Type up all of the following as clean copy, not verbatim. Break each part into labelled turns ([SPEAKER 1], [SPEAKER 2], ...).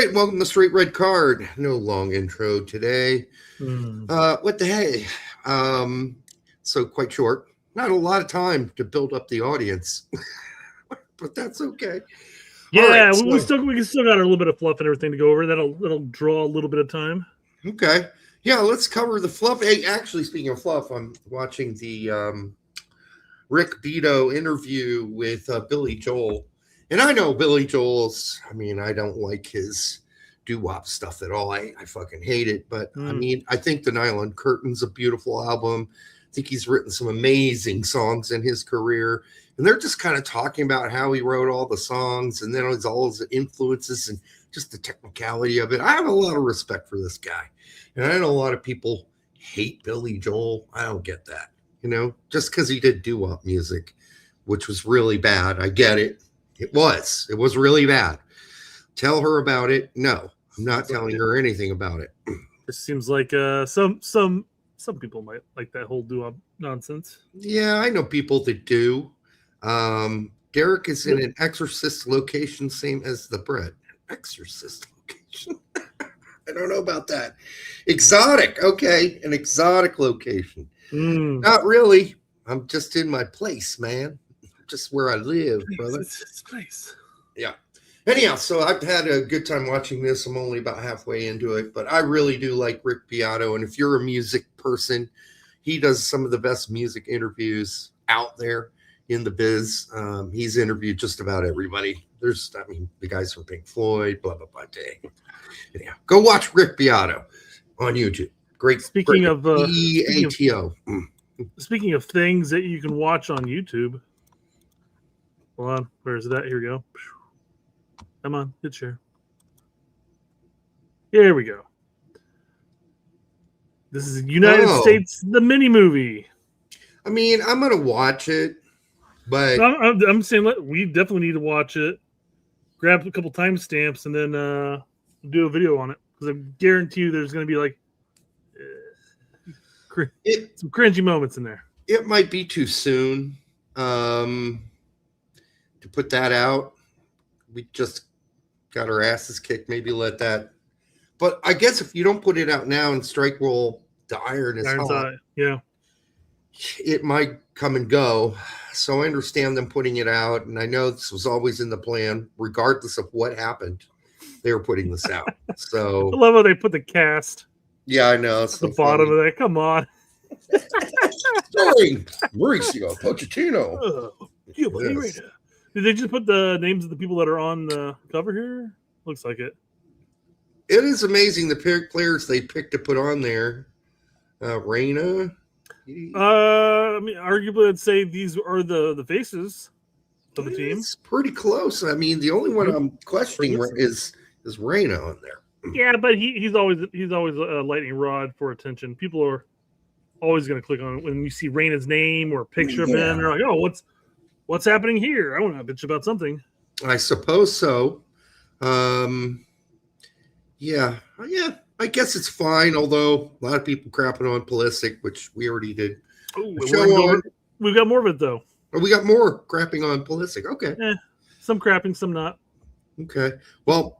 [SPEAKER 1] right, welcome to Straight Red Card. No long intro today. What the hey? So quite short. Not a lot of time to build up the audience, but that's okay.
[SPEAKER 2] Yeah,
[SPEAKER 1] right,
[SPEAKER 2] we still got a little bit of fluff and everything to go over. That'll draw a little bit of time.
[SPEAKER 1] Okay. Yeah, let's cover the fluff. Hey, actually, speaking of fluff, I'm watching the Rick Beato interview with Billy Joel. And I know Billy Joel's, I don't like his doo-wop stuff at all. I fucking hate it. But I think The Nylon Curtain's a beautiful album. I think he's written some amazing songs in his career. And they're just kind of talking about how he wrote all the songs and then all his influences and just the technicality of it. I have a lot of respect for this guy. And I know a lot of people hate Billy Joel. I don't get that, just because he did doo-wop music, which was really bad. I get it. It was really bad. Tell her about it. No, I'm not telling her anything about it.
[SPEAKER 2] It seems like some people might like that whole doo-wop nonsense.
[SPEAKER 1] Yeah, I know people that do. Derek is in an exorcist location, same as the bread. Exorcist location. I don't know about that. Exotic. Okay, an exotic location. Not really. I'm just in my place, man. Just where I live, brother.
[SPEAKER 2] It's nice.
[SPEAKER 1] Yeah. Anyhow, so I've had a good time watching this. I'm only about halfway into it, but I really do like Rick Beato. And if you're a music person, he does some of the best music interviews out there in the biz. He's interviewed just about everybody. The guys from Pink Floyd, blah, blah, blah. Anyhow, go watch Rick Beato on YouTube. Great.
[SPEAKER 2] Speaking
[SPEAKER 1] great.
[SPEAKER 2] of
[SPEAKER 1] Beato.
[SPEAKER 2] Speaking of things that you can watch on YouTube. Hold on, where is that? Here we go. Come on, hit share. Here we go. This is United States, the mini movie.
[SPEAKER 1] I'm going to watch it, but
[SPEAKER 2] I'm saying we definitely need to watch it. Grab a couple timestamps and then do a video on it, because I guarantee you there's going to be like some cringy moments in there.
[SPEAKER 1] It might be too soon to put that out. We just got our asses kicked. Maybe let that. But I guess if you don't put it out now and strike while the iron is hot,
[SPEAKER 2] yeah,
[SPEAKER 1] it might come and go. So I understand them putting it out, and I know this was always in the plan, regardless of what happened. They were putting this out. So
[SPEAKER 2] I love how they put the cast.
[SPEAKER 1] Yeah, I know.
[SPEAKER 2] At the bottom of that. Come on.
[SPEAKER 1] Starring Mauricio Pochettino.
[SPEAKER 2] Yes. Did they just put the names of the people that are on the cover here? Looks like it.
[SPEAKER 1] It is amazing the players they picked to put on there. Reina.
[SPEAKER 2] Arguably, I'd say these are the faces of the team.
[SPEAKER 1] It's pretty close. The only one I'm questioning is Reina on there.
[SPEAKER 2] Yeah, but he's always a lightning rod for attention. People are always going to click on it when you see Reina's name or a picture of him. They're like, "Oh, what's happening here? I want to bitch about something."
[SPEAKER 1] I suppose so. Yeah. I guess it's fine. Although a lot of people crapping on Pulisic, which we already did.
[SPEAKER 2] We've got more of it though.
[SPEAKER 1] We got more crapping on Pulisic. Okay.
[SPEAKER 2] Some crapping, some not.
[SPEAKER 1] Okay. Well,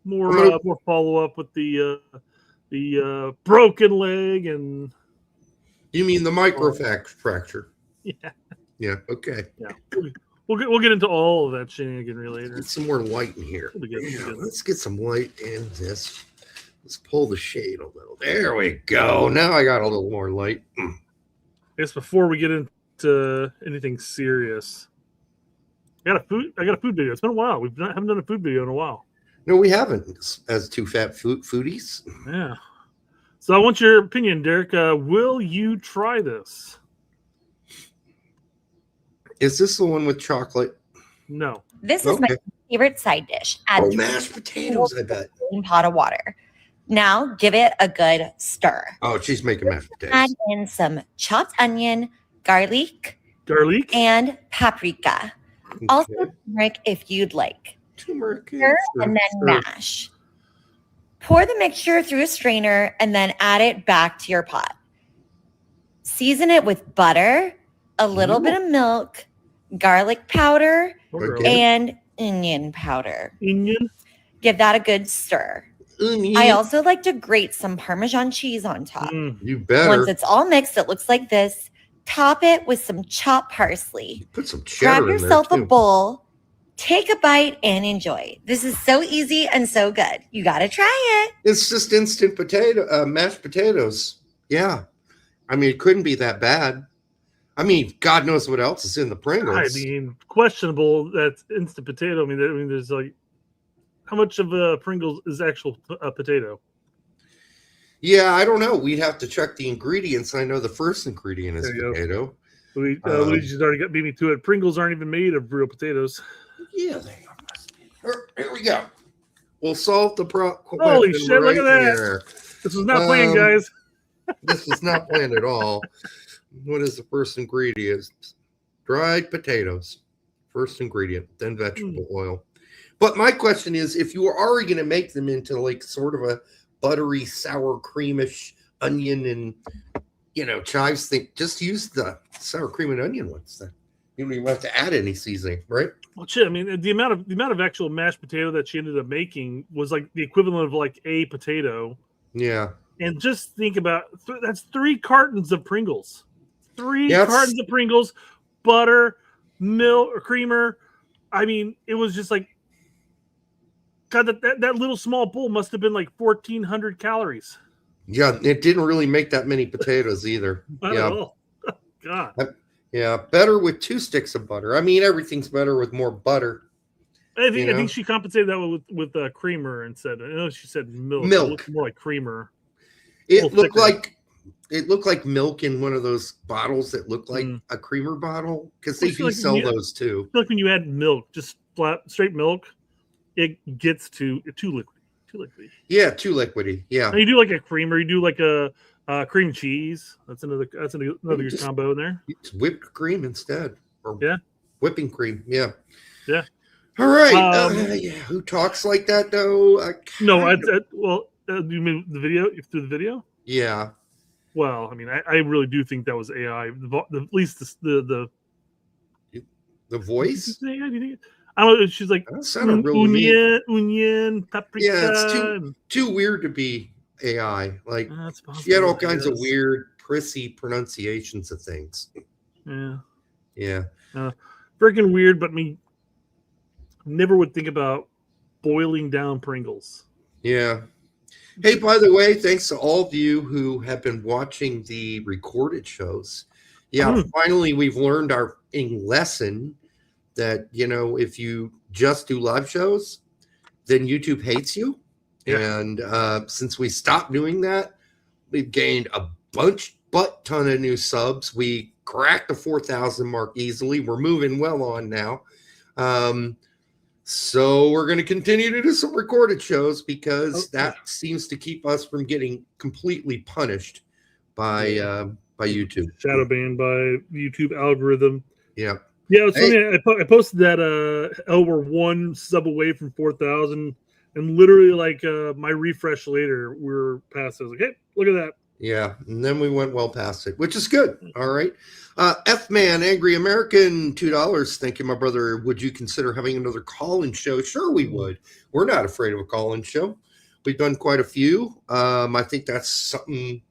[SPEAKER 2] more follow up with the broken leg and.
[SPEAKER 1] You mean the fracture?
[SPEAKER 2] Yeah.
[SPEAKER 1] Yeah. Okay.
[SPEAKER 2] Yeah. We'll get into all of that shenanigan later.
[SPEAKER 1] Get some more light in here. Let's get some light in this. Let's pull the shade a little. There we go. Now I got a little more light.
[SPEAKER 2] I guess before we get into anything serious, I got a food video. It's been a while. Haven't done a food video in a while.
[SPEAKER 1] No, we haven't. As two fat foodies.
[SPEAKER 2] Yeah. So I want your opinion, Derek. Will you try this?
[SPEAKER 1] Is this the one with chocolate?
[SPEAKER 2] No.
[SPEAKER 3] This is my favorite side dish. Add
[SPEAKER 1] mashed potatoes, I bet.
[SPEAKER 3] A pot of water. Now give it a good stir.
[SPEAKER 1] Oh, she's making mashed potatoes.
[SPEAKER 3] Add in some chopped onion, garlic, and paprika. Okay. Also turmeric if you'd like.
[SPEAKER 1] Turmeric.
[SPEAKER 3] Stir and then mash. Pour the mixture through a strainer and then add it back to your pot. Season it with butter, a little bit of milk, garlic powder, and onion powder. Give that a good stir. I also like to grate some Parmesan cheese on top.
[SPEAKER 1] You better.
[SPEAKER 3] Once it's all mixed, it looks like this. Top it with some chopped parsley.
[SPEAKER 1] Put some cheddar
[SPEAKER 3] Grab
[SPEAKER 1] in
[SPEAKER 3] yourself
[SPEAKER 1] there
[SPEAKER 3] a
[SPEAKER 1] too.
[SPEAKER 3] bowl, take a bite, and enjoy. This is so easy and so good. You got to try it.
[SPEAKER 1] It's just instant mashed potatoes. Yeah. I mean, it couldn't be that bad. I mean, God knows what else is in the Pringles.
[SPEAKER 2] I mean, questionable. That's instant potato. I mean, there's like, how much of a Pringles is actual potato?
[SPEAKER 1] Yeah, I don't know. We'd have to check the ingredients. I know the first ingredient is potato.
[SPEAKER 2] Luigi's already got beat me to it. Pringles aren't even made of real potatoes.
[SPEAKER 1] Yeah, they are. Here we go. We'll solve the problem.
[SPEAKER 2] Holy shit, look at that. This was not planned, guys.
[SPEAKER 1] This was not planned at all. What is the first ingredient? Dried potatoes. First ingredient, then vegetable oil. But my question is, if you are already going to make them into like sort of a buttery, sour creamish onion and, chives thing, just use the sour cream and onion ones. Then you don't even have to add any seasoning, right?
[SPEAKER 2] Well, shit. I mean, the amount of actual mashed potato that she ended up making was like the equivalent of like a potato.
[SPEAKER 1] Yeah.
[SPEAKER 2] And just think about that's 3 cartons of Pringles. 3 cartons of Pringles, butter, milk, or creamer. I mean, it was just like, God, that little small bowl must have been like 1,400 calories.
[SPEAKER 1] Yeah, it didn't really make that many potatoes either.
[SPEAKER 2] Not at all. God.
[SPEAKER 1] Yeah, better with 2 sticks of butter. I mean, everything's better with more butter.
[SPEAKER 2] I think she compensated that with creamer instead. I know she said milk.
[SPEAKER 1] Milk.
[SPEAKER 2] It looked more like creamer.
[SPEAKER 1] It looked like milk in one of those bottles that looked like a creamer bottle, because they do sell those too.
[SPEAKER 2] I feel like when you add milk, just straight milk, it gets too liquidy. Too liquidy.
[SPEAKER 1] Yeah, too liquidy. Yeah.
[SPEAKER 2] And you do like a creamer. You do like a cream cheese. That's another good combo in there.
[SPEAKER 1] It's whipped cream instead. Or whipping cream. Yeah.
[SPEAKER 2] Yeah.
[SPEAKER 1] All right. Who talks like that though?
[SPEAKER 2] You mean the video? Through the video?
[SPEAKER 1] Yeah.
[SPEAKER 2] Well, I mean, I really do think that was AI. At least the
[SPEAKER 1] voice.
[SPEAKER 2] Do you think? I don't know. She's like onion, paprika.
[SPEAKER 1] Yeah, it's too weird to be AI. Like she had all kinds of weird, prissy pronunciations of things. Yeah.
[SPEAKER 2] Freaking weird, but never would think about boiling down Pringles.
[SPEAKER 1] Yeah. Hey, by the way, thanks to all of you who have been watching the recorded shows. Yeah, finally we've learned our lesson that, if you just do live shows, then YouTube hates you. Yeah. And since we stopped doing that, we've gained a butt ton of new subs. We cracked the 4,000 mark easily. We're moving well on now. So we're going to continue to do some recorded shows because that seems to keep us from getting completely punished by YouTube.
[SPEAKER 2] Shadow banned by YouTube algorithm.
[SPEAKER 1] Yeah.
[SPEAKER 2] Yeah, it's funny. I posted that we're 1 sub away from 4,000, and literally like my refresh later, we're past it. I was like, hey, look at that.
[SPEAKER 1] Yeah, and then we went well past it, which is good. All right. F-Man, Angry American, $2. Thank you, my brother. Would you consider having another call-in show? Sure, we would. We're not afraid of a call-in show. We've done quite a few. I think that's something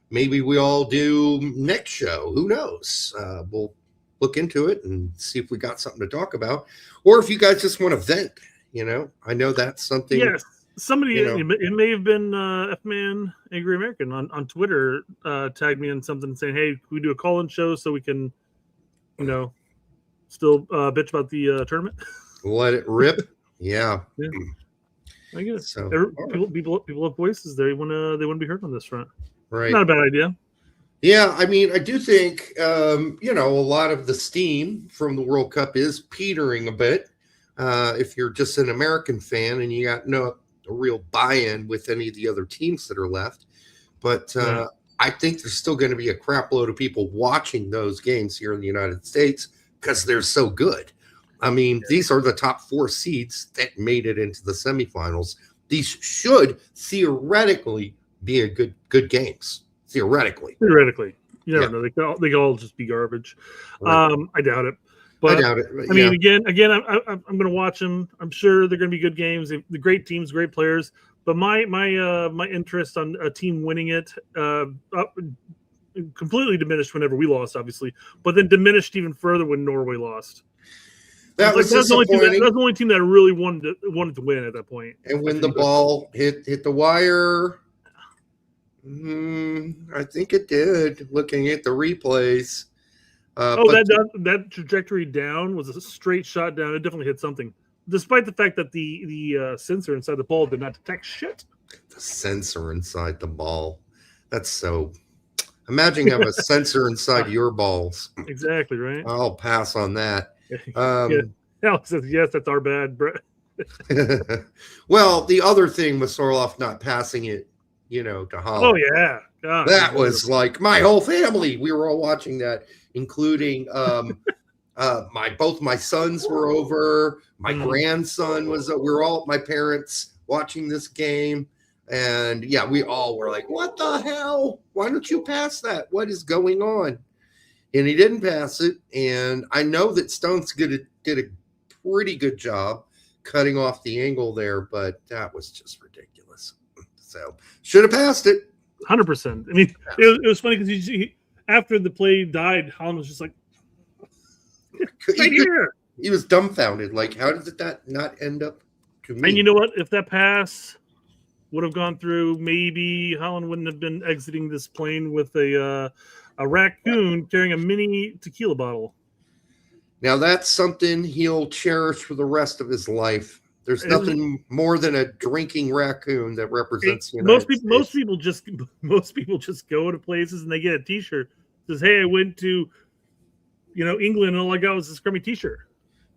[SPEAKER 1] maybe we all do next show. Who knows? We'll look into it and see if we got something to talk about. Or if you guys just want to vent, I know that's something.
[SPEAKER 2] Yes. Somebody, it may have been F-Man Angry American on Twitter tagged me in something saying, hey, can we do a call-in show so we can, still bitch about the tournament?
[SPEAKER 1] Let it rip. Yeah.
[SPEAKER 2] I guess.
[SPEAKER 1] So,
[SPEAKER 2] people have voices. They want to be heard on this front.
[SPEAKER 1] Right.
[SPEAKER 2] Not a bad idea.
[SPEAKER 1] Yeah, I mean, I do think, a lot of the steam from the World Cup is petering a bit. If you're just an American fan and you got no real buy-in with any of the other teams that are left. But I think there's still going to be a crap load of people watching those games here in the United States because they're so good. I mean, these are the top 4 seeds that made it into the semifinals. These should theoretically be a good games. Theoretically.
[SPEAKER 2] You never know. They could all just be garbage. Right. I doubt it. But
[SPEAKER 1] doubt it.
[SPEAKER 2] I mean, again, I'm going to watch them. I'm sure they're going to be good games. The great teams, great players. But my interest on a team winning it completely diminished whenever we lost, obviously, but then diminished even further when Norway lost.
[SPEAKER 1] That was disappointing.
[SPEAKER 2] That's the only team that I really wanted to win at that point.
[SPEAKER 1] And when the ball hit the wire, I think it did. Looking at the replays.
[SPEAKER 2] That trajectory down was a straight shot down. It definitely hit something, despite the fact that the sensor inside the ball did not detect shit.
[SPEAKER 1] The sensor inside the ball. That's so. Imagine having a sensor inside your balls.
[SPEAKER 2] Exactly right.
[SPEAKER 1] I'll pass on that.
[SPEAKER 2] Alex says yes. That's our bad, Brett.
[SPEAKER 1] Well, the other thing was Sorloff not passing it, to Holland.
[SPEAKER 2] Oh yeah, God,
[SPEAKER 1] that was like my whole family. We were all watching that, including both my sons were over. My grandson was. We were all my parents watching this game, and we all were like, "What the hell? Why don't you pass that? What is going on?" And he didn't pass it. And I know that Stones did a pretty good job cutting off the angle there, but that was just ridiculous. So should have passed it.
[SPEAKER 2] 100%. I mean, it was funny because after the play died, Holland was just like, right here.
[SPEAKER 1] He was dumbfounded. Like, how did that not end up to me?
[SPEAKER 2] And you know what? If that pass would have gone through, maybe Holland wouldn't have been exiting this plane with a raccoon carrying a mini tequila bottle.
[SPEAKER 1] Now that's something he'll cherish for the rest of his life. There's nothing more than a drinking raccoon that represents the United States.
[SPEAKER 2] Most people just go to places and they get a T-shirt that says, "Hey, I went to, England and all I got was this crummy T-shirt."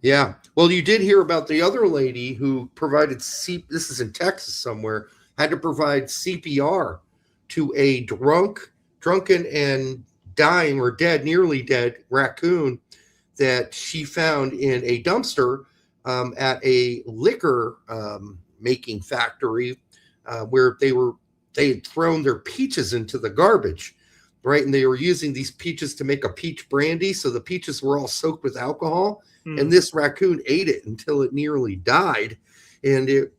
[SPEAKER 1] Yeah. Well, you did hear about the other lady who provided this is in Texas somewhere, had to provide CPR to a drunken and dying or dead, nearly dead raccoon that she found in a dumpster at a liquor making factory where they had thrown their peaches into the garbage, right? And they were using these peaches to make a peach brandy. So the peaches were all soaked with alcohol. And this raccoon ate it until it nearly died. And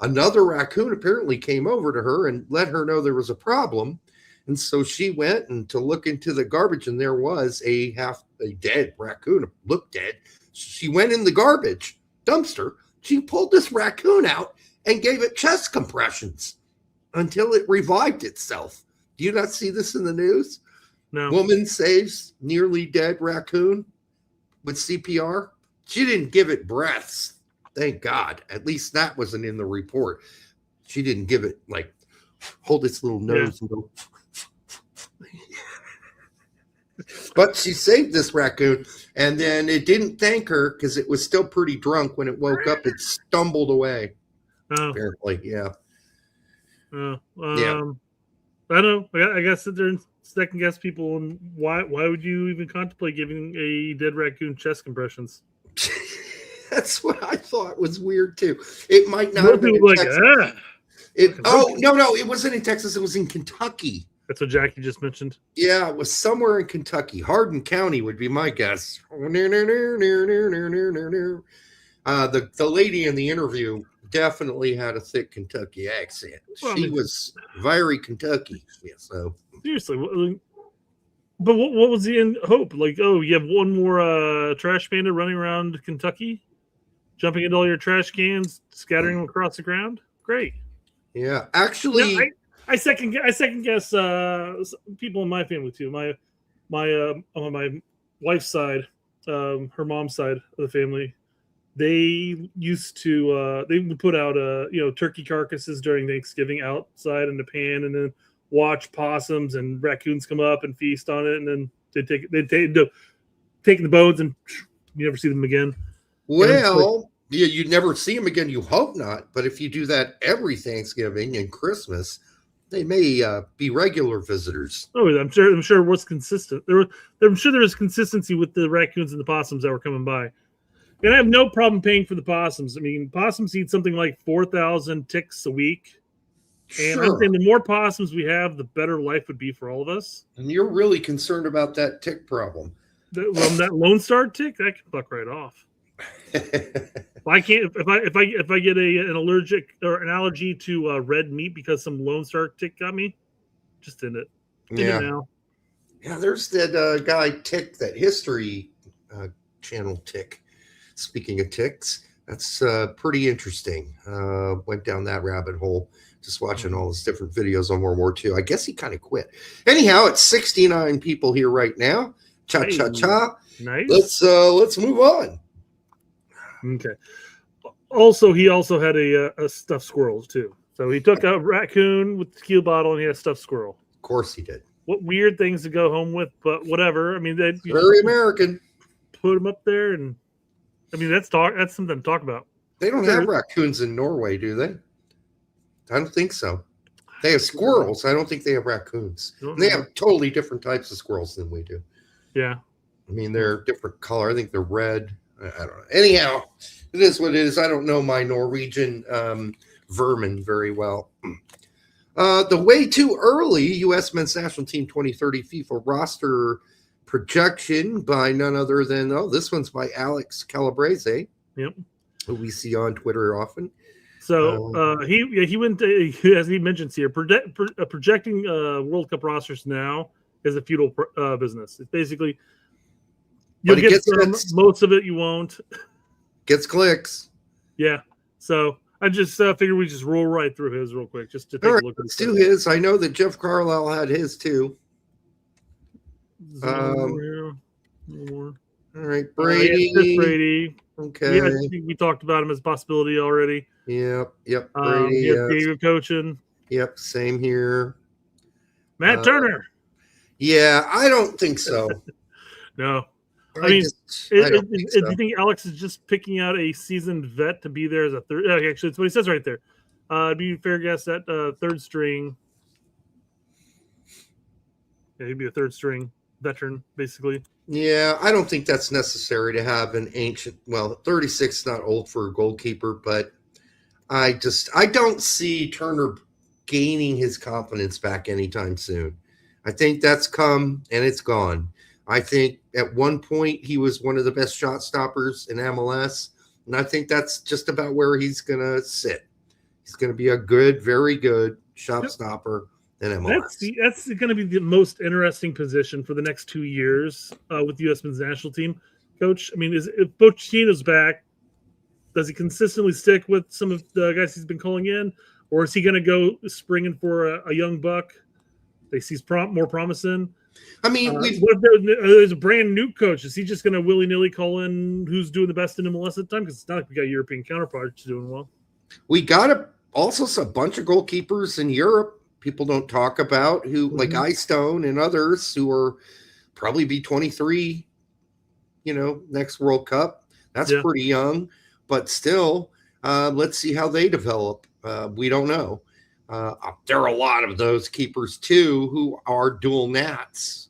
[SPEAKER 1] another raccoon apparently came over to her and let her know there was a problem. And so she went to look into the garbage, and there was a dead raccoon. It looked dead. She went in the garbage dumpster. She pulled this raccoon out and gave it chest compressions until it revived itself. Do you not see this in the news?
[SPEAKER 2] No.
[SPEAKER 1] Woman saves nearly dead raccoon with CPR. She didn't give it breaths. Thank God. At least that wasn't in the report. She didn't give it hold its little nose and go. But she saved this raccoon, and then it didn't thank her because it was still pretty drunk when it woke up. It stumbled away.
[SPEAKER 2] Oh.
[SPEAKER 1] Apparently, yeah.
[SPEAKER 2] I don't know. I guess sit there and second guess people. And why would you even contemplate giving a dead raccoon chest compressions?
[SPEAKER 1] That's what I thought was weird too. It might not have been in Texas. No, it wasn't in Texas. It was in Kentucky.
[SPEAKER 2] That's what Jackie just mentioned.
[SPEAKER 1] Yeah, it was somewhere in Kentucky. Hardin County would be my guess. The lady in the interview definitely had a thick Kentucky accent. She was very Kentucky. Yeah, so
[SPEAKER 2] seriously, but what was the end hope? You have one more trash panda running around Kentucky, jumping into all your trash cans, scattering them across the ground. Great.
[SPEAKER 1] Yeah, actually.
[SPEAKER 2] I second guess people in my family too. My on my wife's side, her mom's side of the family, they used to they would put out turkey carcasses during Thanksgiving outside in the pan, and then watch possums and raccoons come up and feast on it, and then they'd take the bones and you never see them again.
[SPEAKER 1] Well, you'd never see them again. You hope not, but if you do that every Thanksgiving and Christmas, they may be regular visitors.
[SPEAKER 2] Oh, I'm sure it was consistent. I'm sure there was consistency with the raccoons and the possums that were coming by. And I have no problem paying for the possums. I mean, possums eat something like 4,000 ticks a week. And I'm saying the more possums we have, the better life would be for all of us.
[SPEAKER 1] And you're really concerned about that tick problem.
[SPEAKER 2] That Lone Star tick that can buck right off. I can't if I get an allergic or an allergy to red meat because some Lone Star tick got me. Just end it. End it now.
[SPEAKER 1] Yeah, there's that guy Tick, that History Channel Tick. Speaking of ticks, that's pretty interesting. Went down that rabbit hole just watching all his different videos on World War II. I guess he kind of quit. Anyhow, it's 69 people here right now. Cha cha cha.
[SPEAKER 2] Nice.
[SPEAKER 1] Let's move on.
[SPEAKER 2] Okay. Also, he also had a stuffed squirrel too. So he took a raccoon with the tequila bottle and he had a stuffed squirrel.
[SPEAKER 1] Of course he did.
[SPEAKER 2] What weird things to go home with, but whatever. I mean,
[SPEAKER 1] very American.
[SPEAKER 2] Put him up there, and I mean that's something to talk about.
[SPEAKER 1] They don't have raccoons in Norway, do they? I don't think so. They have squirrels. I don't think they have raccoons. And they have totally different types of squirrels than we do.
[SPEAKER 2] Yeah.
[SPEAKER 1] I mean, they're different color. I think they're red. I don't know. Anyhow, it is what it is. I don't know my Norwegian vermin very well. The way too early U.S. men's national team 2030 FIFA roster projection by none other than, this one's by Alex Calabrese.
[SPEAKER 2] Yep.
[SPEAKER 1] Who we see on Twitter often.
[SPEAKER 2] So he went to, as he mentions here, projecting World Cup rosters now is a futile business. It's basically you'll get some, most of it you won't.
[SPEAKER 1] Gets clicks.
[SPEAKER 2] Yeah. So I just figured we just roll right through his real quick just to take a look at
[SPEAKER 1] let's do his. I know that Jeff Carlisle had his too.
[SPEAKER 2] More.
[SPEAKER 1] All right, Brady.
[SPEAKER 2] Brady.
[SPEAKER 1] Okay.
[SPEAKER 2] Yeah, I think we talked about him as a possibility already.
[SPEAKER 1] Yep. Brady.
[SPEAKER 2] David coaching.
[SPEAKER 1] Yep. Same here.
[SPEAKER 2] Matt Turner.
[SPEAKER 1] Yeah, I don't think so.
[SPEAKER 2] No. I mean, do you think Alex is just picking out a seasoned vet to be there as a third? Actually, it's what he says right there. Be a fair guess that third string. Yeah, he'd be a third string veteran, basically.
[SPEAKER 1] Yeah, I don't think that's necessary to have an ancient. Well, 36 is not old for a goalkeeper, but I don't see Turner gaining his confidence back anytime soon. I think that's come and it's gone. I think at one point he was one of the best shot stoppers in MLS, and I think that's just about where he's going to sit. He's going to be a good, very good shot stopper in MLS.
[SPEAKER 2] That's going to be the most interesting position for the next 2 years with the U.S. men's national team. Coach, I mean, if Pochettino's back, does he consistently stick with some of the guys he's been calling in, or is he going to go springing for a young buck they see more promise in?
[SPEAKER 1] I mean,
[SPEAKER 2] what if there's a brand new coach? Is he just going to willy-nilly call in who's doing the best in MLS at the time? Because it's not like we got European counterparts doing well.
[SPEAKER 1] We got also a bunch of goalkeepers in Europe people don't talk about who like Stone and others who are probably be 23, next World Cup. That's pretty young, but still, let's see how they develop. We don't know. There are a lot of those keepers too who are dual nats,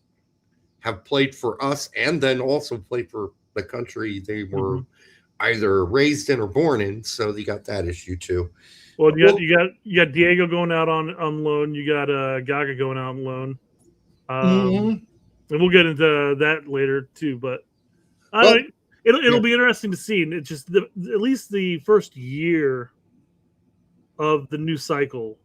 [SPEAKER 1] have played for us and then also played for the country they were either raised in or born in. So they got that issue too.
[SPEAKER 2] Well, you got Diego going out on loan. You got Gaga going out on loan. And we'll get into that later too. But it'll be interesting to see. And it's just at least the first year of the new cycle.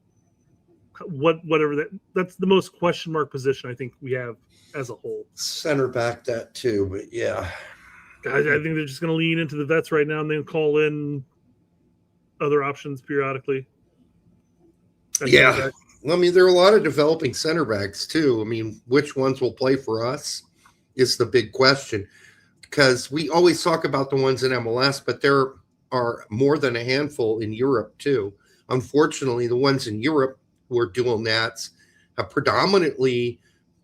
[SPEAKER 2] That's the most question mark position I think we have as a whole.
[SPEAKER 1] Center back that too, but yeah.
[SPEAKER 2] I think they're just going to lean into the vets right now and then call in other options periodically.
[SPEAKER 1] Yeah. I mean, there are a lot of developing center backs too. I mean, which ones will play for us is the big question, because we always talk about the ones in MLS, but there are more than a handful in Europe too. Unfortunately, the ones in Europe who are dual nats have predominantly,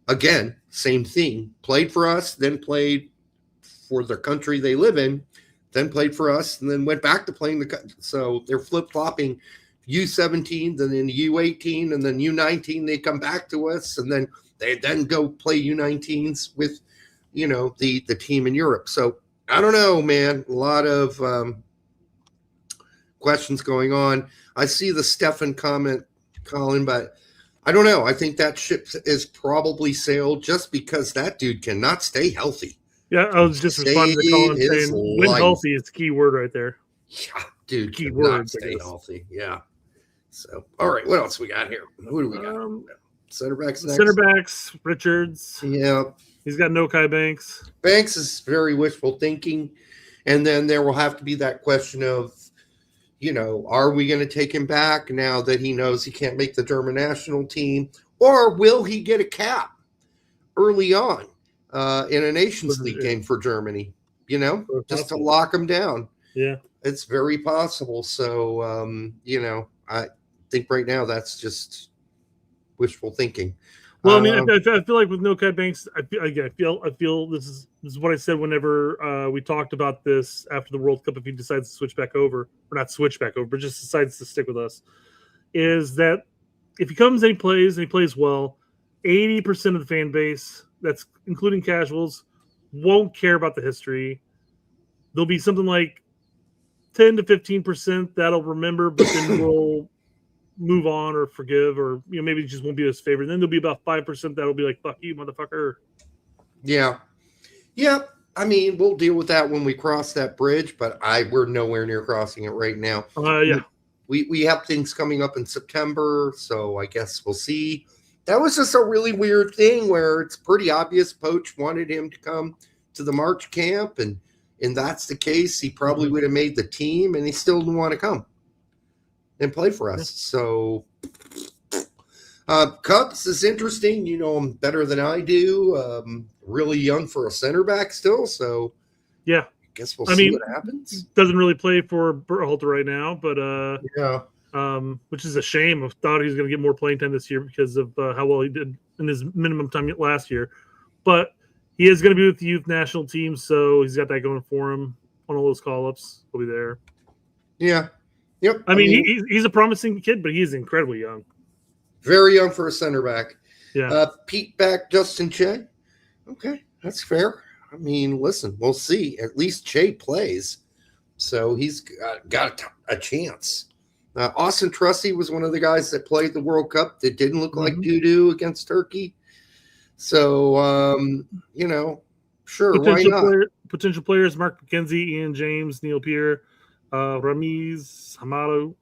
[SPEAKER 1] again, same thing, played for us, then played for the country they live in, then played for us, and then went back to playing the country. So they're flip-flopping U17, then in U18, and then U19, they come back to us, and then they then go play U19s with, the team in Europe. So I don't know, man. A lot of questions going on. I see the Stefan comment, Colin, but I don't know. I think that ship is probably sailed just because that dude cannot stay healthy.
[SPEAKER 2] Yeah, I was just responding to Colin
[SPEAKER 1] Save his
[SPEAKER 2] saying when
[SPEAKER 1] life.
[SPEAKER 2] healthy is the key word right there.
[SPEAKER 1] Yeah, dude,
[SPEAKER 2] Key
[SPEAKER 1] could
[SPEAKER 2] words,
[SPEAKER 1] not
[SPEAKER 2] I
[SPEAKER 1] stay
[SPEAKER 2] guess.
[SPEAKER 1] healthy. Yeah. So, all right, what else we got here? Who do we got? Center backs next.
[SPEAKER 2] Center backs, Richards.
[SPEAKER 1] Yeah.
[SPEAKER 2] He's got no Kai Banks.
[SPEAKER 1] Banks is very wishful thinking. And then there will have to be that question of, are we going to take him back now that he knows he can't make the German national team? Or will he get a cap early on in a Nations League game for Germany, just to lock him down?
[SPEAKER 2] Yeah.
[SPEAKER 1] It's very possible. So, I think right now that's just wishful thinking.
[SPEAKER 2] Well, I mean, I feel like with no Kai Banks, I feel this is what I said whenever we talked about this after the World Cup. If he decides to switch back over, or not switch back over, but just decides to stick with us, is that if he comes and he plays well, 80% of the fan base, that's including casuals, won't care about the history. There'll be something like 10 to 15% that'll remember, but then will move on or forgive, or maybe it just won't be his favorite. Then there'll be about 5% that'll be like, "Fuck you, motherfucker."
[SPEAKER 1] Yeah. I mean, we'll deal with that when we cross that bridge, but we're nowhere near crossing it right now.
[SPEAKER 2] Yeah.
[SPEAKER 1] We have things coming up in September, so I guess we'll see. That was just a really weird thing where it's pretty obvious Poach wanted him to come to the March camp, and that's the case. He probably would have made the team, and he still didn't want to come and play for us. So Cubs is interesting. You know him better than I do. Really young for a center back still. So
[SPEAKER 2] yeah,
[SPEAKER 1] I guess we'll see what happens.
[SPEAKER 2] Doesn't really play for Berhalter right now, but which is a shame. I thought he was going to get more playing time this year because of how well he did in his minimum time last year. But he is going to be with the youth national team, so he's got that going for him on all those call-ups. He'll be there.
[SPEAKER 1] Yeah. Yep.
[SPEAKER 2] I mean, he's a promising kid, but he's incredibly young.
[SPEAKER 1] Very young for a center back.
[SPEAKER 2] Yeah.
[SPEAKER 1] Pete back, Justin Che. Okay, that's fair. I mean, listen, we'll see. At least Che plays, so he's got a chance. Austin Trusty was one of the guys that played the World Cup that didn't look like doo-doo against Turkey. So, sure, why not?
[SPEAKER 2] Potential players: Mark McKenzie, Ian James, Neil Peer, Ramiz Hamado.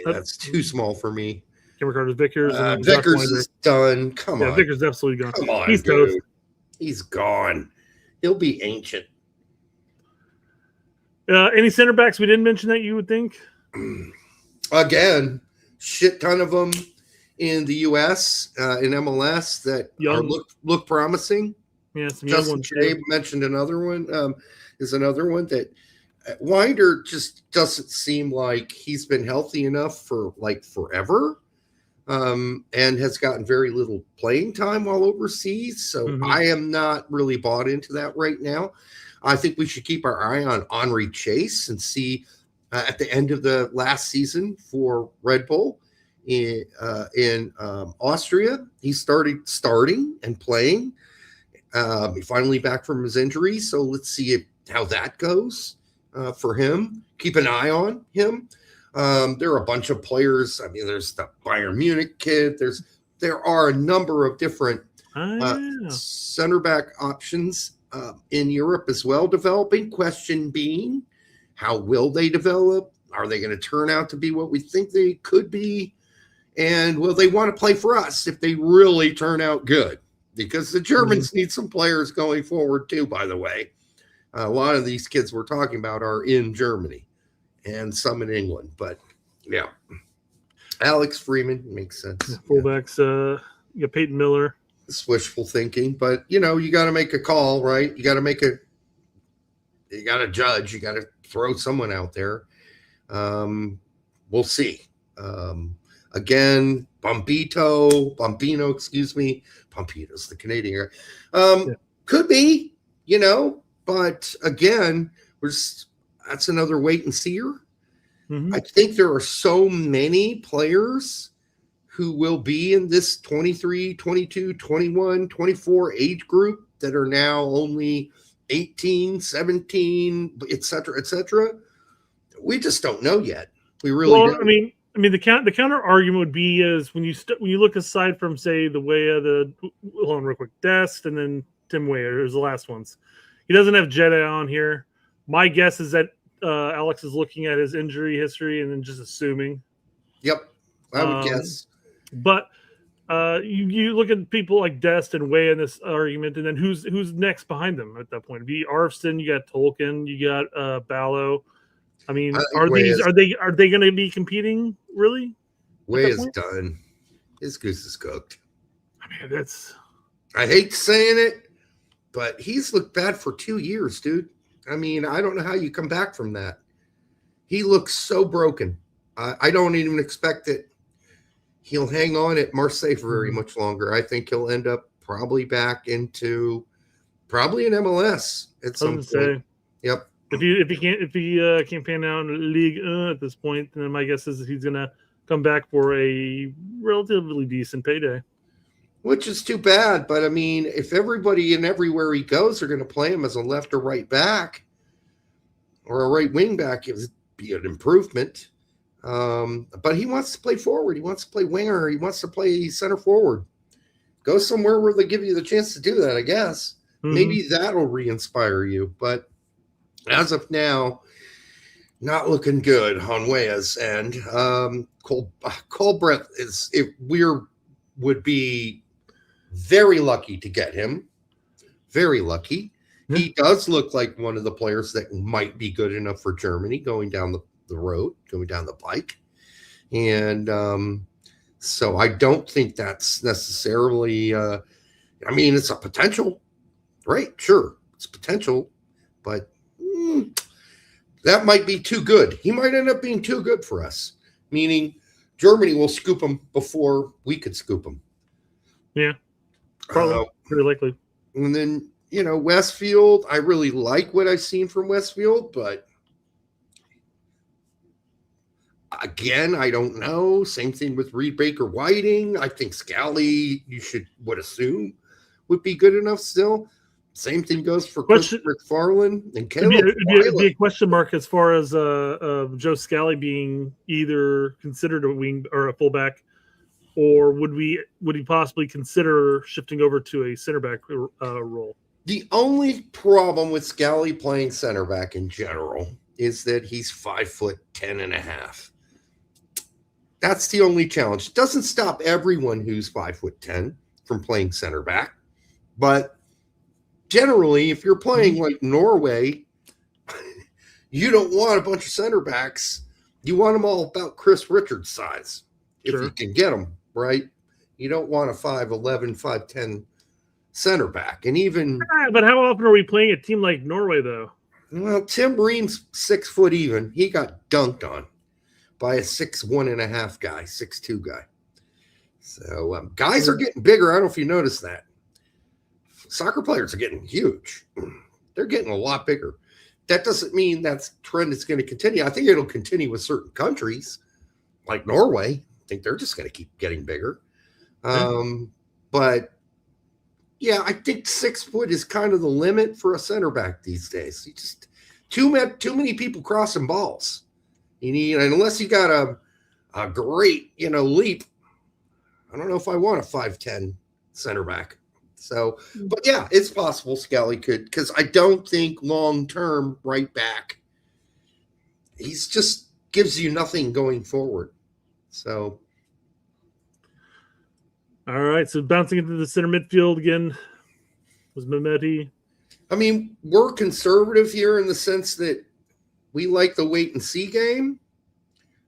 [SPEAKER 1] That's too small for me.
[SPEAKER 2] Cameron Carter Vickers.
[SPEAKER 1] Vickers is done. Come on.
[SPEAKER 2] Vickers is absolutely gone.
[SPEAKER 1] Come on,
[SPEAKER 2] he's
[SPEAKER 1] dude.
[SPEAKER 2] toast.
[SPEAKER 1] He's gone. He'll be ancient.
[SPEAKER 2] Any center backs we didn't mention that you would think?
[SPEAKER 1] Again, shit ton of them in the U.S. In MLS that look promising.
[SPEAKER 2] Yeah, some
[SPEAKER 1] Justin Che mentioned another one. Is another one that Winder just doesn't seem like he's been healthy enough for like forever, and has gotten very little playing time while overseas. So I am not really bought into that right now. I think we should keep our eye on Henri Chase and see at the end of the last season for Red Bull in Austria. He starting and playing. He's finally back from his injury, so let's see how that goes for him. Keep an eye on him. There are a bunch of players. I mean, there's the Bayern Munich kid. There are a number of different center back options in Europe as well developing. Question being, how will they develop? Are they going to turn out to be what we think they could be? And will they want to play for us if they really turn out good? Because the Germans need some players going forward too, by the way. A lot of these kids we're talking about are in Germany and some in England. But, yeah. Alex Freeman makes sense.
[SPEAKER 2] Yeah, fullbacks, you got Peyton Miller.
[SPEAKER 1] It's wishful thinking. But, you got to make a call, right? You got to judge. You got to throw someone out there. We'll see. Again, Bombino, excuse me. Pompito's the Canadian guy. Could be, but again, that's another wait and seer. I think there are so many players who will be in this 23, 22, 21, 24 age group that are now only 18, 17, et cetera. We just don't know yet. We really don't.
[SPEAKER 2] I mean, the counter argument would be is when you look aside from, say, the way of hold on real quick, Dest and then Tim Weyer is the last ones. He doesn't have Jedi on here. My guess is that Alex is looking at his injury history and then just assuming.
[SPEAKER 1] Yep, I would guess.
[SPEAKER 2] But you look at people like Dest and Way in this argument, and then who's next behind them at that point? It'd be Arvston, you got Tolkien, you got Ballo. I mean, are they going to be competing really?
[SPEAKER 1] Way is done. His goose is cooked.
[SPEAKER 2] I mean,
[SPEAKER 1] I hate saying it, but he's looked bad for 2 years, dude. I mean, I don't know how you come back from that. He looks so broken. I don't even expect that he'll hang on at Marseille for very much longer. I think he'll end up probably back into an MLS at some point. Yep.
[SPEAKER 2] If he can't pan out in Ligue 1 at this point, then my guess is he's gonna come back for a relatively decent payday.
[SPEAKER 1] Which is too bad, but I mean, if everybody and everywhere he goes are going to play him as a left or right back or a right wing back, it would be an improvement. But he wants to play forward. He wants to play winger. He wants to play center forward. Go somewhere where they give you the chance to do that, I guess. Mm-hmm. Maybe that'll re-inspire you. But as of now, not looking good on Weah's end. Colbreth would be very lucky to get him. Very lucky. Mm-hmm. He does look like one of the players that might be good enough for Germany going down the road, going down the pike. And so I don't think that's necessarily I mean, it's a potential, right? Sure, it's potential, but that might be too good. He might end up being too good for us, meaning Germany will scoop him before we could scoop him.
[SPEAKER 2] Yeah, probably, pretty likely.
[SPEAKER 1] And then, Westfield, I really like what I've seen from Westfield, but again, I don't know. Same thing with Reed Baker Whiting. I think Scally, would assume, would be good enough still. Same thing goes for Chris McFarland and Caleb.
[SPEAKER 2] It'd be a question mark as far as Joe Scally being either considered a wing or a fullback, or would he possibly consider shifting over to a center back role?
[SPEAKER 1] The only problem with Scally playing center back in general is that he's 5'10.5". That's the only challenge. It doesn't stop everyone who's 5'10" from playing center back, but generally, if you're playing like Norway, you don't want a bunch of center backs. You want them all about Chris Richards' size, if you can get them, right? You don't want a 5'11", 5'10" center back. And even
[SPEAKER 2] but how often are we playing a team like Norway, though?
[SPEAKER 1] Well, Tim Ream's 6 foot even. He got dunked on by a 6'1.5" guy, 6'2" guy. So guys are getting bigger. I don't know if you noticed that. Soccer players are getting huge. They're getting a lot bigger. That doesn't mean that trend is going to continue. I think it'll continue with certain countries like Norway. I think they're just going to keep getting bigger. But yeah, I think 6 foot is kind of the limit for a center back these days. You just too many people crossing balls. You need, unless you got a great leap. I don't know if I want a 5'10" center back. So, but yeah, it's possible Scally could, because I don't think long-term right back, he's just gives you nothing going forward. So.
[SPEAKER 2] All right. So bouncing into the center midfield again was Mehmeti.
[SPEAKER 1] I mean, we're conservative here in the sense that we like the wait and see game.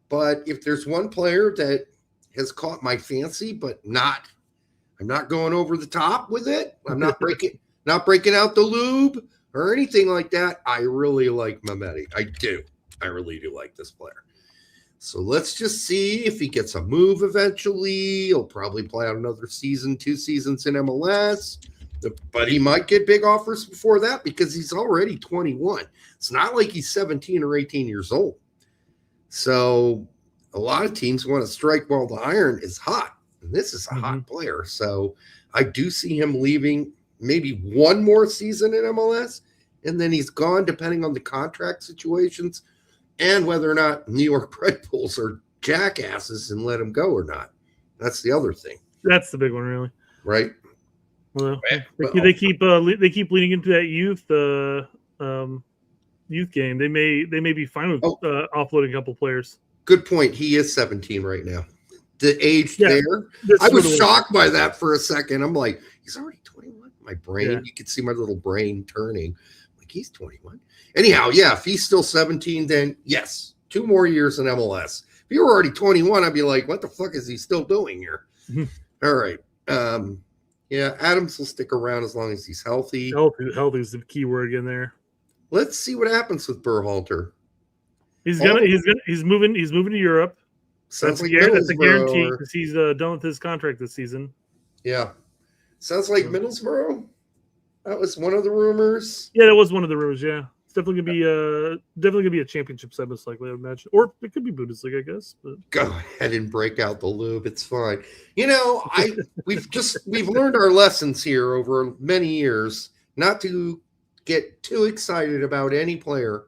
[SPEAKER 1] But if there's one player that has caught my fancy, but I'm not going over the top with it. I'm not breaking out the lube or anything like that. I really like Mehmeti. I do. I really do like this player. So let's just see if he gets a move eventually. He'll probably play out another season, 2 seasons in MLS. But he might get big offers before that because he's already 21. It's not like he's 17 or 18 years old. So a lot of teams want to strike while the iron is hot. This is a hot player. So I do see him leaving maybe one more season in MLS, and then he's gone depending on the contract situations and whether or not New York Red Bulls are jackasses and let him go or not. That's the other thing.
[SPEAKER 2] That's the big one, really.
[SPEAKER 1] Right?
[SPEAKER 2] Well,
[SPEAKER 1] Well,
[SPEAKER 2] they keep leaning into that youth game. They may be fine with offloading a couple players.
[SPEAKER 1] good point. He is 17 right now. The age there, I was shocked by that for a second. I'm like, he's already 21. My brain, you could see my little brain turning. Like, he's 21. Anyhow, yeah, if he's still 17, then yes, 2 more years in MLS. If you were already 21, I'd be like, what the fuck is he still doing here? All right. Yeah, Adams will stick around as long as he's healthy.
[SPEAKER 2] Healthy is the key word in there.
[SPEAKER 1] Let's see what happens with Berhalter.
[SPEAKER 2] He's moving to Europe.
[SPEAKER 1] Sounds like
[SPEAKER 2] that's a guarantee because he's done with his contract this season.
[SPEAKER 1] Yeah. Sounds like Middlesbrough. That was one of the rumors.
[SPEAKER 2] Yeah, that was one of the rumors. Yeah, it's definitely gonna be a championship side, most likely, I would imagine, or it could be Bundesliga, I guess. But
[SPEAKER 1] go ahead and break out the lube. It's fine. You know, we've learned our lessons here over many years not to get too excited about any player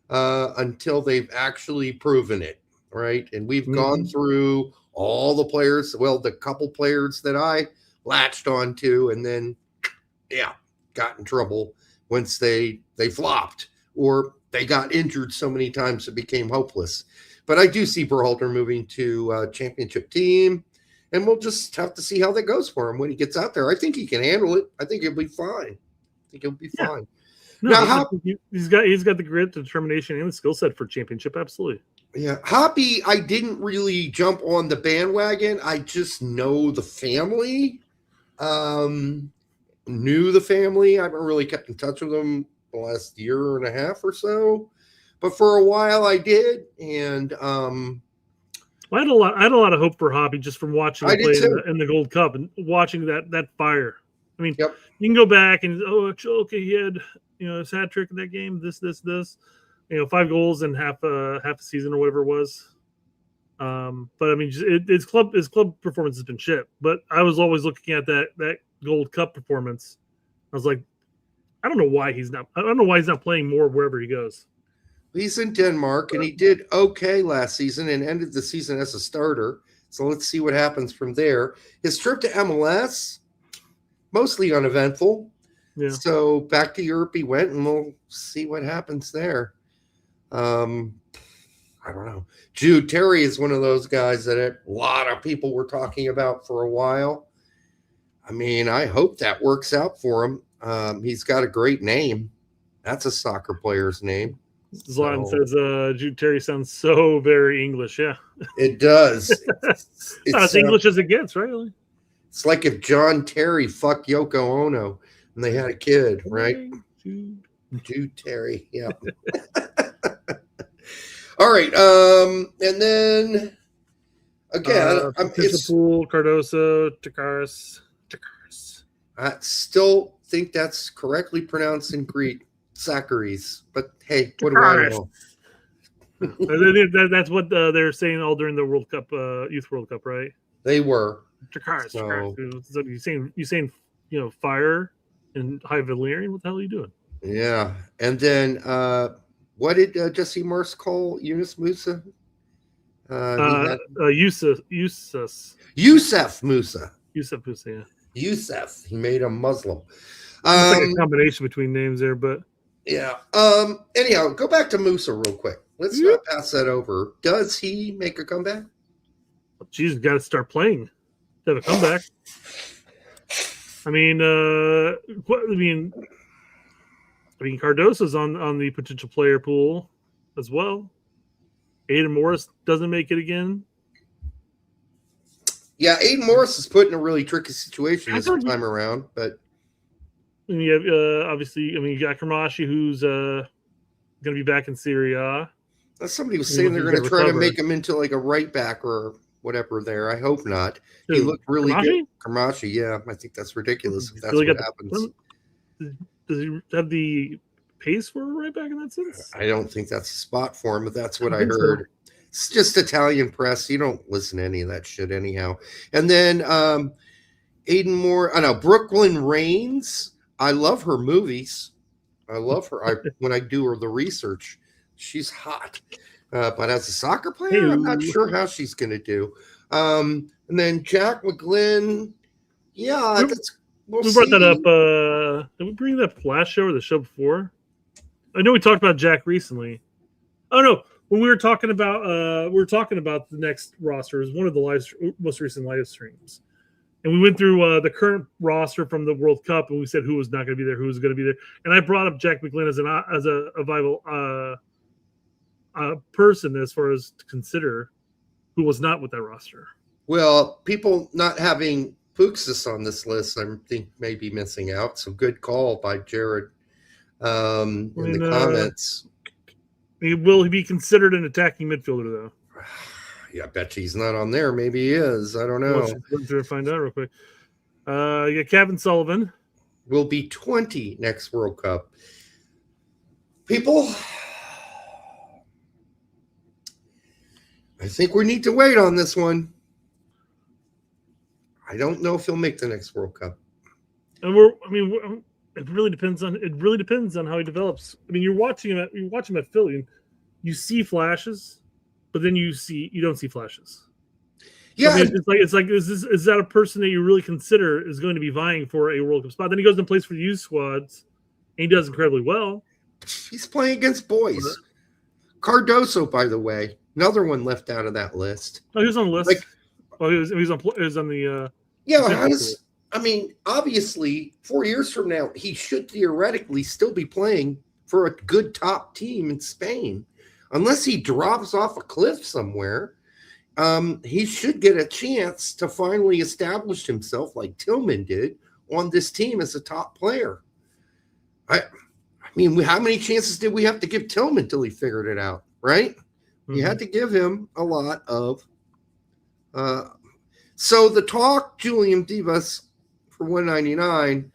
[SPEAKER 1] until they've actually proven it, right? And we've gone through all the players. Well, the couple players that I latched onto, and then got in trouble once they flopped or they got injured so many times it became hopeless. But I do see Berhalter moving to a championship team, and we'll just have to see how that goes for him when he gets out there. I think he can handle it. I think he'll be fine. Fine.
[SPEAKER 2] No, now, he's got the grit, the determination, and the skill set for championship. Absolutely.
[SPEAKER 1] Yeah, Hoppy, I didn't really jump on the bandwagon. I just know the family. Knew the family. I haven't really kept in touch with them the last year and a half or so, but for a while I did. And
[SPEAKER 2] I had a lot of hope for Hoppy just from watching him play in the Gold Cup and watching that fire. I mean, you can go back and okay, he had his hat trick in that game. This, 5 goals in half a season or whatever it was. But I mean, his club performance has been shit. But I was always looking at that Gold Cup performance. I was like, I don't know why he's not playing more wherever he goes.
[SPEAKER 1] He's in Denmark, and he did okay last season and ended the season as a starter. So let's see what happens from there. His trip to MLS, mostly uneventful. Yeah. So back to Europe he went, and we'll see what happens there. I don't know. Jude Terry is one of those guys that a lot of people were talking about for a while. I mean, I hope that works out for him. He's got a great name. That's a soccer player's name.
[SPEAKER 2] Zlatan says Jude Terry sounds so very English. Yeah,
[SPEAKER 1] it does.
[SPEAKER 2] It's not as English as it gets, right?
[SPEAKER 1] It's like if John Terry fucked Yoko Ono and they had a kid, right? Jude Terry. Yeah. All right. And then again,
[SPEAKER 2] it's Pool, Cardoso, Takaris.
[SPEAKER 1] I still think that's correctly pronounced in Greek, Zacharies. But hey, what do I know?
[SPEAKER 2] That's what they're saying all during the World Cup, Youth World Cup, right?
[SPEAKER 1] They were.
[SPEAKER 2] Takaris. So you saying fire and high Valyrian? What the hell are you doing?
[SPEAKER 1] Yeah, and then what did Jesse Morse call Yunus Musa?
[SPEAKER 2] Yusuf
[SPEAKER 1] Musa.
[SPEAKER 2] Yeah.
[SPEAKER 1] Yusuf. He made him Muslim.
[SPEAKER 2] It's like a combination between names there, but
[SPEAKER 1] yeah. Anyhow, go back to Musa real quick. Let's not pass that over. Does he make a comeback?
[SPEAKER 2] Jesus, got to start playing to have a comeback. I mean, Cardoso's on the potential player pool as well. Aiden Morris doesn't make it again.
[SPEAKER 1] Yeah, Aiden Morris is put in a really tricky situation this time around, but
[SPEAKER 2] and you have obviously, you got Kramashi, who's going to be back in Serie A.
[SPEAKER 1] Somebody was saying they're going to try to make him into like a right back or whatever there. I hope not. He looked really good. Kramashi, yeah. I think that's ridiculous if that's what happens.
[SPEAKER 2] Does he have the pace for a right back in that sense?
[SPEAKER 1] I don't think that's a spot for him, but that's what I heard. So. It's just Italian press. You don't listen to any of that shit anyhow. And then Brooklyn Rains. I love her movies. I love her. When I do the research, she's hot. But as a soccer player, I'm not sure how she's going to do. And then Jack McGlynn. Yeah, we'll
[SPEAKER 2] We brought that
[SPEAKER 1] see.
[SPEAKER 2] up. Did we bring that last show or the show before? I know we talked about Jack recently. Oh no, when we were talking about the next roster. It was one of the most recent live streams, and we went through the current roster from the World Cup, and we said who was not going to be there, who was going to be there, and I brought up Jack McGlynn as a viable person as far as to consider who was not with that roster.
[SPEAKER 1] Well, people not having Fuchsis on this list, I think, may be missing out. So good call by Jared in the comments.
[SPEAKER 2] Will he be considered an attacking midfielder, though?
[SPEAKER 1] Yeah, I bet you he's not on there. Maybe he is. I don't know.
[SPEAKER 2] Let's go through and find out real quick. You got Kevin Sullivan.
[SPEAKER 1] Will be 20 next World Cup. People, I think we need to wait on this one. I don't know if he'll make the next World Cup.
[SPEAKER 2] And it really depends on how he develops. I mean, you're watching him at Philly, and you see flashes, but then you don't see flashes.
[SPEAKER 1] Yeah,
[SPEAKER 2] I mean, is that a person that you really consider is going to be vying for a World Cup spot? Then he goes and plays for the youth squads, and he does incredibly well.
[SPEAKER 1] he's playing against boys. Cardoso, by the way, another one left out of that list.
[SPEAKER 2] Oh, he was on the list. He was on the.
[SPEAKER 1] Yeah, I mean, obviously, 4 years from now, he should theoretically still be playing for a good top team in Spain, unless he drops off a cliff somewhere. He should get a chance to finally establish himself like Tillman did on this team as a top player. I mean, how many chances did we have to give Tillman till he figured it out, right? Mm-hmm. You had to give him a lot of so the talk, Julian Divas, for 199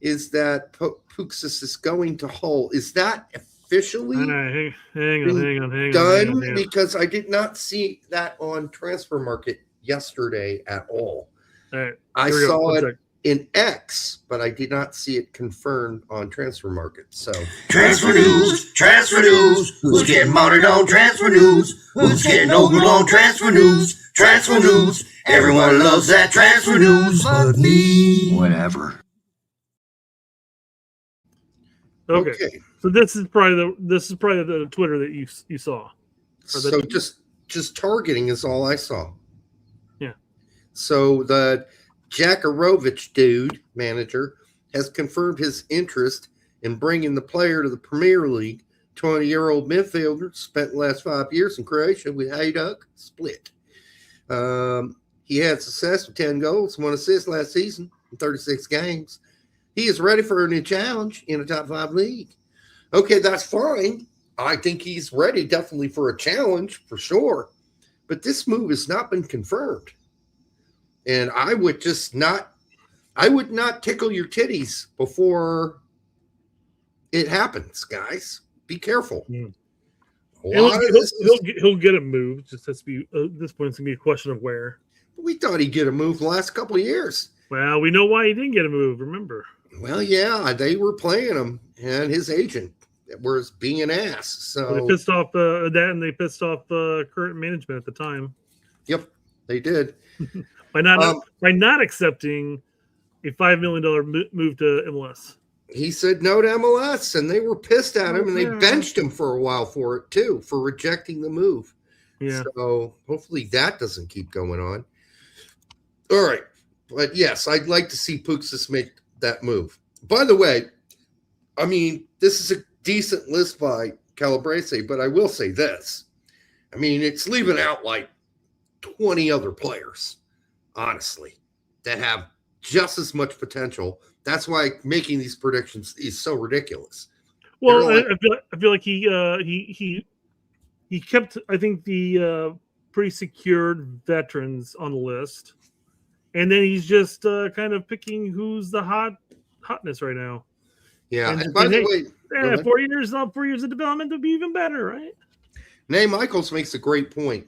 [SPEAKER 1] is that Puxis is going to Hull. Is that officially
[SPEAKER 2] hang on,
[SPEAKER 1] done? Because I did not see that on Transfer Market yesterday at all.
[SPEAKER 2] Right,
[SPEAKER 1] I saw it in X, but I did not see it confirmed on Transfer Market. So
[SPEAKER 4] transfer news. Who's getting mounted on transfer news? Who's getting over on transfer news? Transfer news. Everyone loves that transfer news, but me. Whatever.
[SPEAKER 2] Okay. So this is probably the Twitter that you saw.
[SPEAKER 1] So just targeting is all I saw.
[SPEAKER 2] Yeah.
[SPEAKER 1] So the Jakarovic manager, has confirmed his interest in bringing the player to the Premier League. 20-year-old midfielder spent the last 5 years in Croatia with Hajduk Split. He had success with 10 goals, 1 assist last season in 36 games. He is ready for a new challenge in a top 5 league. Okay, that's fine. I think he's ready definitely for a challenge for sure. But this move has not been confirmed. And I would not tickle your titties before it happens, guys. Be careful.
[SPEAKER 2] Mm. He'll get a move. Just has to be at this point. It's gonna be a question of where.
[SPEAKER 1] We thought he'd get a move the last couple of years.
[SPEAKER 2] Well, we know why he didn't get a move. Remember?
[SPEAKER 1] Well, yeah, they were playing him, and his agent was being an ass. So
[SPEAKER 2] they pissed off that, and they pissed off current management at the time.
[SPEAKER 1] Yep, they did.
[SPEAKER 2] by not accepting a $5 million move to MLS.
[SPEAKER 1] He said no to MLS, and they were pissed at him, and they benched him for a while for it too, for rejecting the move.
[SPEAKER 2] Yeah.
[SPEAKER 1] So hopefully that doesn't keep going on. All right, but yes, I'd like to see Puxis make that move. By the way, I mean, this is a decent list by Calabrese, but I will say this. I mean, it's leaving out like 20 other players, honestly, that have just as much potential. That's why making these predictions is so ridiculous.
[SPEAKER 2] Well, I feel like he kept, I think, the pretty secured veterans on the list, and then he's just kind of picking who's the hotness right now.
[SPEAKER 1] Yeah, and by the way,
[SPEAKER 2] 4 years of development would be even better, right?
[SPEAKER 1] Nay Michaels makes a great point.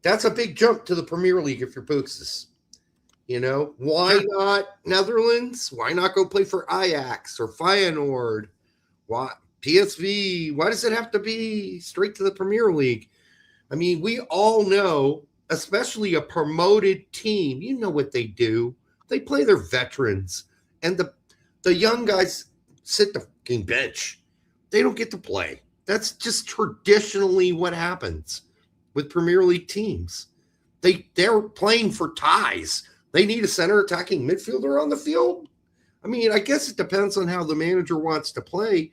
[SPEAKER 1] That's a big jump to the Premier League if you're Puxis. You know, why not Netherlands? Why not go play for Ajax or Feyenoord? Why PSV? Why does it have to be straight to the Premier League? I mean, we all know, especially a promoted team, you know what they do. They play their veterans and the young guys sit the fucking bench. They don't get to play. That's just traditionally what happens with Premier League teams. They're playing for ties. They need a center attacking midfielder on the field. I mean, I guess it depends on how the manager wants to play,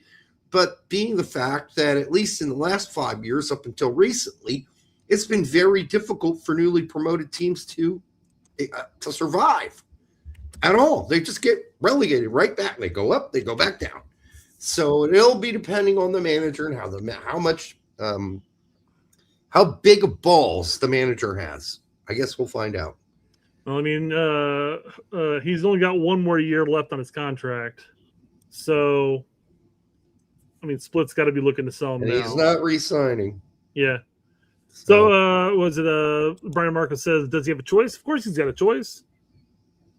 [SPEAKER 1] but being the fact that at least in the last 5 years up until recently, it's been very difficult for newly promoted teams to survive at all. They just get relegated right back. They go up, they go back down. So it'll be depending on the manager and how big of balls the manager has. I guess we'll find out.
[SPEAKER 2] Well, I mean, he's only got one more year left on his contract. So, I mean, Split's got to be looking to sell him
[SPEAKER 1] And
[SPEAKER 2] now.
[SPEAKER 1] he's not re-signing.
[SPEAKER 2] Yeah. So, was it Brian Marcus says, does he have a choice? Of course he's got a choice.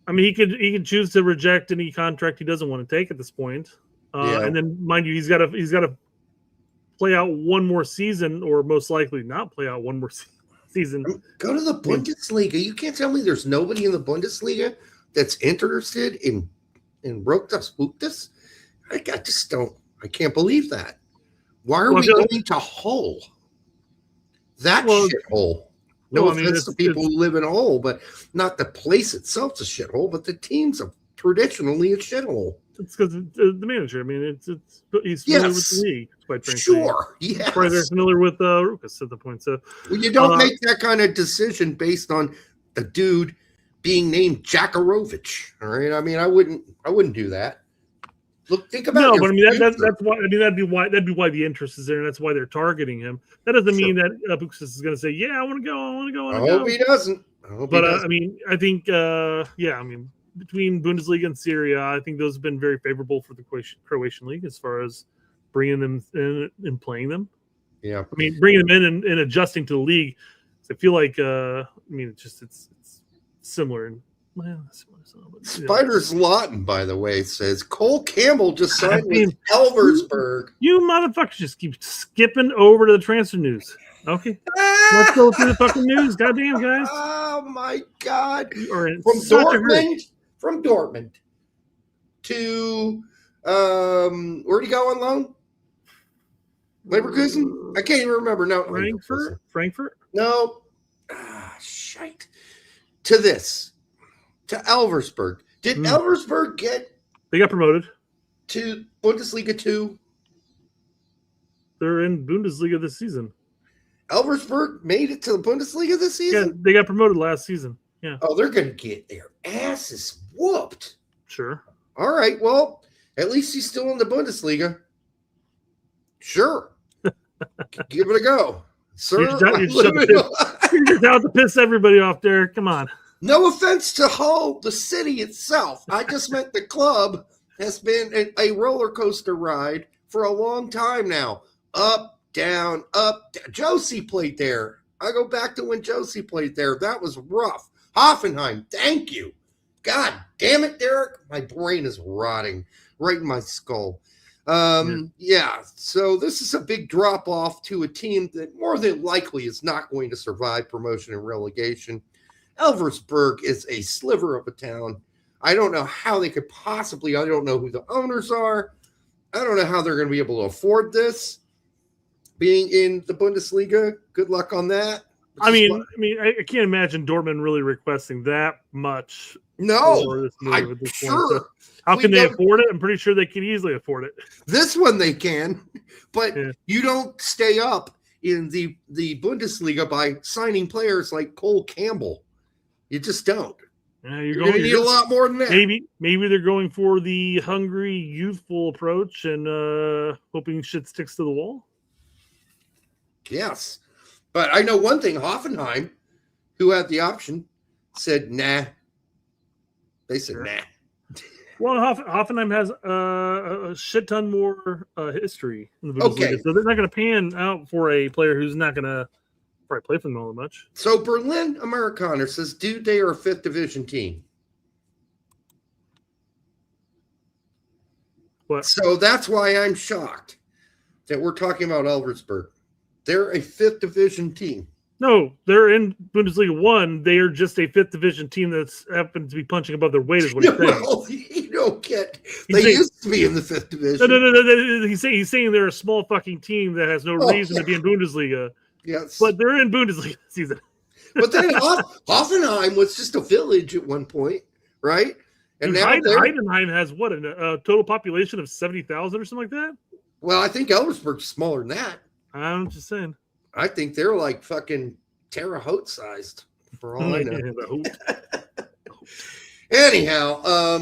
[SPEAKER 2] I mean, he could choose to reject any contract he doesn't want to take at this point. And then, mind you, he's got to play out one more season, or most likely not play out one more season.
[SPEAKER 1] Go to the Bundesliga. You can't tell me there's nobody in the Bundesliga that's interested in Rote das Butes. I just don't. I can't believe that. Why are we going to Hull? That shithole. No offense to people who live in Hull, but not the place itself's a shithole, but the teams are traditionally a shithole.
[SPEAKER 2] It's because the manager. I mean, he's familiar with the league. Quite frankly.
[SPEAKER 1] Sure, yes.
[SPEAKER 2] Probably they're familiar with Rukas at the point. So,
[SPEAKER 1] well, you don't make that kind of decision based on the dude being named Jakarovich. All right, I mean, I wouldn't do that. Look, think about
[SPEAKER 2] no, but I mean that's why. I mean that'd be why the interest is there, and that's why they're targeting him. That doesn't mean that Bukas is going to say, "Yeah, I want to go."
[SPEAKER 1] I hope he doesn't.
[SPEAKER 2] I mean, I think, I mean, between Bundesliga and Serie A, I think those have been very favorable for the Croatian league as far as bringing them in and playing them.
[SPEAKER 1] Yeah,
[SPEAKER 2] I mean, bringing them in and adjusting to the league. I feel like, I mean, it's similar.
[SPEAKER 1] Spiders Lawton, by the way, says Cole Campbell just signed with Elversberg.
[SPEAKER 2] You motherfuckers just keep skipping over to the transfer news. Okay, let's go through the fucking news. Goddamn, guys!
[SPEAKER 1] Oh my god! From Dortmund to where'd he go on loan? Leverkusen? I can't even remember. No,
[SPEAKER 2] Frankfurt.
[SPEAKER 1] No, shite. To Elversberg. Did Elversberg get?
[SPEAKER 2] They got promoted
[SPEAKER 1] to Bundesliga 2.
[SPEAKER 2] They're in Bundesliga this season.
[SPEAKER 1] Elversberg made it to the Bundesliga this season?
[SPEAKER 2] Yeah, they got promoted last season. Yeah.
[SPEAKER 1] Oh, they're going to get their asses whooped.
[SPEAKER 2] Sure.
[SPEAKER 1] All right. Well, at least he's still in the Bundesliga. Sure. Give it a go. Sir,
[SPEAKER 2] you're just out to piss everybody off there. Come on.
[SPEAKER 1] No offense to Hull, the city itself. I just meant the club has been a roller coaster ride for a long time now. Up, down, up. Josie played there. I go back to when Josie played there. That was rough. Hoffenheim, thank you. God damn it, Derek. My brain is rotting right in my skull. Yeah, so this is a big drop off to a team that more than likely is not going to survive promotion and relegation. Elversberg is a sliver of a town. I don't know how they could possibly, I don't know who the owners are. I don't know how they're going to be able to afford this. Being in the Bundesliga, good luck on that.
[SPEAKER 2] I can't imagine Dortmund really requesting that much.
[SPEAKER 1] No,
[SPEAKER 2] I'm sure. So how can they afford it? I'm pretty sure they can easily afford it.
[SPEAKER 1] This one they can, but you don't stay up in the Bundesliga by signing players like Cole Campbell. You just don't.
[SPEAKER 2] Yeah,
[SPEAKER 1] you're going to need a lot more than that.
[SPEAKER 2] Maybe they're going for the hungry, youthful approach and hoping shit sticks to the wall.
[SPEAKER 1] Yes. But I know one thing, Hoffenheim, who had the option, said, nah. They said, nah.
[SPEAKER 2] Well, Hoffenheim has a shit ton more history in the Bundesliga, so they're not going to pan out for a player who's not going to probably play for them all that much.
[SPEAKER 1] So Berlin Amerikaner says, dude, they are a 5th division team.
[SPEAKER 2] What?
[SPEAKER 1] So that's why I'm shocked that we're talking about Elversberg. They're a 5th division team.
[SPEAKER 2] No, they're in Bundesliga 1. They are just a 5th division team that's happened to be punching above their weight, is what he's saying.
[SPEAKER 1] Well, don't get.
[SPEAKER 2] He's
[SPEAKER 1] They
[SPEAKER 2] saying-
[SPEAKER 1] used to be in the 5th division.
[SPEAKER 2] No. He's saying they're a small fucking team that has no reason to be in Bundesliga,
[SPEAKER 1] Yes,
[SPEAKER 2] but they're in Bundesliga this season.
[SPEAKER 1] but then Hoffenheim was just a village at one point, right? And now
[SPEAKER 2] Heidenheim has what a total population of 70,000 or something like that.
[SPEAKER 1] well, I think Elversberg's smaller than that.
[SPEAKER 2] I'm just saying.
[SPEAKER 1] I think they're like fucking Terre Haute sized, for all I know. Anyhow,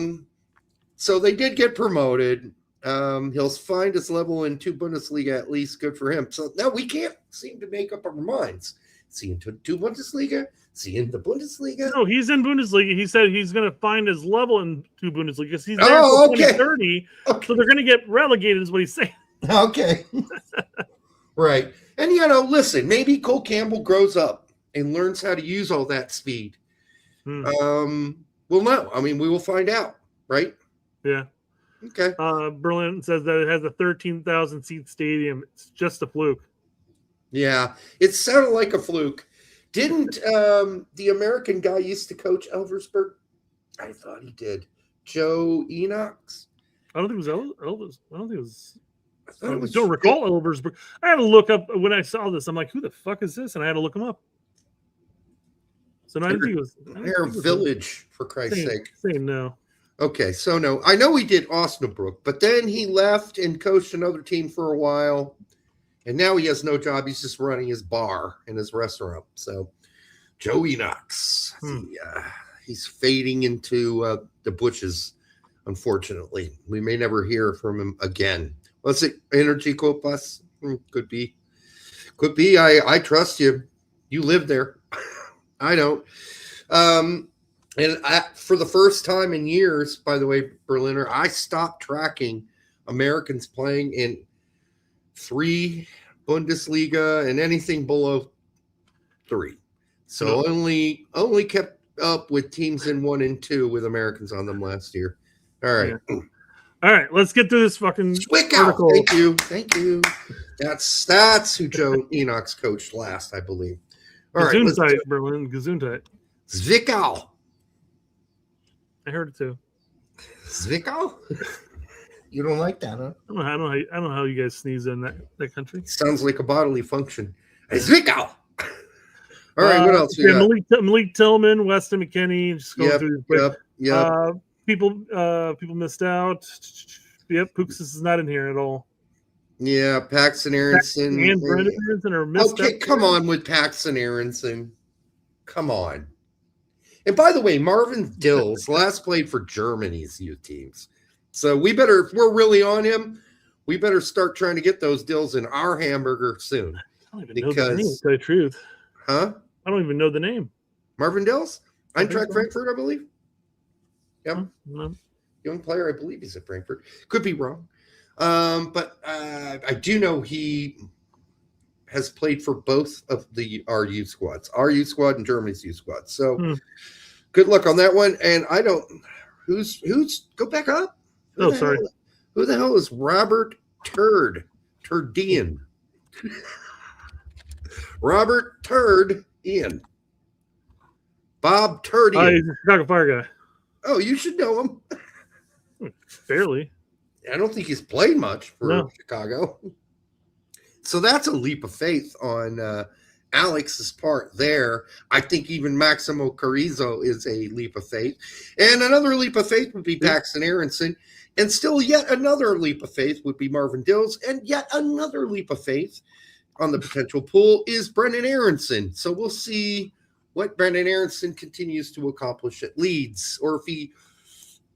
[SPEAKER 1] so they did get promoted. He'll find his level in 2 Bundesliga at least. Good for him. So now we can't seem to make up our minds. Is he in 2 Bundesliga? Is he in the Bundesliga?
[SPEAKER 2] No, he's in Bundesliga. He said he's going to find his level in 2 Bundesliga because he's there
[SPEAKER 1] Oh,
[SPEAKER 2] until
[SPEAKER 1] okay.
[SPEAKER 2] 2030.
[SPEAKER 1] Okay.
[SPEAKER 2] So they're going to get relegated, is what he's saying.
[SPEAKER 1] Okay. Right. And, listen, maybe Cole Campbell grows up and learns how to use all that speed. We'll know. I mean, we will find out, right?
[SPEAKER 2] Yeah.
[SPEAKER 1] Okay.
[SPEAKER 2] Berlin says that it has a 13,000 seat stadium. It's just a fluke.
[SPEAKER 1] Yeah. It sounded like a fluke. Didn't the American guy used to coach Elversberg? I thought he did. Joe Enox?
[SPEAKER 2] I don't think it was Elvis. I don't think it was.
[SPEAKER 1] I
[SPEAKER 2] don't recall Elversberg. I had to look up when I saw this. I'm like, who the fuck is this? And I had to look him up. So no, I didn't think it was.
[SPEAKER 1] They're a village, for Christ's sake.
[SPEAKER 2] Saying no.
[SPEAKER 1] Okay, so no. I know he did Osnabrück, but then he left and coached another team for a while. And now he has no job. He's just running his bar and his restaurant. So Joey Knox, he's fading into the bushes, unfortunately. We may never hear from him again. Was it Energy Quote Plus? Could be. Could be. I trust you. You live there. I don't. For the first time in years, by the way, Berliner, I stopped tracking Americans playing in 3 Bundesliga and anything below 3. So only kept up with teams in 1 and 2 with Americans on them last year. All right.
[SPEAKER 2] Yeah. All right, let's get through this fucking
[SPEAKER 1] article. Thank you. That's who Joe Enox coached last, I believe. All right,
[SPEAKER 2] Gesundheit, Berlin. Gesundheit.
[SPEAKER 1] Zwickau.
[SPEAKER 2] I heard it too.
[SPEAKER 1] Zwickau? You don't like that, huh?
[SPEAKER 2] I don't know how you guys sneeze in that country.
[SPEAKER 1] Sounds like a bodily function. Zwickau. All right, what else? We got?
[SPEAKER 2] Malik Tillman, Weston McKinney. Just going through this
[SPEAKER 1] Yep.
[SPEAKER 2] People missed out. Yep, Pooks is not in here at all.
[SPEAKER 1] Yeah, Paxton Aronson.
[SPEAKER 2] And Brendan Aronson are missed.
[SPEAKER 1] Okay, come on with Paxton Aronson. Come on. And by the way, Marvin Dills last played for Germany's youth teams. So we better, if we're really on him, we better start trying to get those Dills in our hamburger soon.
[SPEAKER 2] I don't even know the name, to tell you the truth.
[SPEAKER 1] Huh?
[SPEAKER 2] I don't even know the name.
[SPEAKER 1] Marvin Dills? Eintracht Frankfurt, I believe. Yep.
[SPEAKER 2] No.
[SPEAKER 1] Young player, I believe he's at Frankfurt. Could be wrong. But I do know he has played for both of our youth squads, our youth squad and Germany's youth squad. So good luck on that one. And I don't, who's go back up.
[SPEAKER 2] Sorry.
[SPEAKER 1] Who the hell is Robert Turdian? Robert Turd Ian. Bob Turdian.
[SPEAKER 2] He's a Chicago Fire guy.
[SPEAKER 1] Oh, you should know him.
[SPEAKER 2] Fairly.
[SPEAKER 1] I don't think he's played much for Chicago. So that's a leap of faith on Alex's part there. I think even Maximo Carrizo is a leap of faith. And another leap of faith would be Paxton Aronson. And still yet another leap of faith would be Marvin Dills. And yet another leap of faith on the potential pool is Brendan Aronson. So we'll see what Brendan Aronson continues to accomplish at Leeds, or if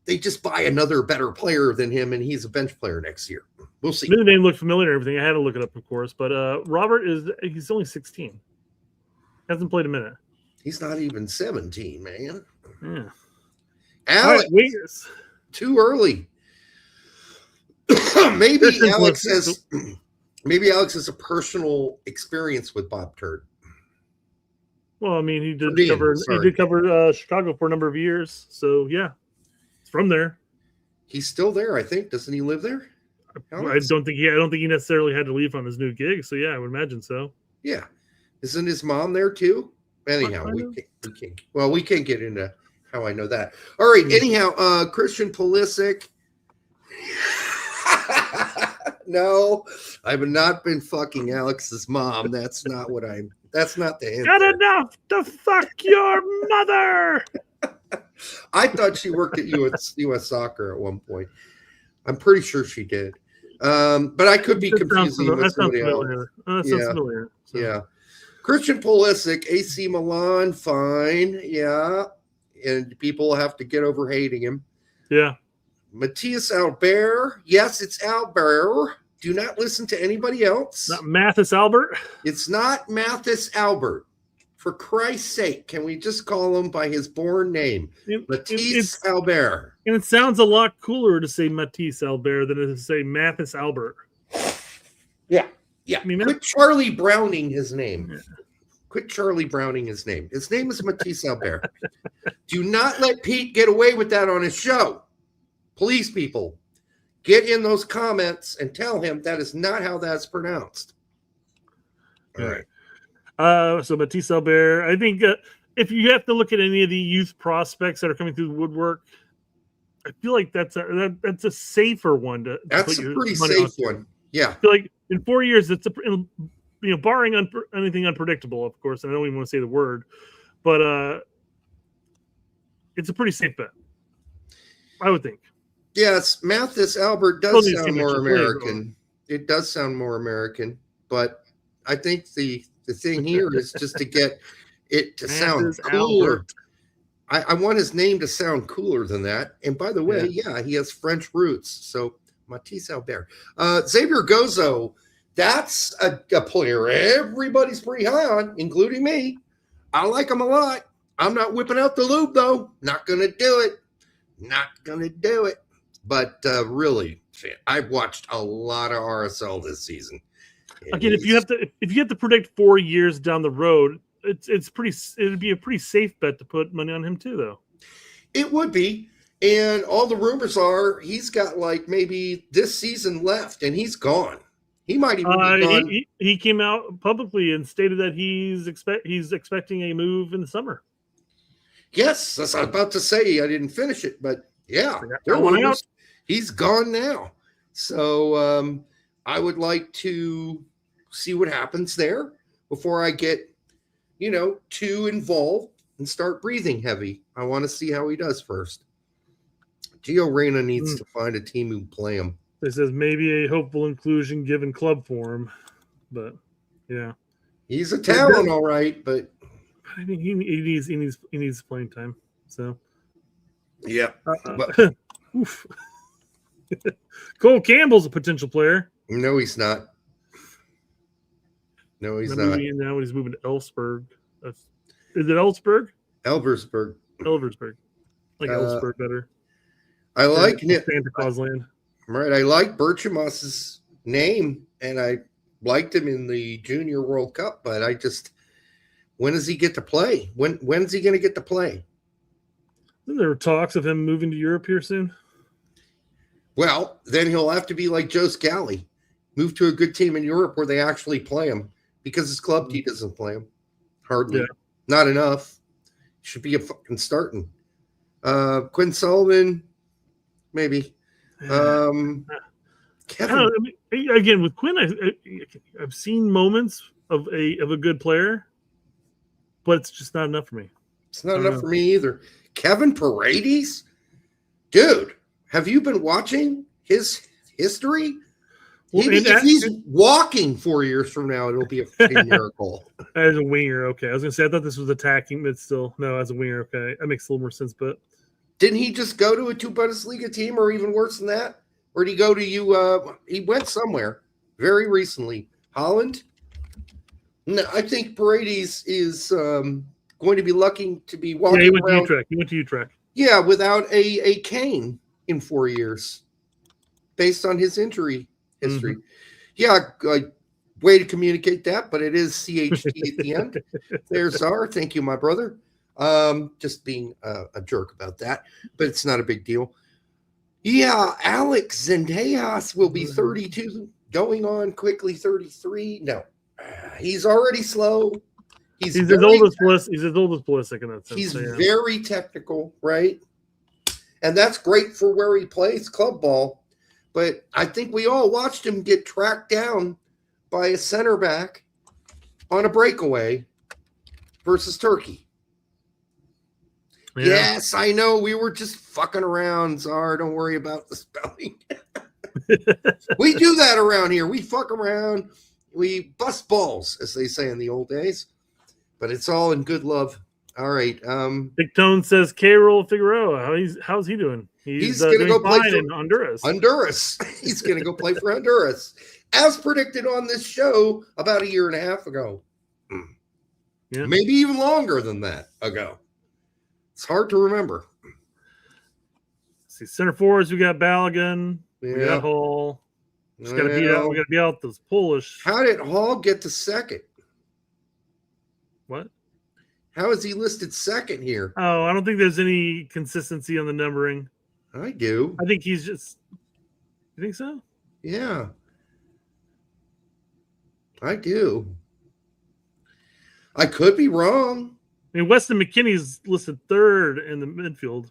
[SPEAKER 1] they just buy another better player than him and he's a bench player next year. We'll see.
[SPEAKER 2] The name looked familiar and everything. I had to look it up, of course. But Robert he's only 16. Hasn't played a minute.
[SPEAKER 1] He's not even 17, man.
[SPEAKER 2] Yeah.
[SPEAKER 1] Alex,
[SPEAKER 2] wait.
[SPEAKER 1] Too early. Maybe Alex has a personal experience with Bob Turd.
[SPEAKER 2] Well, I mean, he did cover Chicago for a number of years. So yeah, it's from there.
[SPEAKER 1] He's still there, I think. Doesn't he live there?
[SPEAKER 2] Alex? I don't think he necessarily had to leave on his new gig. So yeah, I would imagine so.
[SPEAKER 1] Yeah, isn't his mom there too? Anyhow, we can't get into how I know that. All right. Anyhow, Christian Pulisic. No, I have not been fucking Alex's mom. That's not the hint.
[SPEAKER 2] Got enough to fuck your mother.
[SPEAKER 1] I thought she worked at US Soccer at one point. I'm pretty sure she did. But I could be confusing with somebody else.
[SPEAKER 2] That sounds familiar. So.
[SPEAKER 1] Yeah. Christian Pulisic, AC Milan, fine. Yeah. And people have to get over hating him.
[SPEAKER 2] Yeah.
[SPEAKER 1] Matthias Albert. Yes, it's Albert. Do not listen to anybody else.
[SPEAKER 2] Not Mathis Albert.
[SPEAKER 1] It's not Mathis Albert. For Christ's sake, can we just call him by his born name? Matthias Albert.
[SPEAKER 2] And it sounds a lot cooler to say Matthias Albert than to say Mathis Albert.
[SPEAKER 1] Yeah. Yeah.
[SPEAKER 2] I mean,
[SPEAKER 1] quit Charlie Browning his name. Yeah. Quit Charlie Browning his name. His name is Matthias Albert. Do not let Pete get away with that on his show. Please, people, get in those comments and tell him that is not how that's pronounced. All right.
[SPEAKER 2] So Matthias Albert, I think if you have to look at any of the youth prospects that are coming through the woodwork, I feel like that's a safer one.
[SPEAKER 1] That's a pretty safe one. Yeah.
[SPEAKER 2] I feel like in 4 years, it's barring anything unpredictable, of course. And I don't even want to say the word, but it's a pretty safe bet, I would think.
[SPEAKER 1] Yes, Mathis Albert does sound more American. It does sound more American, but I think the thing here is just to get it to sound cooler. I want his name to sound cooler than that. And by the way, he has French roots. So Mathis Albert. Xavier Gozo, that's a player everybody's pretty high on, including me. I like him a lot. I'm not whipping out the lube, though. Not going to do it. Not going to do it. But really, I've watched a lot of RSL this season.
[SPEAKER 2] Again, if you have to predict 4 years down the road, it'd be a pretty safe bet to put money on him too, though.
[SPEAKER 1] It would be, and all the rumors are he's got like maybe this season left, and he's gone. He might even be gone.
[SPEAKER 2] He came out publicly and stated that he's expecting a move in the summer.
[SPEAKER 1] Yes, that's what I was about to say. I didn't finish it, but yeah, he's gone now. So I would like to see what happens there before I get, too involved and start breathing heavy. I want to see how he does first. Gio Reyna needs to find a team who play him.
[SPEAKER 2] It says maybe a hopeful inclusion given club form, but yeah,
[SPEAKER 1] he's a talent, all right. But
[SPEAKER 2] I mean, he needs playing time. So
[SPEAKER 1] yeah,
[SPEAKER 2] Cole Campbell's a potential player.
[SPEAKER 1] No, he's not. No, he's not.
[SPEAKER 2] Now he's moving to Elfsborg. Is it Elfsborg?
[SPEAKER 1] Elversberg.
[SPEAKER 2] Like Elfsborg better.
[SPEAKER 1] I like
[SPEAKER 2] Santa Claus land.
[SPEAKER 1] Right. I like Berchamas's name, and I liked him in the Junior World Cup, but when does he get to play? When's he going to get to play?
[SPEAKER 2] Isn't there talks of him moving to Europe here soon?
[SPEAKER 1] Well, then he'll have to be like Joe Scally, move to a good team in Europe where they actually play him, because his club team doesn't play him. Hardly. Yeah. Not enough. Should be a fucking starting. Quinn Sullivan, maybe. Kevin.
[SPEAKER 2] Again, with Quinn, I've seen moments of a good player, but it's just not enough for me.
[SPEAKER 1] It's not enough for me either. Kevin Paredes? Dude, have you been watching his history? Well, if he's walking 4 years from now, it'll be a fucking miracle.
[SPEAKER 2] As a winger, okay. I was going to say, I thought this was attacking, but still, no, as a winger, okay. That makes a little more sense, but...
[SPEAKER 1] Didn't he just go to a two-Bundesliga team, or even worse than that? Or did he go to he went somewhere very recently. Holland? No, I think Paredes is going to be lucky to be walking
[SPEAKER 2] he went
[SPEAKER 1] around.
[SPEAKER 2] He went to Utrecht.
[SPEAKER 1] Yeah, without a cane in 4 years, based on his injury history. Mm-hmm. Yeah, way to communicate that, but it is CHT at the end. There's our thank you, my brother. Just being a jerk about that, but it's not a big deal. Yeah, Alex Zendejas will be 32, going on quickly 33. No, he's already slow.
[SPEAKER 2] He's his oldest Pulisic in that sense.
[SPEAKER 1] He's very technical, right? And that's great for where he plays club ball. But I think we all watched him get tracked down by a center back on a breakaway versus Turkey. Yeah. Yes, I know. We were just fucking around. Czar, don't worry about the spelling. We do that around here. We fuck around. We bust balls, as they say in the old days. But it's all in good love. All right.
[SPEAKER 2] Big Tone says Carol Figueroa. How's he doing?
[SPEAKER 1] He's going to go play for
[SPEAKER 2] in Honduras.
[SPEAKER 1] He's going to go play for Honduras, as predicted on this show about a year and a half ago. Yeah. Maybe even longer than that ago. It's hard to remember.
[SPEAKER 2] See, center forwards, we got Balogun. Yeah. We got Hall. We got to beat out those Polish.
[SPEAKER 1] How did Hall get to second?
[SPEAKER 2] What?
[SPEAKER 1] How is he listed second here?
[SPEAKER 2] Oh, I don't think there's any consistency on the numbering.
[SPEAKER 1] I do.
[SPEAKER 2] I think he's just. You think so?
[SPEAKER 1] Yeah. I do. I could be wrong.
[SPEAKER 2] I mean, Weston McKinney's listed third in the midfield.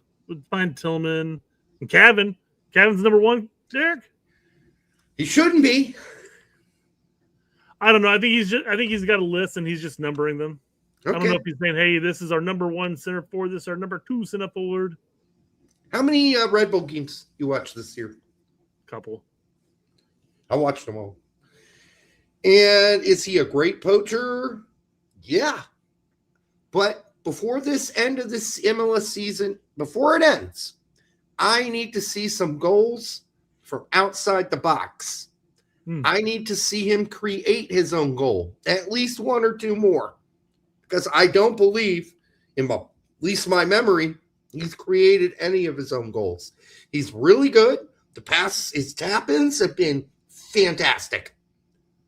[SPEAKER 2] Find Tillman and Cavan. Cavan's number one, Derek?
[SPEAKER 1] He shouldn't be.
[SPEAKER 2] I don't know. I think he's got a list and he's just numbering them. Okay. I don't know if he's saying, hey, this is our number one center forward, this is our number two center forward.
[SPEAKER 1] How many Red Bull games you watched this year?
[SPEAKER 2] Couple.
[SPEAKER 1] I watched them all. And is he a great poacher? Yeah. But before this end of this MLS season, before it ends, I need to see some goals from outside the box. I need to see him create his own goal, at least one or two more. Because I don't believe, in at least my memory, he's created any of his own goals. He's really good. His tap-ins have been fantastic.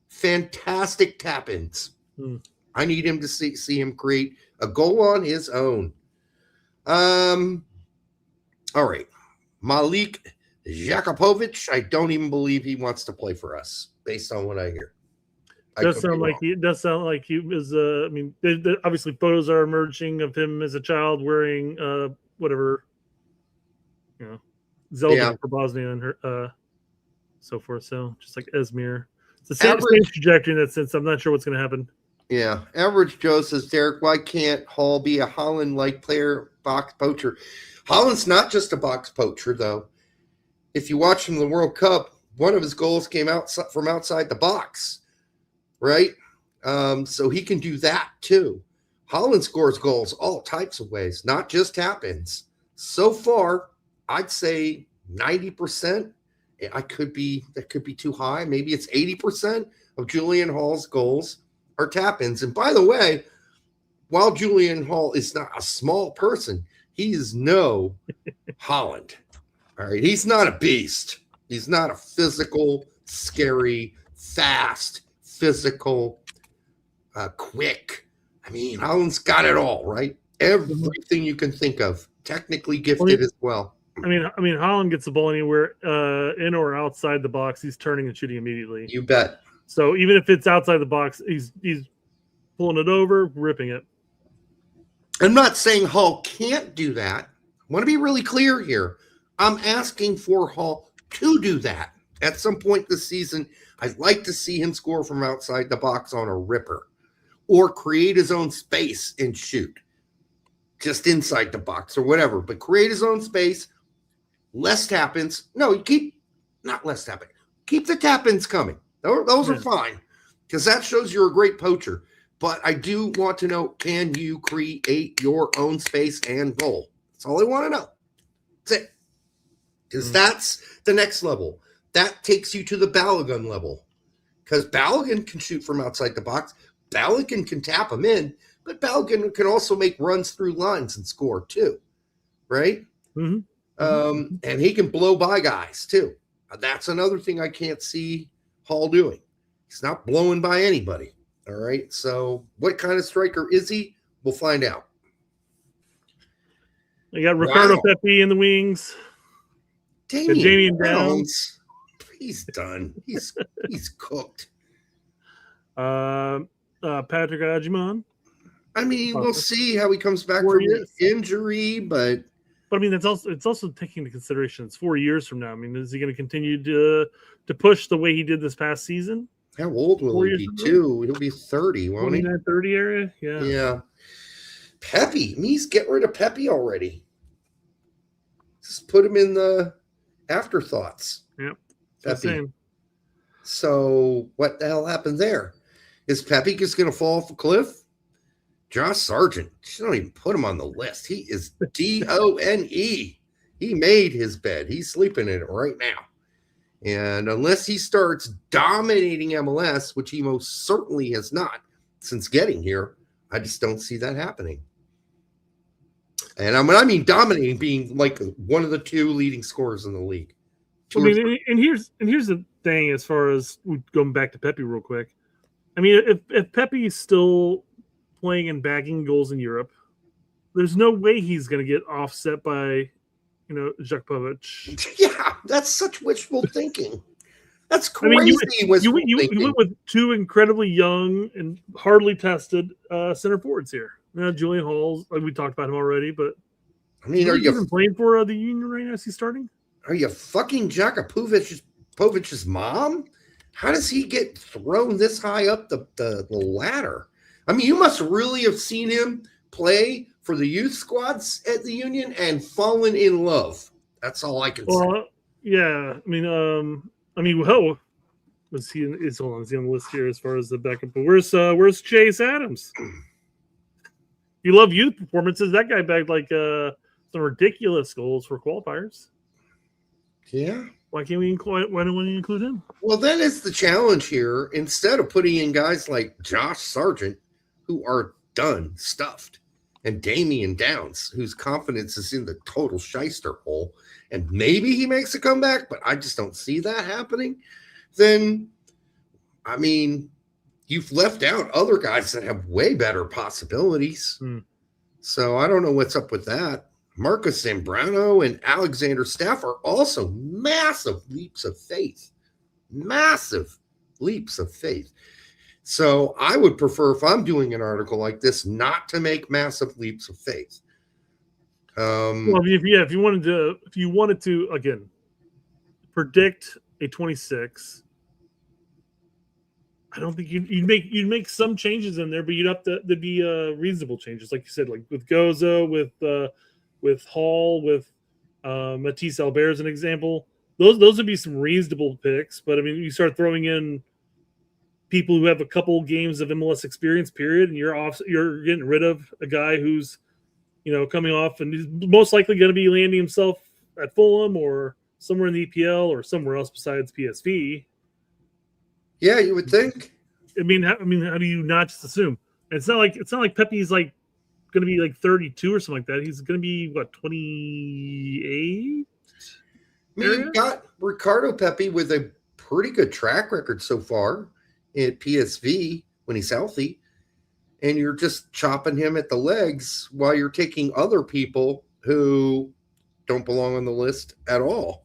[SPEAKER 1] Fantastic tap-ins. I need him to see him create a goal on his own. All right. Malik Jakupovic, I don't even believe he wants to play for us, based on what I hear.
[SPEAKER 2] It does sound like he was. I mean, obviously photos are emerging of him as a child wearing whatever, Zelda for Bosnia and her, so forth. So just like Esmir, it's the same trajectory in that sense. I'm not sure what's going to happen.
[SPEAKER 1] Yeah, Average Joe says, Derek, why can't Hall be a Holland-like player, box poacher? Holland's not just a box poacher, though. If you watch him in the World Cup, one of his goals came out from outside the box. Right? So he can do that too. Holland scores goals all types of ways, not just tap-ins. So far, I'd say 90%. That could be too high. Maybe it's 80% of Julian Hall's goals are tap-ins. And by the way, while Julian Hall is not a small person, he is no Holland. All right. He's not a beast. He's not a physical, scary, fast, physical, quick. I mean, Holland's got it all, right? Everything you can think of. Technically gifted as well.
[SPEAKER 2] I mean, Holland gets the ball anywhere in or outside the box. He's turning and shooting immediately.
[SPEAKER 1] You bet.
[SPEAKER 2] So even if it's outside the box, he's pulling it over, ripping it.
[SPEAKER 1] I'm not saying Hall can't do that. I want to be really clear here. I'm asking for Hall to do that. At some point this season, I'd like to see him score from outside the box on a ripper or create his own space and shoot just inside the box or whatever, but create his own space, less tap-ins. No, not less tap-ins. Keep the tap-ins coming. Those are fine because that shows you're a great poacher. But I do want to know, can you create your own space and goal? That's all I want to know. That's it. Because that's the next level. That takes you to the Balogun level. Because Balogun can shoot from outside the box. Balogun can tap them in. But Balogun can also make runs through lines and score too. Right? Mm-hmm. And he can blow by guys too. That's another thing I can't see Hall doing. He's not blowing by anybody. All right. So what kind of striker is he? We'll find out.
[SPEAKER 2] You got Ricardo Pepi in the wings.
[SPEAKER 1] Damian Downs. He's done. He's cooked.
[SPEAKER 2] Patrick Adjumon.
[SPEAKER 1] I mean, we'll see how he comes back
[SPEAKER 2] 4
[SPEAKER 1] from
[SPEAKER 2] years.
[SPEAKER 1] the injury, but
[SPEAKER 2] I mean, it's also taking into consideration it's 4 years from now. I mean, is he going to continue to push the way he did this past season?
[SPEAKER 1] how old will
[SPEAKER 2] 4
[SPEAKER 1] he
[SPEAKER 2] years
[SPEAKER 1] be
[SPEAKER 2] from now?
[SPEAKER 1] too? He'll be 30, won't he?
[SPEAKER 2] 29, 30 area? Yeah.
[SPEAKER 1] Yeah. Pepe, means get rid of Pepe already. Just put him in the afterthoughts.
[SPEAKER 2] Yep.
[SPEAKER 1] Pepe. So what the hell happened there? Is Pepe just going to fall off a cliff? Josh Sargent, you don't even put him on the list. He is DONE. He made his bed. He's sleeping in it right now. And unless he starts dominating MLS, which he most certainly has not since getting here, I just don't see that happening. And I mean dominating, being like one of the 2 leading scorers in the league.
[SPEAKER 2] I mean, and here's the thing as far as going back to Pepe real quick. I mean, if Pepe is still playing and bagging goals in Europe, there's no way he's going to get offset by, Jakubowicz.
[SPEAKER 1] Yeah, that's such wishful thinking. That's
[SPEAKER 2] I mean,
[SPEAKER 1] crazy.
[SPEAKER 2] you went with 2 incredibly young and hardly tested center forwards here. Julian Hall's, like we talked about him already, but
[SPEAKER 1] I mean,
[SPEAKER 2] are you even playing for the Union right now? Is he starting?
[SPEAKER 1] Are you fucking Jakupovic's mom? How does he get thrown this high up the ladder? I mean, you must really have seen him play for the youth squads at the Union and fallen in love. That's all I can say.
[SPEAKER 2] Yeah. I mean, well, is he on the list here as far as the backup? But where's Chase Adams? You love youth performances. That guy bagged like some ridiculous goals for qualifiers.
[SPEAKER 1] Yeah.
[SPEAKER 2] Why don't we include him?
[SPEAKER 1] Well, that is the challenge here. Instead of putting in guys like Josh Sargent, who are done, stuffed, and Damian Downs, whose confidence is in the total shyster hole, and maybe he makes a comeback, but I just don't see that happening, then, I mean, you've left out other guys that have way better possibilities. So I don't know what's up with that. Marcus Zambrano and Alexander Staff are also massive leaps of faith. Massive leaps of faith. So I would prefer, if I'm doing an article like this, not to make massive leaps of faith.
[SPEAKER 2] Well, if you wanted to again predict a 26, I don't think you'd make some changes in there, but there'd be reasonable changes, like you said, like with Gozo, with Hall, with Matisse Albert as an example. Those would be some reasonable picks. But I mean, you start throwing in people who have a couple games of MLS experience, period, and you're getting rid of a guy who's coming off and he's most likely going to be landing himself at Fulham or somewhere in the EPL or somewhere else besides PSV.
[SPEAKER 1] Yeah, you would think.
[SPEAKER 2] I mean, how do you not just assume? It's not like Pepe's like going to be like 32 or something like that. He's going to be what, 28?
[SPEAKER 1] I mean, you've got Ricardo Pepi with a pretty good track record so far at PSV when he's healthy, and you're just chopping him at the legs while you're taking other people who don't belong on the list at all.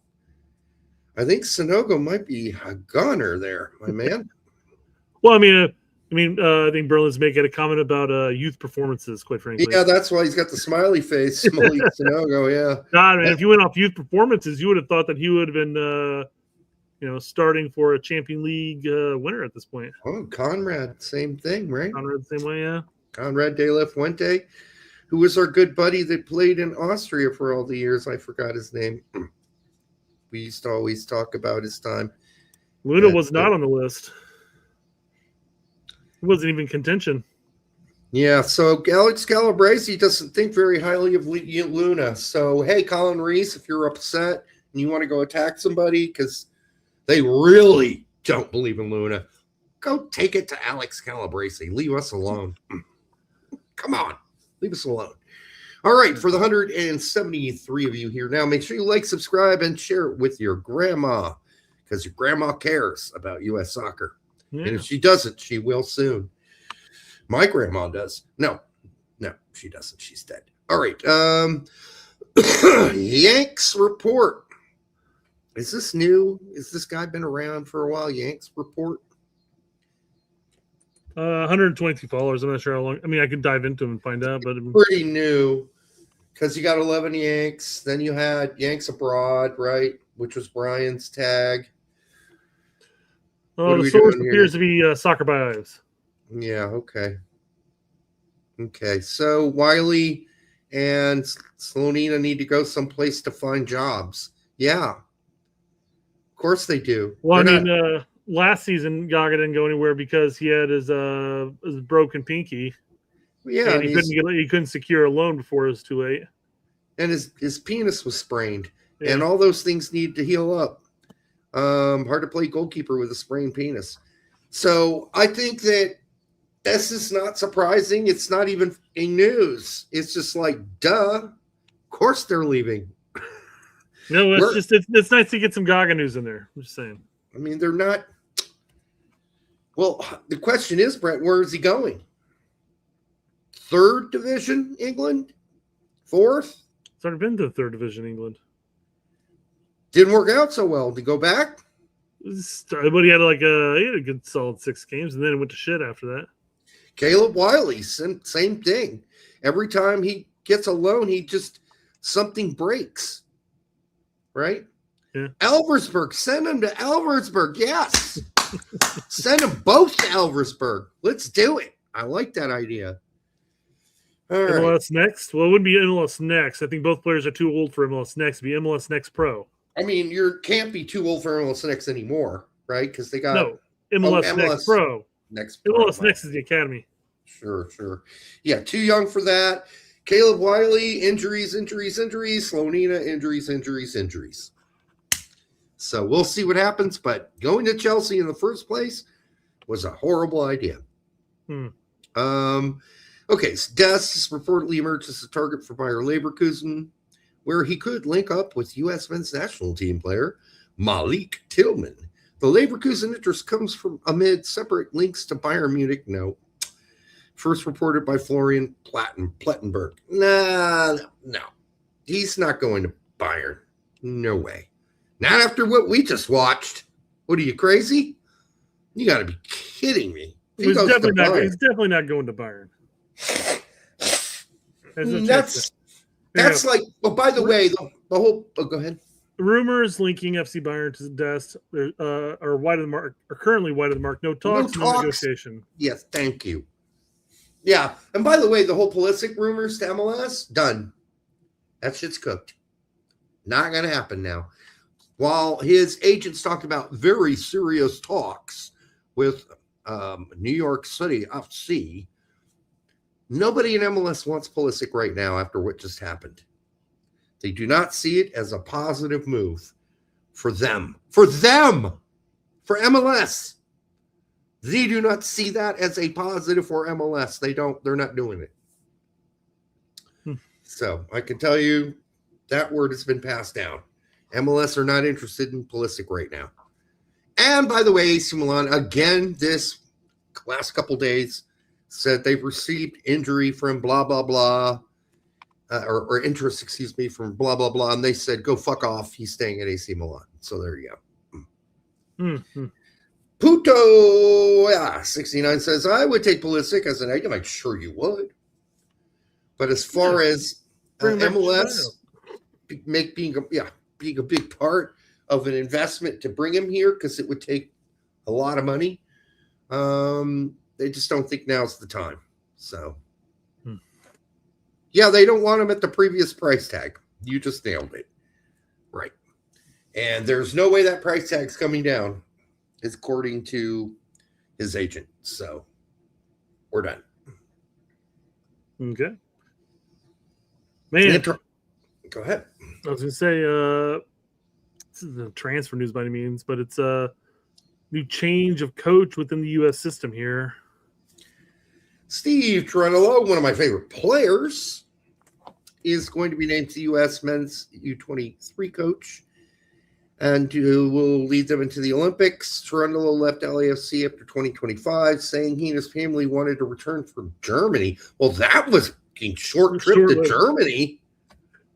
[SPEAKER 1] I think Sanogo might be a gunner there, my man.
[SPEAKER 2] Well, I think Berlin's making a comment about youth performances, quite frankly.
[SPEAKER 1] Yeah, that's why he's got the smiley face, Sanogo, yeah.
[SPEAKER 2] God, man, if you went off youth performances, you would have thought that he would have been, starting for a Champion League winner at this point.
[SPEAKER 1] Oh, Conrad, same thing, right?
[SPEAKER 2] Conrad, the same way, yeah.
[SPEAKER 1] Conrad de la Fuente, who was our good buddy that played in Austria for all the years. I forgot his name. We used to always talk about his time.
[SPEAKER 2] Luna was not on the list. It wasn't even contention.
[SPEAKER 1] Yeah, so Alex Calabrese doesn't think very highly of Luna. So, hey, Colin Reese, if you're upset and you want to go attack somebody because they really don't believe in Luna, go take it to Alex Calabrese. Leave us alone. Come on. Leave us alone. All right, for the 173 of you here now, make sure you like, subscribe, and share it with your grandma because your grandma cares about U.S. soccer. Yeah. And if she doesn't, she will soon. My grandma does. No, she doesn't. She's dead. All right. Yanks report. Is this new? Is this guy been around for a while? Yanks report.
[SPEAKER 2] 122 followers. I'm not sure how long. I mean, I could dive into them and find out, but
[SPEAKER 1] Pretty new, because you got 11 Yanks. Then you had Yanks Abroad, right? Which was Brian's tag. What are
[SPEAKER 2] the
[SPEAKER 1] we
[SPEAKER 2] source
[SPEAKER 1] doing here?
[SPEAKER 2] appears to be Soccer by Ives.
[SPEAKER 1] Yeah, okay. Okay, so Wiley and Slonina need to go someplace to find jobs. Yeah. Of course they do.
[SPEAKER 2] Well,
[SPEAKER 1] They're
[SPEAKER 2] I mean, last season Gaga didn't go anywhere because he had his broken pinky.
[SPEAKER 1] yeah,
[SPEAKER 2] and he couldn't secure a loan before it was too late.
[SPEAKER 1] And his penis was sprained.
[SPEAKER 2] Yeah.
[SPEAKER 1] And all those things need to heal up. Hard to play goalkeeper with a sprained penis. So I think that this is not surprising. It's not even a news. It's just like, duh. Of course they're leaving.
[SPEAKER 2] No, it's nice to get some Gaga news in there. I'm just saying.
[SPEAKER 1] I mean, they're not. Well, the question is, Brett, where is he going? Third division, England? Fourth?
[SPEAKER 2] It's already been to the third division, England.
[SPEAKER 1] Didn't work out so well. To go back?
[SPEAKER 2] But he had he had a good solid 6 games, and then it went to shit after that.
[SPEAKER 1] Caleb Wiley, same thing. Every time he gets a loan, something breaks. Right?
[SPEAKER 2] Yeah.
[SPEAKER 1] Elversberg, send him to Elversberg. Yes. Send them both to Elversberg. Let's do it. I like that idea. All right.
[SPEAKER 2] MLS Next? Well, it wouldn't be MLS Next. I think both players are too old for MLS Next. It'd be MLS Next Pro.
[SPEAKER 1] I mean, you can't be too old for MLS Next anymore, right? Because they got
[SPEAKER 2] MLS Next Pro. MLS Next is the academy.
[SPEAKER 1] Sure. Yeah, too young for that. Caleb Wiley, injuries. Slonina, injuries. So we'll see what happens. But going to Chelsea in the first place was a horrible idea. Okay, so Dest reportedly emerged as a target for Bayer Leverkusen, where he could link up with U.S. men's national team player Malik Tillman. The Leverkusen interest comes from amid separate links to Bayern Munich. No. First reported by Florian Plettenberg. No. He's not going to Bayern. No way. Not after what we just watched. What are you, crazy? You got to be kidding me.
[SPEAKER 2] He's definitely not going to Bayern.
[SPEAKER 1] That's like, well, by the way, the whole, go ahead.
[SPEAKER 2] Rumors linking FC Bayern to Dest are wide of the mark, are currently wide of the mark. No talks. No negotiation.
[SPEAKER 1] Yes, thank you. Yeah, and by the way, the whole Pulisic rumors to MLS, done. That shit's cooked. Not going to happen now. While his agents talked about very serious talks with New York City FC, nobody in MLS wants Pulisic right now after what just happened. They do not see it as a positive move for them. For MLS. They do not see that as a positive for MLS. They're not doing it. So I can tell you that word has been passed down. MLS are not interested in Pulisic right now. And by the way, AC Milan, again, this last couple days, said they've received injury from blah, blah, blah, or interest, from blah, blah, blah. And they said, go fuck off. He's staying at AC Milan. So there you go. Puto 69 says, I would take Pulisic as an item. I'm sure you would. But as far as MLS being a big part of an investment to bring him here, because it would take a lot of money, they just don't think now's the time. So, yeah, they don't want him at the previous price tag. You just nailed it. Right. And there's no way that price tag's coming down, according to his agent. So, we're done.
[SPEAKER 2] Okay. Man.
[SPEAKER 1] Go ahead.
[SPEAKER 2] I was going to say, this isn't transfer news by any means, but it's a new change of coach within the U.S. system here.
[SPEAKER 1] Steve Toronto, one of my favorite players, is going to be named the U.S. men's U23 coach and will lead them into the Olympics. Toronto left LAFC after 2025, saying he and his family wanted to return from Germany. Well, that was a short trip to Germany.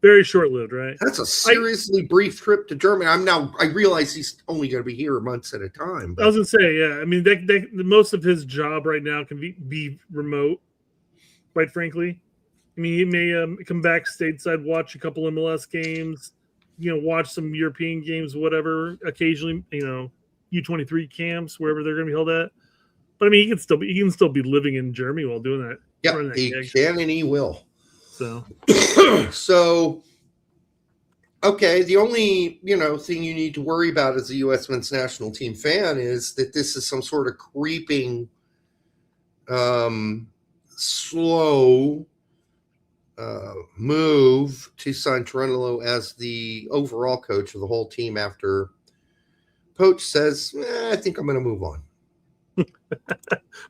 [SPEAKER 2] Very short-lived, right?
[SPEAKER 1] That's a seriously brief trip to Germany. I realize he's only going to be here months at a time. But
[SPEAKER 2] I was going to say, yeah. I mean, most of his job right now can be remote, quite frankly. I mean, he may come back stateside, watch a couple MLS games, watch some European games, whatever, occasionally, U23 camps, wherever they're going to be held at. But I mean, he can still be living in Germany while doing that.
[SPEAKER 1] Yeah, he can and he will.
[SPEAKER 2] So,
[SPEAKER 1] okay. The only thing you need to worry about as a U.S. men's national team fan is that this is some sort of creeping, slow move to sign Cherundolo as the overall coach of the whole team after Poach says, I think I'm going to move on.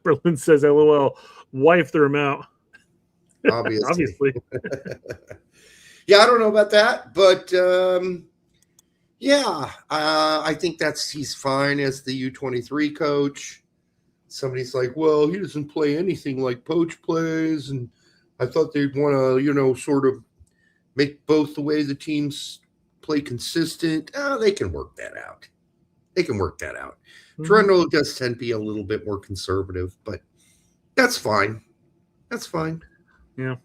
[SPEAKER 2] Berlin says, LOL, wife threw him out.
[SPEAKER 1] Obviously. Yeah, I don't know about that, but I think he's fine as the U23 coach. Somebody's like, well, he doesn't play anything like Poach plays, and I thought they'd want to, sort of make both the way the teams play consistent. They can work that out. Mm-hmm. Cherundolo does tend to be a little bit more conservative, but that's fine.
[SPEAKER 2] Yeah.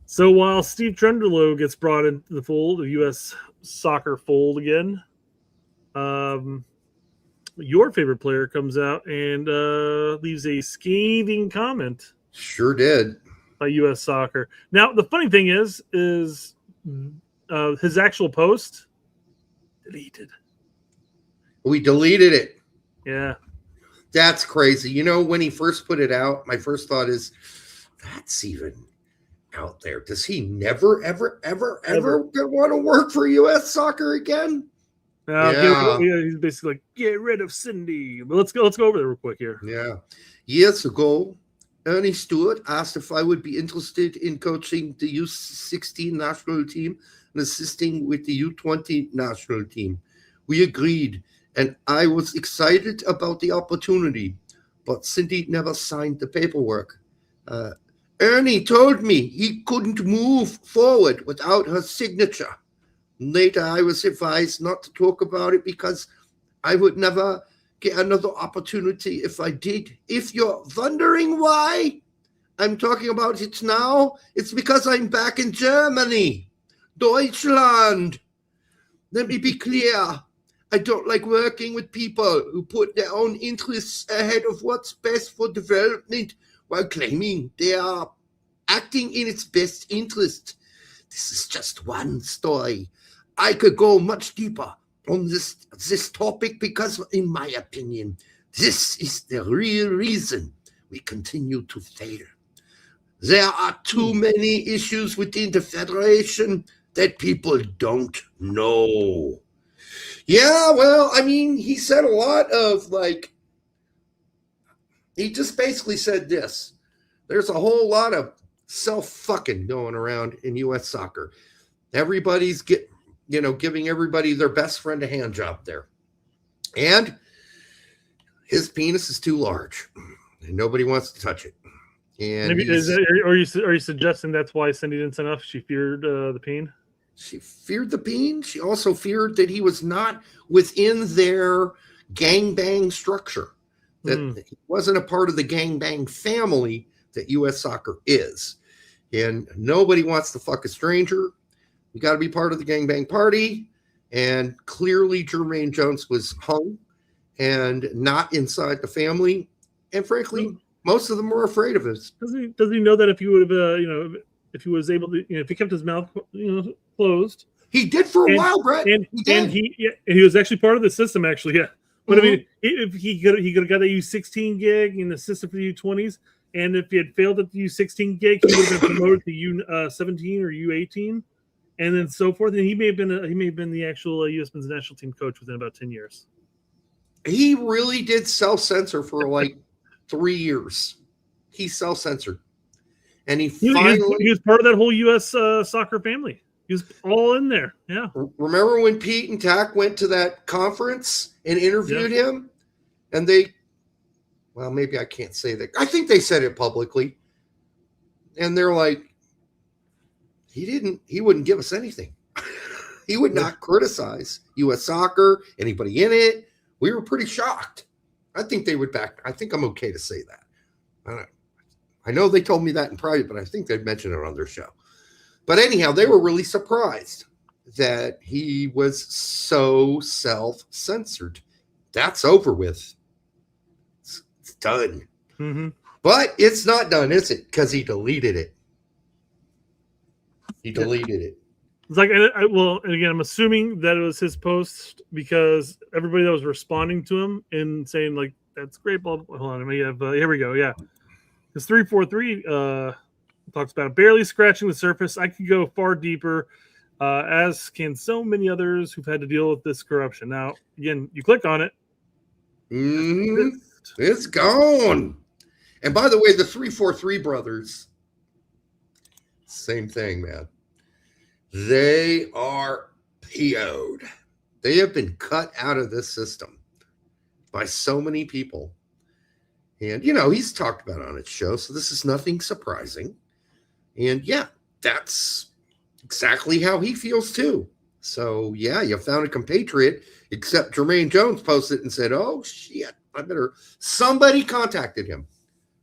[SPEAKER 2] So while Steve Cherundolo gets brought into the fold, the U.S. soccer fold again, your favorite player comes out and leaves a scathing comment.
[SPEAKER 1] Sure did.
[SPEAKER 2] By U.S. soccer. Now, the funny thing is his actual post deleted.
[SPEAKER 1] We deleted it.
[SPEAKER 2] Yeah.
[SPEAKER 1] That's crazy. When he first put it out, my first thought is, that's even out there. Does he never, ever want to work for U.S. soccer again?
[SPEAKER 2] He's basically like, get rid of Cindy. But let's go over there real quick here.
[SPEAKER 1] Yeah. Years ago, Ernie Stewart asked if I would be interested in coaching the U16 national team and assisting with the U20 national team. We agreed, and I was excited about the opportunity, but Cindy never signed the paperwork. Ernie told me he couldn't move forward without her signature. Later, I was advised not to talk about it because I would never get another opportunity if I did. If you're wondering why I'm talking about it now, it's because I'm back in Germany, Deutschland. Let me be clear. I don't like working with people who put their own interests ahead of what's best for development while claiming they are acting in its best interest. This is just one story. I could go much deeper on this topic because, in my opinion, this is the real reason we continue to fail. There are too many issues within the federation that people don't know. Yeah, well, I mean, he said a lot of, he just basically said this. There's a whole lot of self-fucking going around in U.S. soccer. Everybody's giving everybody their best friend a hand job there. And his penis is too large. And nobody wants to touch it. And
[SPEAKER 2] are you suggesting that's why Cindy didn't sign off? She feared the peen?
[SPEAKER 1] She feared the peen. She also feared that he was not within their gangbang structure. That he wasn't a part of the gangbang family that U.S. soccer is. And nobody wants to fuck a stranger. You got to be part of the gangbang party. And clearly Jermaine Jones was hung and not inside the family. And frankly, most of them were afraid of us.
[SPEAKER 2] Does he know that if he would have, if he was able to, if he kept his mouth, closed.
[SPEAKER 1] He did for a while, Brett.
[SPEAKER 2] And he was actually part of the system, actually, yeah. But I mean, if he could have got a U16 gig and assisted for the U20s, and if he had failed at the U16 gig, he would have been promoted to U17 or U18, and then so forth. And he may have been the actual U.S. men's national team coach within about 10 years.
[SPEAKER 1] He really did self-censor for 3 years. He self-censored, and he was
[SPEAKER 2] part of that whole U.S. soccer family. He was all in there. Yeah.
[SPEAKER 1] Remember when Pete and Tack went to that conference and interviewed him? And maybe I can't say that. I think they said it publicly. And they're like, He wouldn't give us anything. He would not criticize U.S. soccer, anybody in it. We were pretty shocked. I think they would back. I think I'm okay to say that. I know they told me that in private, but I think they'd mentioned it on their show. But anyhow, they were really surprised that he was so self-censored. That's over with. It's done.
[SPEAKER 2] Mm-hmm.
[SPEAKER 1] But it's not done, is it? Because he deleted it. He deleted it.
[SPEAKER 2] It's like, well, and again, I'm assuming that it was his post because everybody that was responding to him and saying like, "That's great." Blah, blah. Hold on, I may have. Here we go. Yeah, because 343 talks about barely scratching the surface. I could go far deeper, as can so many others who've had to deal with this corruption. Now, again, you click on it.
[SPEAKER 1] Mm-hmm. It's gone. And by the way, the 343 brothers, same thing, man. They are PO'd. They have been cut out of this system by so many people. And, he's talked about it on his show, so this is nothing surprising. And, yeah, that's exactly how he feels, too. So, yeah, you found a compatriot, except Jermaine Jones posted and said, oh, shit, somebody contacted him.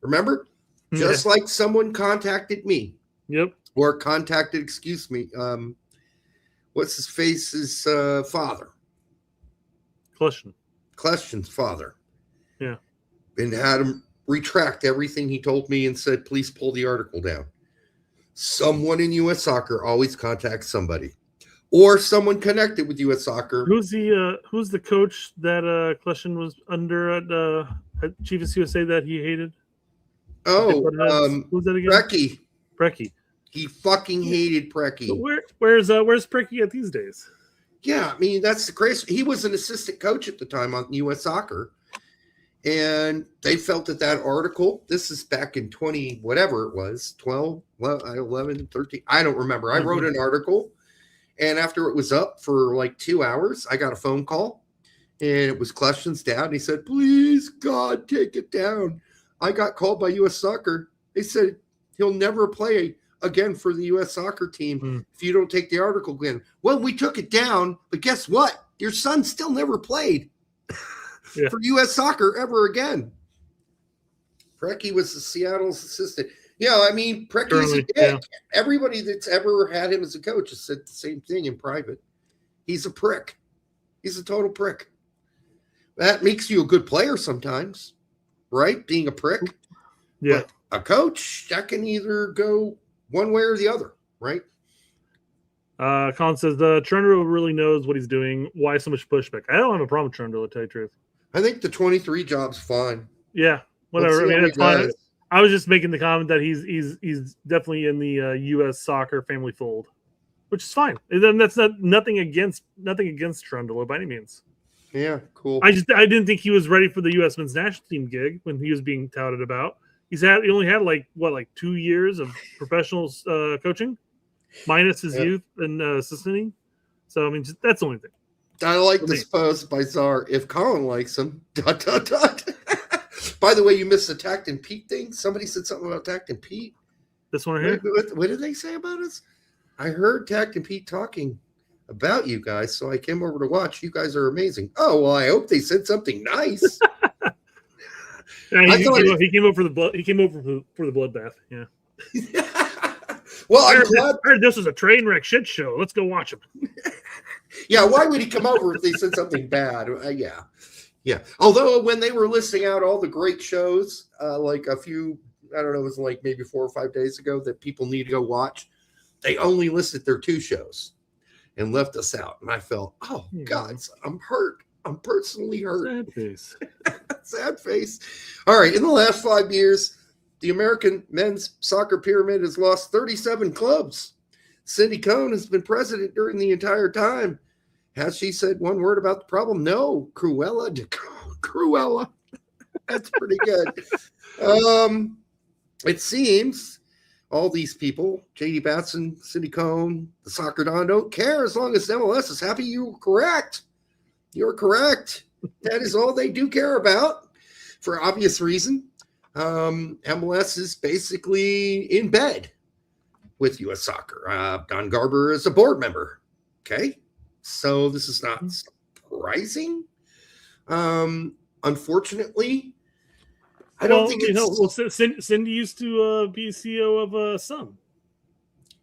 [SPEAKER 1] Remember?
[SPEAKER 2] Yeah.
[SPEAKER 1] Just like someone contacted me.
[SPEAKER 2] Yep.
[SPEAKER 1] Or contacted, what's his face's father? Kleshton's father.
[SPEAKER 2] Yeah.
[SPEAKER 1] And had him retract everything he told me and said, please pull the article down. Someone in U.S. Soccer always contacts somebody. Or someone connected with U.S. Soccer.
[SPEAKER 2] Who's the coach that Kleshton was under at Chivas USA that he hated?
[SPEAKER 1] Oh,
[SPEAKER 2] who's that again? Preki.
[SPEAKER 1] He fucking hated Preki.
[SPEAKER 2] So where's Preki at these days?
[SPEAKER 1] Yeah, I mean, that's the crazy. He was an assistant coach at the time on U.S. Soccer. And they felt that article, this is back in 20, whatever it was, 12, 11, 13, I don't remember. I wrote an article. And after it was up for like 2 hours, I got a phone call. And it was Kleshton's dad. And he said, please, God, take it down. I got called by U.S. Soccer. They said he'll never play again for the U.S. soccer team if you don't take the article again. Well, we took it down, but guess what? Your son still never played for U.S. soccer ever again. Preki was the Seattle's assistant. Yeah, I mean, Preki's a dick. Yeah. Everybody that's ever had him as a coach has said the same thing in private. He's a prick. He's a total prick. That makes you a good player sometimes, right? Being a prick.
[SPEAKER 2] Yeah.
[SPEAKER 1] But a coach, that can either go one way or the other, right?
[SPEAKER 2] Colin says, Trundle really knows what he's doing. Why so much pushback? I don't have a problem with Trundle, to tell you the truth.
[SPEAKER 1] I think the 23 job's fine.
[SPEAKER 2] Yeah, whatever. I mean, it's fine. I was just making the comment that he's definitely in the U.S. soccer family fold, which is fine. And then that's nothing against Trundle by any means.
[SPEAKER 1] Yeah, cool.
[SPEAKER 2] I didn't think he was ready for the U.S. men's national team gig when he was being touted about. He only had like 2 years of professional coaching, minus his youth and assistanting. So I mean, that's the only thing.
[SPEAKER 1] I like this post by Czar. If Colin likes him, ... By the way, you missed the Tact and Pete thing. Somebody said something about Tact and Pete.
[SPEAKER 2] This one here.
[SPEAKER 1] What did they say about us? I heard Tact and Pete talking about you guys, so I came over to watch. You guys are amazing. Oh well, I hope they said something nice.
[SPEAKER 2] Yeah, he came over for the blood. He came over for the bloodbath. Yeah.
[SPEAKER 1] Well,
[SPEAKER 2] I heard this was a train wreck shit show. Let's go watch him.
[SPEAKER 1] Yeah, why would he come over if they said something bad? Yeah. Although when they were listing out all the great shows, like a few, I don't know, it was like maybe 4 or 5 days ago that people need to go watch, they only listed their 2 shows and left us out. And I felt, oh God, I'm hurt. I'm personally hurt.
[SPEAKER 2] Sad face.
[SPEAKER 1] Sad face. All right. In the last 5 years, the American men's soccer pyramid has lost 37 clubs. Cindy Cohn has been president during the entire time. Has she said one word about the problem? No. Cruella. That's pretty good. It seems all these people, J.D. Batson, Cindy Cohn, the Soccer Don, don't care as long as MLS is happy. You're correct. You're correct. That is all they do care about for obvious reason. MLS is basically in bed with U.S. Soccer. Don Garber is a board member. Okay, so this is not surprising. Unfortunately, I don't think it's.
[SPEAKER 2] Cindy used to be CEO of Some.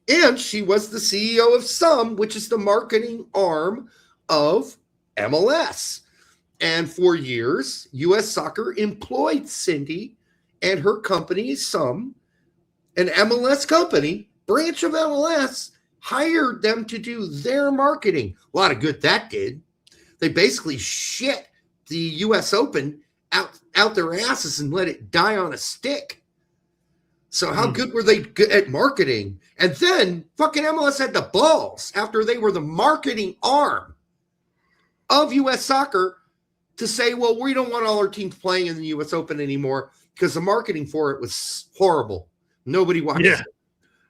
[SPEAKER 1] And she was the CEO of Some, which is the marketing arm of MLS. And for years, U.S. Soccer employed Cindy and her company, Some, an MLS company, branch of MLS, hired them to do their marketing. A lot of good that did. They basically shit the U.S. Open out their asses and let it die on a stick. So how good were they at marketing? And then fucking MLS had the balls after they were the marketing arm of U.S. Soccer to say, well, we don't want all our teams playing in the U.S. Open anymore because the marketing for it was horrible. Nobody watched it.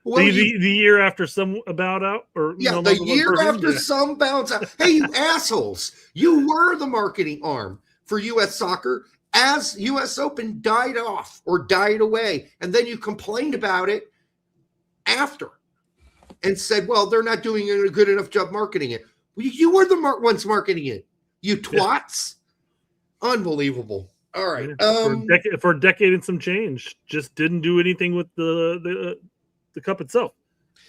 [SPEAKER 1] Well,
[SPEAKER 2] the year after Some bowed out?
[SPEAKER 1] The year after Some bounds out. Hey, you assholes. You were the marketing arm for U.S. Soccer as U.S. Open died off or died away. And then you complained about it after and said, well, they're not doing a good enough job marketing it. Well, you were the ones marketing it. You twats. Yeah. Unbelievable. All right.
[SPEAKER 2] For a decade and some change, just didn't do anything with the cup itself.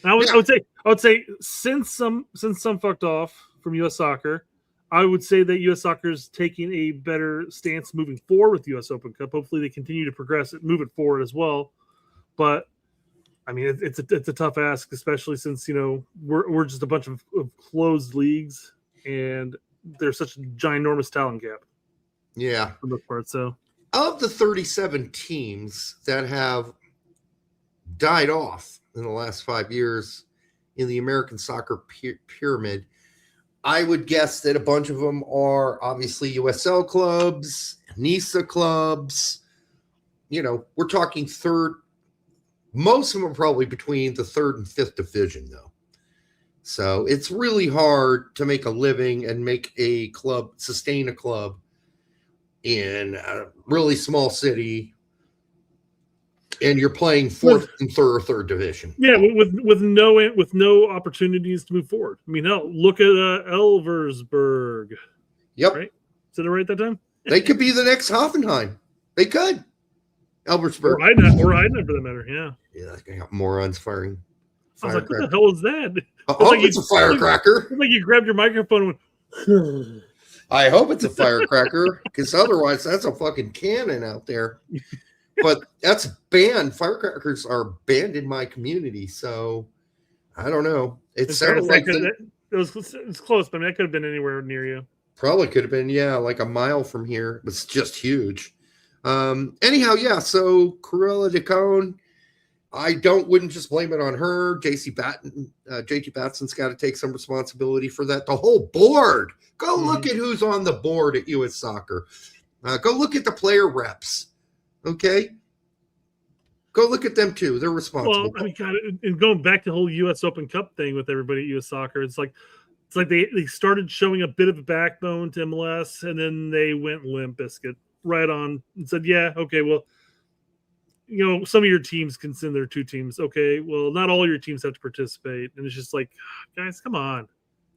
[SPEAKER 2] And I would say since some fucked off from U.S. Soccer, I would say that U.S. Soccer is taking a better stance moving forward with U.S. Open Cup. Hopefully, they continue to progress it, move it forward as well. But I mean, it's a tough ask, especially since we're just a bunch of closed leagues, and there's such a ginormous talent gap.
[SPEAKER 1] Yeah,
[SPEAKER 2] for the most part. So,
[SPEAKER 1] of the 37 teams that have died off in the last 5 years in the American soccer pyramid, I would guess that a bunch of them are obviously USL clubs, NISA clubs. We're talking third. Most of them are probably between the third and fifth division, though. So it's really hard to make a living and make a club, sustain a club in a really small city, and you're playing fourth and third division.
[SPEAKER 2] Yeah, with no opportunities to move forward. I mean, hell, look at Elversberg.
[SPEAKER 1] Yep.
[SPEAKER 2] Right? Said it right that time?
[SPEAKER 1] They could be the next Hoffenheim. They could. Elversberg.
[SPEAKER 2] Or Heiden for that matter, yeah.
[SPEAKER 1] Yeah, I got morons firing.
[SPEAKER 2] I was like, what the hell is that?
[SPEAKER 1] It's a firecracker.
[SPEAKER 2] It's like you grabbed your microphone and went,
[SPEAKER 1] I hope it's a firecracker, because otherwise that's a fucking cannon out there. But that's banned. Firecrackers are banned in my community, so I don't know. It sounded like
[SPEAKER 2] it was close, but I mean, that could have been anywhere near you.
[SPEAKER 1] Probably could have been, yeah, like a mile from here. It was just huge. Anyhow, yeah. So Cruella de Cone, I wouldn't just blame it on her. JT Batson's got to take some responsibility for that. The whole board. Go look at who's on the board at U.S. Soccer. Go look at the player reps. Okay, go look at them too. They're responsible.
[SPEAKER 2] Well, I mean, God, and going back to the whole U.S. Open Cup thing with everybody at U.S. Soccer, it's like they started showing a bit of a backbone to MLS, and then they went limp biscuit right on and said, "Yeah, okay, well, some of your teams can send their two teams. Okay, well, not all your teams have to participate," and it's just like, guys, come on.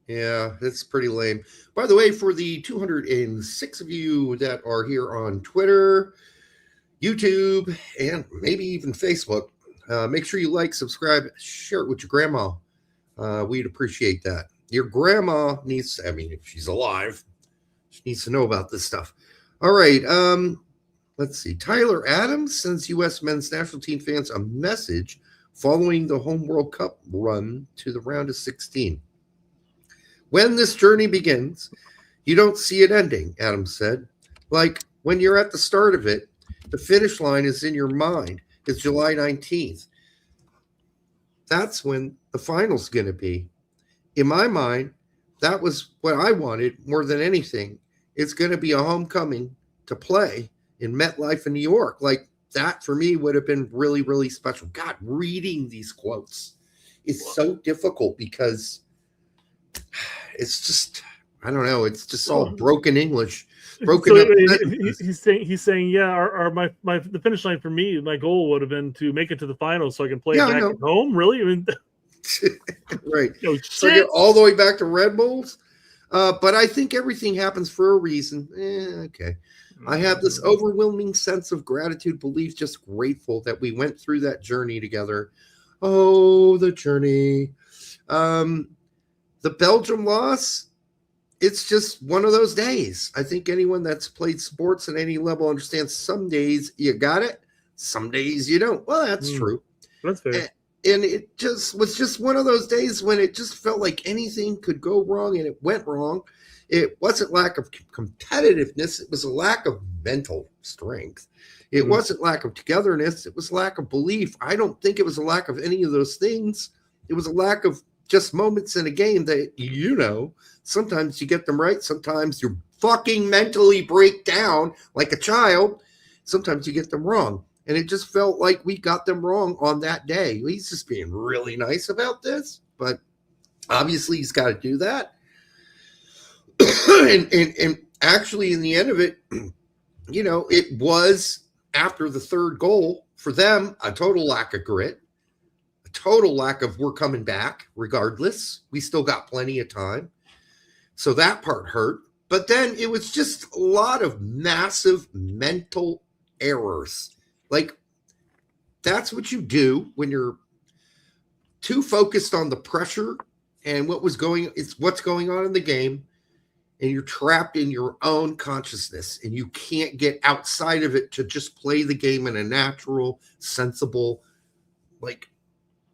[SPEAKER 1] Yeah, it's pretty lame. By the way, for the 206 of you that are here on Twitter, YouTube, and maybe even Facebook, make sure you like, subscribe, share it with your grandma. We'd appreciate that. Your grandma needs, if she's alive, she needs to know about this stuff. All right. Let's see. Tyler Adams sends U.S. men's national team fans a message following the home World Cup run to the round of 16. When this journey begins, you don't see it ending, Adams said. Like when you're at the start of it, the finish line is in your mind. It's July 19th. That's when the final's going to be. In my mind, that was what I wanted more than anything. It's going to be a homecoming to play in MetLife in New York. Like that for me would have been really, really special. God, reading these quotes is so difficult because it's just, I don't know. It's just all broken English. broken
[SPEAKER 2] So
[SPEAKER 1] up sentences.
[SPEAKER 2] he's saying, yeah, the finish line for me, my goal would have been to make it to the finals so I can play
[SPEAKER 1] Yeah,
[SPEAKER 2] it
[SPEAKER 1] I
[SPEAKER 2] back
[SPEAKER 1] know.
[SPEAKER 2] at home. Really? I mean,
[SPEAKER 1] Right.
[SPEAKER 2] no
[SPEAKER 1] So get
[SPEAKER 2] shit.
[SPEAKER 1] all the way back to Red Bulls. But I think everything happens for a reason. Okay. I have this overwhelming sense of gratitude, belief, just grateful that we went through that journey together. Oh, the journey. The Belgium loss, it's just one of those days. I think anyone that's played sports at any level understands some days you got it, some days you don't. Well, that's true.
[SPEAKER 2] That's fair.
[SPEAKER 1] And it just was just one of those days when it just felt like anything could go wrong, and it went wrong. It wasn't lack of competitiveness. It was a lack of mental strength. It wasn't lack of togetherness. It was lack of belief. I don't think it was a lack of any of those things. It was a lack of just moments in a game that, sometimes you get them right. Sometimes you fucking mentally break down like a child. Sometimes you get them wrong. And it just felt like we got them wrong on that day. He's just being really nice about this, but obviously he's got to do that. and actually, in the end of it, it was after the third goal for them, a total lack of grit, a total lack of we're coming back regardless. We still got plenty of time. So that part hurt. But then it was just a lot of massive mental errors. Like, that's what you do when you're too focused on the pressure and what's going on in the game, and you're trapped in your own consciousness, and you can't get outside of it to just play the game in a natural, sensible,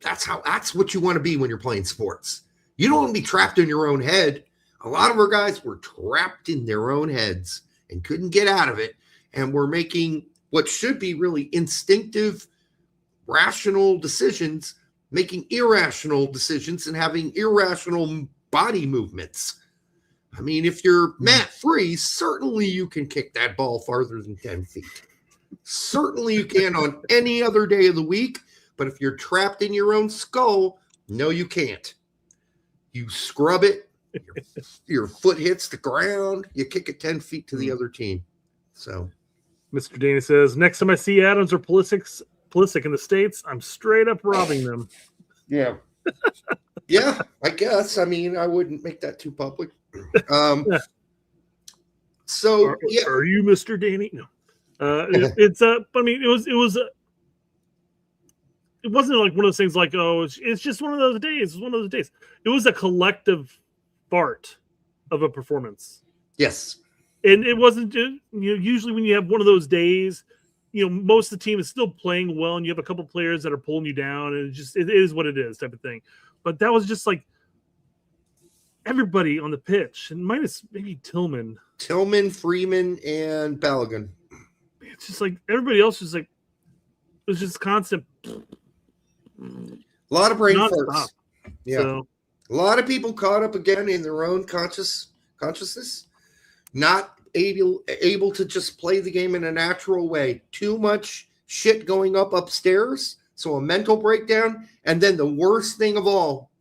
[SPEAKER 1] that's what you want to be when you're playing sports. You don't want to be trapped in your own head. A lot of our guys were trapped in their own heads and couldn't get out of it, and were making what should be really instinctive, rational decisions, making irrational decisions and having irrational body movements. I mean, if you're Matt Freese, certainly you can kick that ball farther than 10 feet. Certainly you can on any other day of the week. But if you're trapped in your own skull, no, you can't. You scrub it. Your foot hits the ground. You kick it 10 feet to the other team. So
[SPEAKER 2] Mr. Danny says, next time I see Adams or Pulisic in the States, I'm straight up robbing them.
[SPEAKER 1] Yeah. Yeah, I guess. I mean, I wouldn't make that too public. So
[SPEAKER 2] are you Mr. Danny? No. It wasn't like one of those things like, oh, it's just one of those days. It's one of those days. It was a collective fart of a performance.
[SPEAKER 1] Yes.
[SPEAKER 2] And it wasn't just, usually when you have one of those days, most of the team is still playing well, and you have a couple players that are pulling you down, and it is what it is type of thing. But that was just like everybody on the pitch, and minus maybe Tillman,
[SPEAKER 1] Freeman, and Balogun.
[SPEAKER 2] It's just like everybody else was like, it was just constant.
[SPEAKER 1] A lot of brain farts.
[SPEAKER 2] Stop.
[SPEAKER 1] Yeah.
[SPEAKER 2] So,
[SPEAKER 1] a lot of people caught up again in their own consciousness, not able to just play the game in a natural way. Too much shit going upstairs. So a mental breakdown. And then the worst thing of all,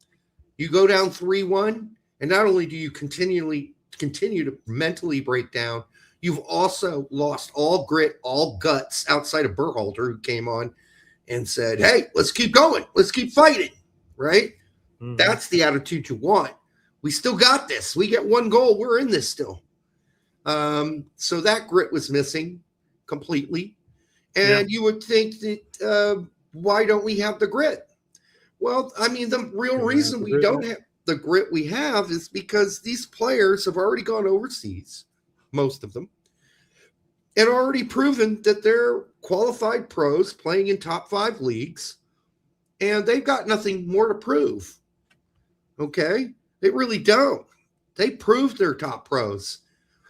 [SPEAKER 1] you go down 3-1. And not only do you continue to mentally break down, you've also lost all grit, all guts outside of Berhalter, who came on and said, hey, let's keep going. Let's keep fighting. Right? Mm-hmm. That's the attitude you want. We still got this. We get one goal. We're in this still. So that grit was missing completely. And you would think that why don't we have the grit? Well, I mean, the real reason we don't have the grit we have is because these players have already gone overseas, most of them, and already proven that they're qualified pros playing in top 5 leagues, and they've got nothing more to prove. Okay? They really don't. They proved they're top pros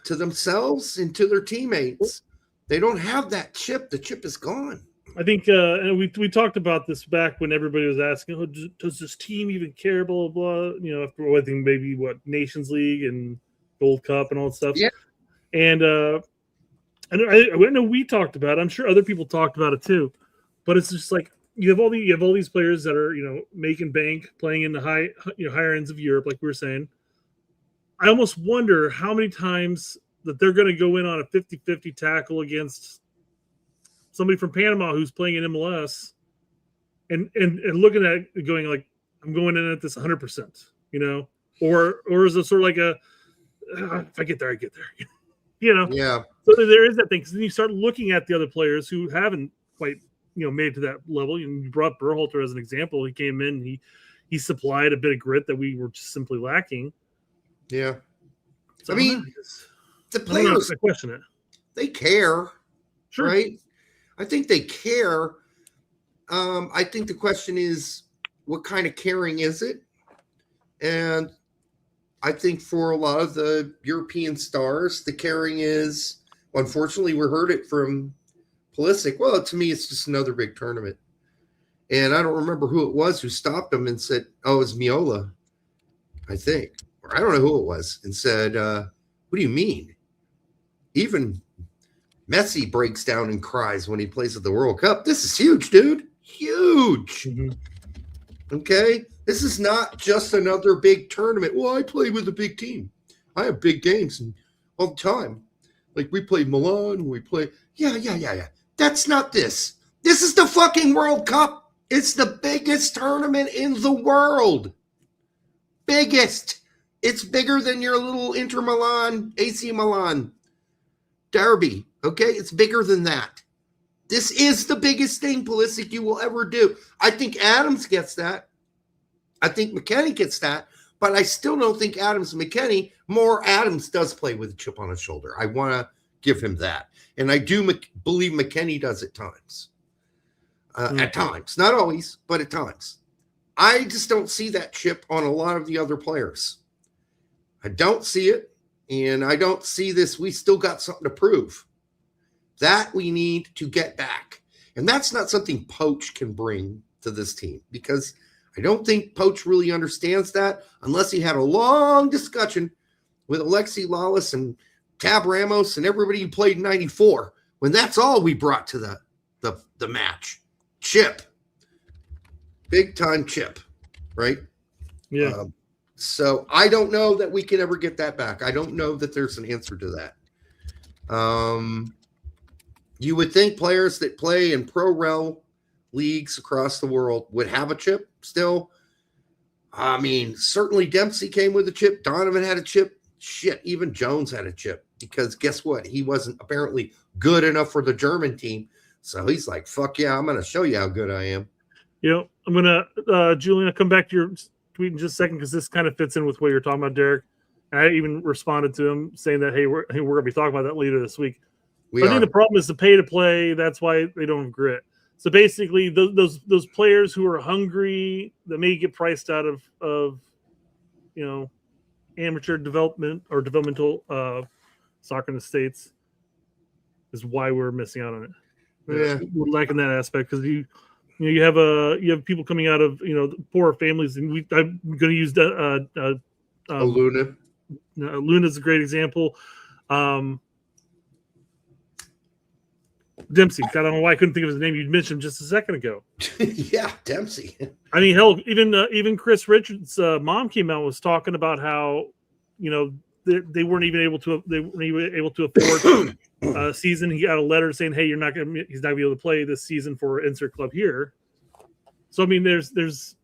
[SPEAKER 1] to themselves and to their teammates. They don't have that chip. The chip is gone.
[SPEAKER 2] I think and we talked about this back when everybody was asking, oh, does this team even care, blah, blah, blah, after I think maybe Nations League and Gold Cup and all that stuff.
[SPEAKER 1] Yeah.
[SPEAKER 2] And I know we talked about it. I'm sure other people talked about it too. But it's just like you have all these players that are, making bank, playing in the higher ends of Europe, like we were saying. I almost wonder how many times that they're going to go in on a 50-50 tackle against somebody from Panama who's playing in MLS and looking at it going like, I'm going in at this 100%, or is it sort of like if I get there, I get there,
[SPEAKER 1] Yeah.
[SPEAKER 2] So there is that thing. Because then you start looking at the other players who haven't quite, made it to that level. You brought Berhalter as an example. He came in, he supplied a bit of grit that we were just simply lacking.
[SPEAKER 1] Yeah.
[SPEAKER 2] So
[SPEAKER 1] I mean, the players,
[SPEAKER 2] I question it.
[SPEAKER 1] they care,
[SPEAKER 2] Sure.
[SPEAKER 1] right? I think they care. I think the question is, what kind of caring is it? And I think for a lot of the European stars, the caring is, unfortunately, we heard it from Pulisic. Well, to me, it's just another big tournament. And I don't remember who it was who stopped him and said, oh, it was Miola, I think. Or I don't know who it was, and said, what do you mean? Even Messi breaks down and cries when he plays at the World Cup. This is huge, dude. Huge.
[SPEAKER 2] Mm-hmm.
[SPEAKER 1] Okay? This is not just another big tournament. Well, I play with a big team. I have big games all the time. Like we played Milan, we play. Yeah. That's not this. This is the fucking World Cup. It's the biggest tournament in the world. Biggest. It's bigger than your little Inter Milan, AC Milan derby. Okay? It's bigger than that. This is the biggest thing, Pulisic, you will ever do. I think Adams gets that. I think McKennie gets that. But I still don't think Adams and McKennie, more Adams does play with a chip on his shoulder. I want to give him that. And I do believe McKennie does at times. At times. Not always, but at times. I just don't see that chip on a lot of the other players. I don't see it. And I don't see this. We still got something to prove. That we need to get back. And that's not something Poach can bring to this team, because I don't think Poach really understands that unless he had a long discussion with Alexi Lawless and Tab Ramos and everybody who played in 94, when that's all we brought to the match. Chip. Big time chip, right?
[SPEAKER 2] Yeah.
[SPEAKER 1] So I don't know that we can ever get that back. I don't know that there's an answer to that. You would think players that play in pro-rel leagues across the world would have a chip still. I mean, certainly Dempsey came with a chip. Donovan had a chip. Shit, even Jones had a chip, because guess what? He wasn't apparently good enough for the German team. So he's like, fuck yeah, I'm going to show you how good I am.
[SPEAKER 2] I'm going to, Julian, I'll come back to your tweet in just a second, because this kind of fits in with what you're talking about, Derek. And I even responded to him saying that, hey, we're going to be talking about that later this week. I think the problem is the pay to play. That's why they don't have grit. So basically, those players who are hungry, that may get priced out of amateur development or developmental soccer in the States, is why we're missing out on it.
[SPEAKER 1] Yeah.
[SPEAKER 2] We're lacking that aspect, because you have people coming out of poorer families, and I'm going to use
[SPEAKER 1] Luna.
[SPEAKER 2] Luna's a great example. Dempsey. I don't know why I couldn't think of his name. You mentioned him just a second ago.
[SPEAKER 1] Yeah, Dempsey.
[SPEAKER 2] I mean, hell, even Chris Richards' mom came out and was talking about how they weren't even able to afford a season. He got a letter saying, "Hey, he's not going to be able to play this season for insert club here." So I mean, there's,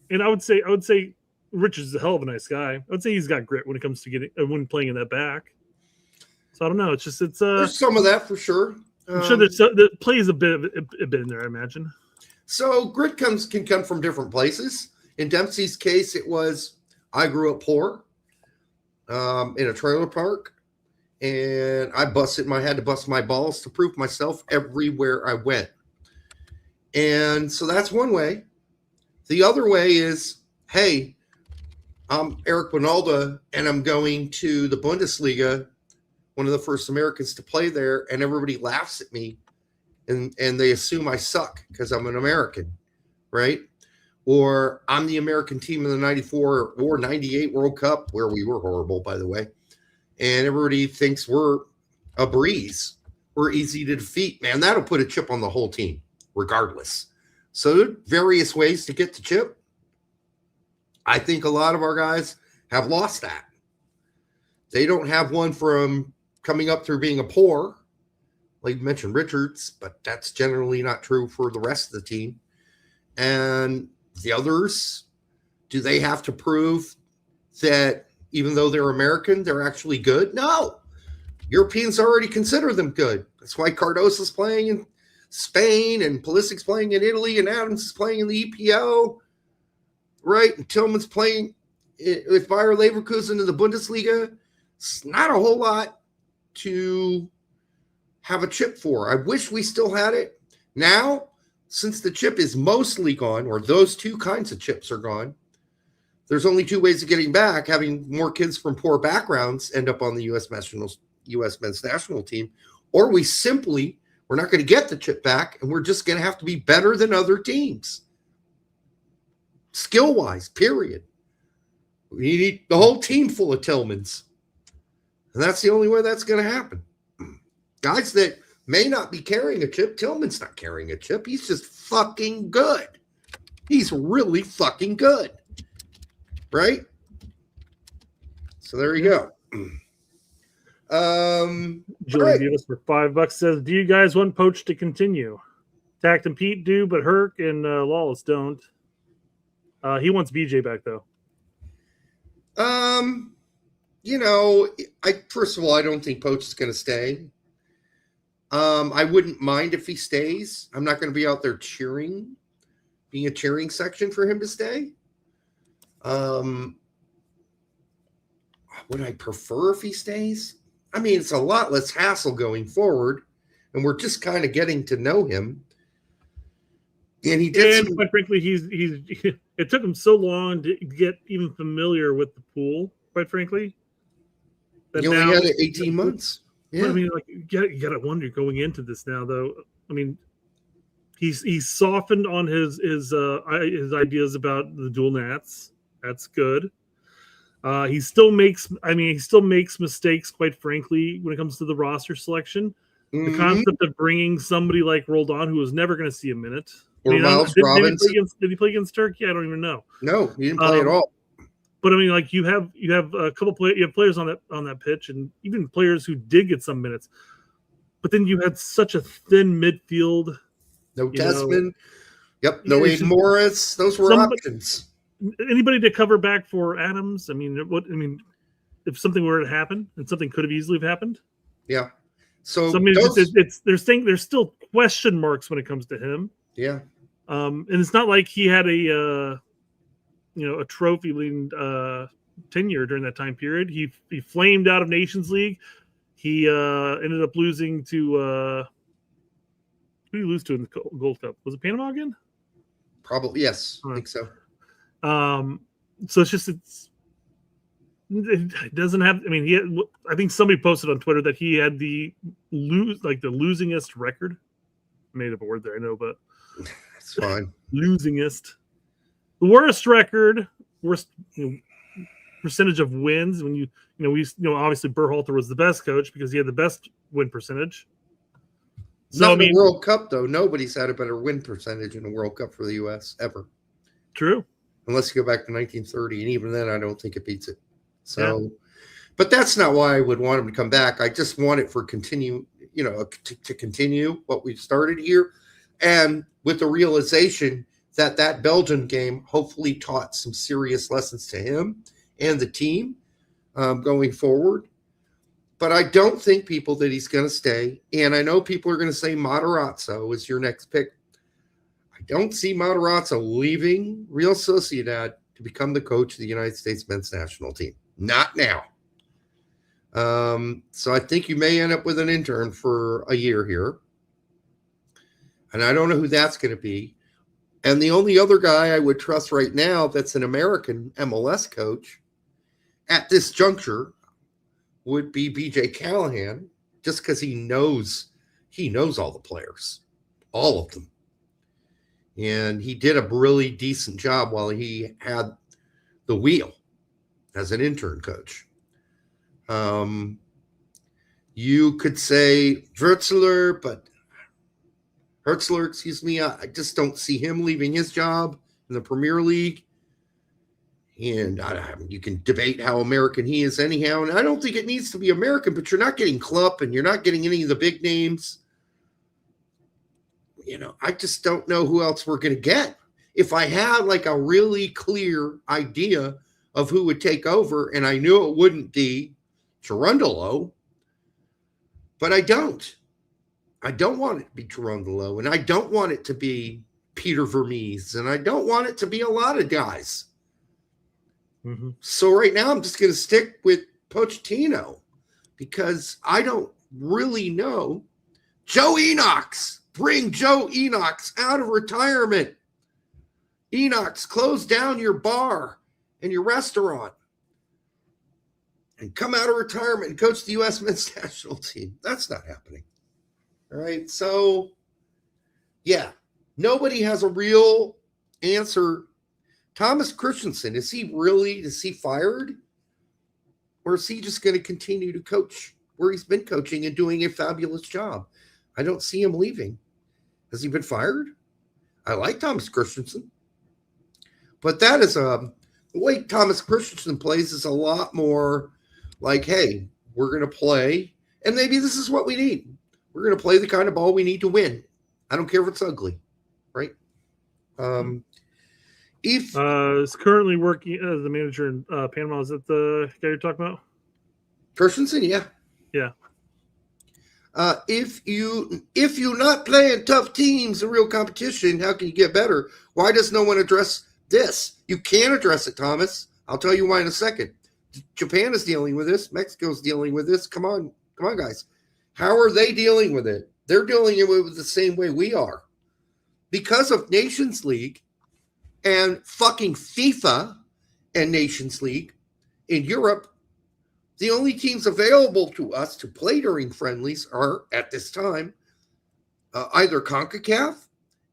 [SPEAKER 2] and I would say Richards is a hell of a nice guy. I would say he's got grit when it comes to when playing in that back. So I don't know. It's
[SPEAKER 1] there's some of that for sure.
[SPEAKER 2] I'm sure that plays a bit in there, I imagine.
[SPEAKER 1] So grit can come from different places. In Dempsey's case, it was, I grew up poor in a trailer park, and I had to bust my balls to prove myself everywhere I went. And so that's one way. The other way is, hey, I'm Eric Winalda, and I'm going to the Bundesliga, one of the first Americans to play there, and everybody laughs at me, and they assume I suck because I'm an American, right? Or I'm the American team in the 94 or 98 World Cup, where we were horrible, by the way, and everybody thinks we're a breeze. We're easy to defeat. Man, that'll put a chip on the whole team, regardless. So there are various ways to get the chip. I think a lot of our guys have lost that. They don't have one from coming up through being a poor, like you mentioned Richards, but that's generally not true for the rest of the team. And the others, do they have to prove that even though they're American, they're actually good? No. Europeans already consider them good. That's why Cardoso's playing in Spain and Pulisic's playing in Italy and Adams is playing in the EPO, right? And Tillman's playing with Bayer Leverkusen in the Bundesliga. It's not a whole lot to have a chip for. I wish we still had it. Now, since the chip is mostly gone, or those two kinds of chips are gone, there's only two ways of getting back: having more kids from poor backgrounds end up on the U.S. men's national team, or we're not going to get the chip back, and we're just going to have to be better than other teams, skill-wise, period. We need the whole team full of Tillmans, and that's the only way that's going to happen. Guys that may not be carrying a chip, Tillman's not carrying a chip. He's just fucking good. He's really fucking good. Right? So there you go.
[SPEAKER 2] Julie
[SPEAKER 1] right.
[SPEAKER 2] Davis for $5 says, do you guys want Poach to continue? Tact and Pete do, but Herc and Lawless don't. He wants BJ back, though.
[SPEAKER 1] First of all, I don't think Poach is going to stay. I wouldn't mind if he stays. I'm not going to be out there being a cheering section for him to stay. Would I prefer if he stays? I mean, it's a lot less hassle going forward, and we're just kind of getting to know him. And he did.
[SPEAKER 2] And quite frankly, he's it took him so long to get even familiar with the pool. Quite frankly,
[SPEAKER 1] He only had it 18 months. Yeah.
[SPEAKER 2] I mean, like you got to wonder going into this now, though. I mean, he's softened on his ideas about the dual nats. That's good. He still makes mistakes, quite frankly, when it comes to the roster selection. Mm-hmm. The concept of bringing somebody like Roldan, who was never going to see a minute.
[SPEAKER 1] Or Miles Robbins.
[SPEAKER 2] Did he play against Turkey? I don't even know.
[SPEAKER 1] No, he didn't play at all.
[SPEAKER 2] But I mean, like you have a couple players on that pitch, and even players who did get some minutes. But then you had such a thin midfield.
[SPEAKER 1] No Tesman. Yep. No Aiden Morris. Those were options.
[SPEAKER 2] Anybody to cover back for Adams? I mean, if something were to happen, and something could have easily happened.
[SPEAKER 1] Yeah. So
[SPEAKER 2] I mean, they're saying there's still question marks when it comes to him.
[SPEAKER 1] Yeah.
[SPEAKER 2] And it's not like he had a trophy leading tenure during that time period. He flamed out of Nations League. He ended up losing to who did he lose to in the Gold Cup? Was it Panama again?
[SPEAKER 1] Probably, yes. I think so.
[SPEAKER 2] So it doesn't have. I mean, I think somebody posted on Twitter that he had the losingest record. I made up a word there, I know, but
[SPEAKER 1] it's fine.
[SPEAKER 2] Losingest, the worst record, worst percentage of wins. When obviously Berhalter was the best coach because he had the best win percentage.
[SPEAKER 1] So in the World Cup, though, nobody's had a better win percentage in a World Cup for the U.S. ever.
[SPEAKER 2] True.
[SPEAKER 1] Unless you go back to 1930, and even then, I don't think it beats it. So, yeah. But that's not why I would want him to come back. I just want it for continue what we've started here, and with the realization that Belgian game hopefully taught some serious lessons to him and the team going forward. But I don't think that he's going to stay. And I know people are going to say Matarazzo is your next pick. I don't see Matarazzo leaving Real Sociedad to become the coach of the United States men's national team. Not now. So I think you may end up with an intern for a year here. And I don't know who that's going to be. And the only other guy I would trust right now that's an American MLS coach at this juncture would be BJ Callahan, just because he knows all the players, all of them. And he did a really decent job while he had the wheel as an intern coach. You could say Hertzler, I just don't see him leaving his job in the Premier League. And you can debate how American he is anyhow. And I don't think it needs to be American, but you're not getting Klopp and you're not getting any of the big names. I just don't know who else we're going to get. If I had like a really clear idea of who would take over, and I knew it wouldn't be Cherundolo, but I don't. I don't want it to be Cherundolo, and I don't want it to be Peter Vermees, and I don't want it to be a lot of guys.
[SPEAKER 2] Mm-hmm.
[SPEAKER 1] So right now I'm just going to stick with Pochettino because I don't really know. Joe Enochs. Bring Joe Enochs out of retirement. Enochs, close down your bar and your restaurant and come out of retirement and coach the U.S. men's national team. That's not happening. All right. So, yeah, nobody has a real answer. Thomas Christensen, is he fired? Or is he just going to continue to coach where he's been coaching and doing a fabulous job? I don't see him leaving. Has he been fired? I like Thomas Christensen. But that is the way Thomas Christensen plays is a lot more like, hey, we're going to play, and maybe this is what we need. We're going to play the kind of ball we need to win. I don't care if it's ugly, right?
[SPEAKER 2] Is currently working as the manager in Panama. Is that the guy you're talking about?
[SPEAKER 1] Christensen, yeah.
[SPEAKER 2] Yeah.
[SPEAKER 1] If you're not playing tough teams in real competition, how can you get better? Why does no one address this? You can address it, Thomas. I'll tell you why in a second. Japan is dealing with this. Mexico's dealing with this. Come on, guys. How are they dealing with it? They're dealing with it the same way we are. Because of Nations League and fucking FIFA and Nations League in Europe, the only teams available to us to play during friendlies are, at this time, either CONCACAF,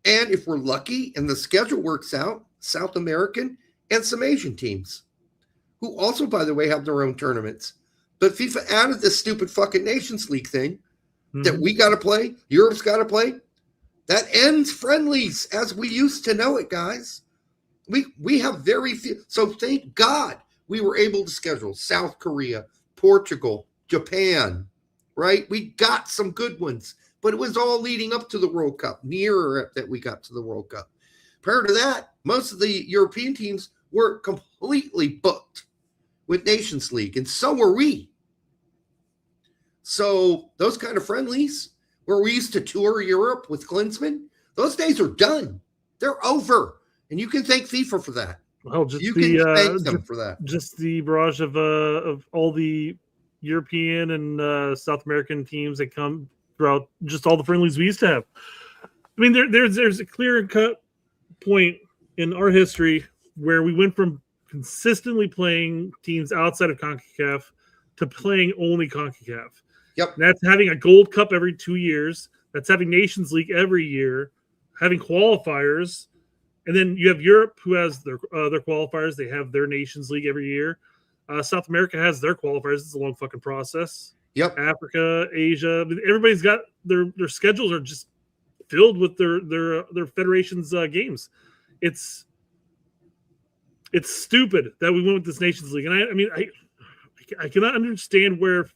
[SPEAKER 1] and if we're lucky and the schedule works out, South American and some Asian teams, who also, by the way, have their own tournaments. But FIFA added this stupid fucking Nations League thing that we got to play, Europe's got to play. That ends friendlies as we used to know it, guys. We have very few. So thank God we were able to schedule South Korea, Portugal, Japan, right? We got some good ones, but it was all leading up to the World Cup, nearer that we got to the World Cup. Prior to that, most of the European teams were completely booked with Nations League, and so were we. So those kind of friendlies where we used to tour Europe with Klinsmann, those days are done. They're over, and you can thank FIFA for that.
[SPEAKER 2] Well, just
[SPEAKER 1] you can thank them for that.
[SPEAKER 2] Just the barrage of all the European and South American teams that come throughout just all the friendlies we used to have. I mean, there's a clear cut point in our history where we went from consistently playing teams outside of CONCACAF to playing only CONCACAF.
[SPEAKER 1] Yep.
[SPEAKER 2] And that's having a Gold Cup every 2 years. That's having Nations League every year, having qualifiers. And then you have Europe, who has their qualifiers. They have their Nations League every year. South America has their qualifiers. It's a long fucking process.
[SPEAKER 1] Yep.
[SPEAKER 2] Africa, Asia, everybody's got their schedules are just filled with their federations games. It's stupid that we went with this Nations League, and I cannot understand where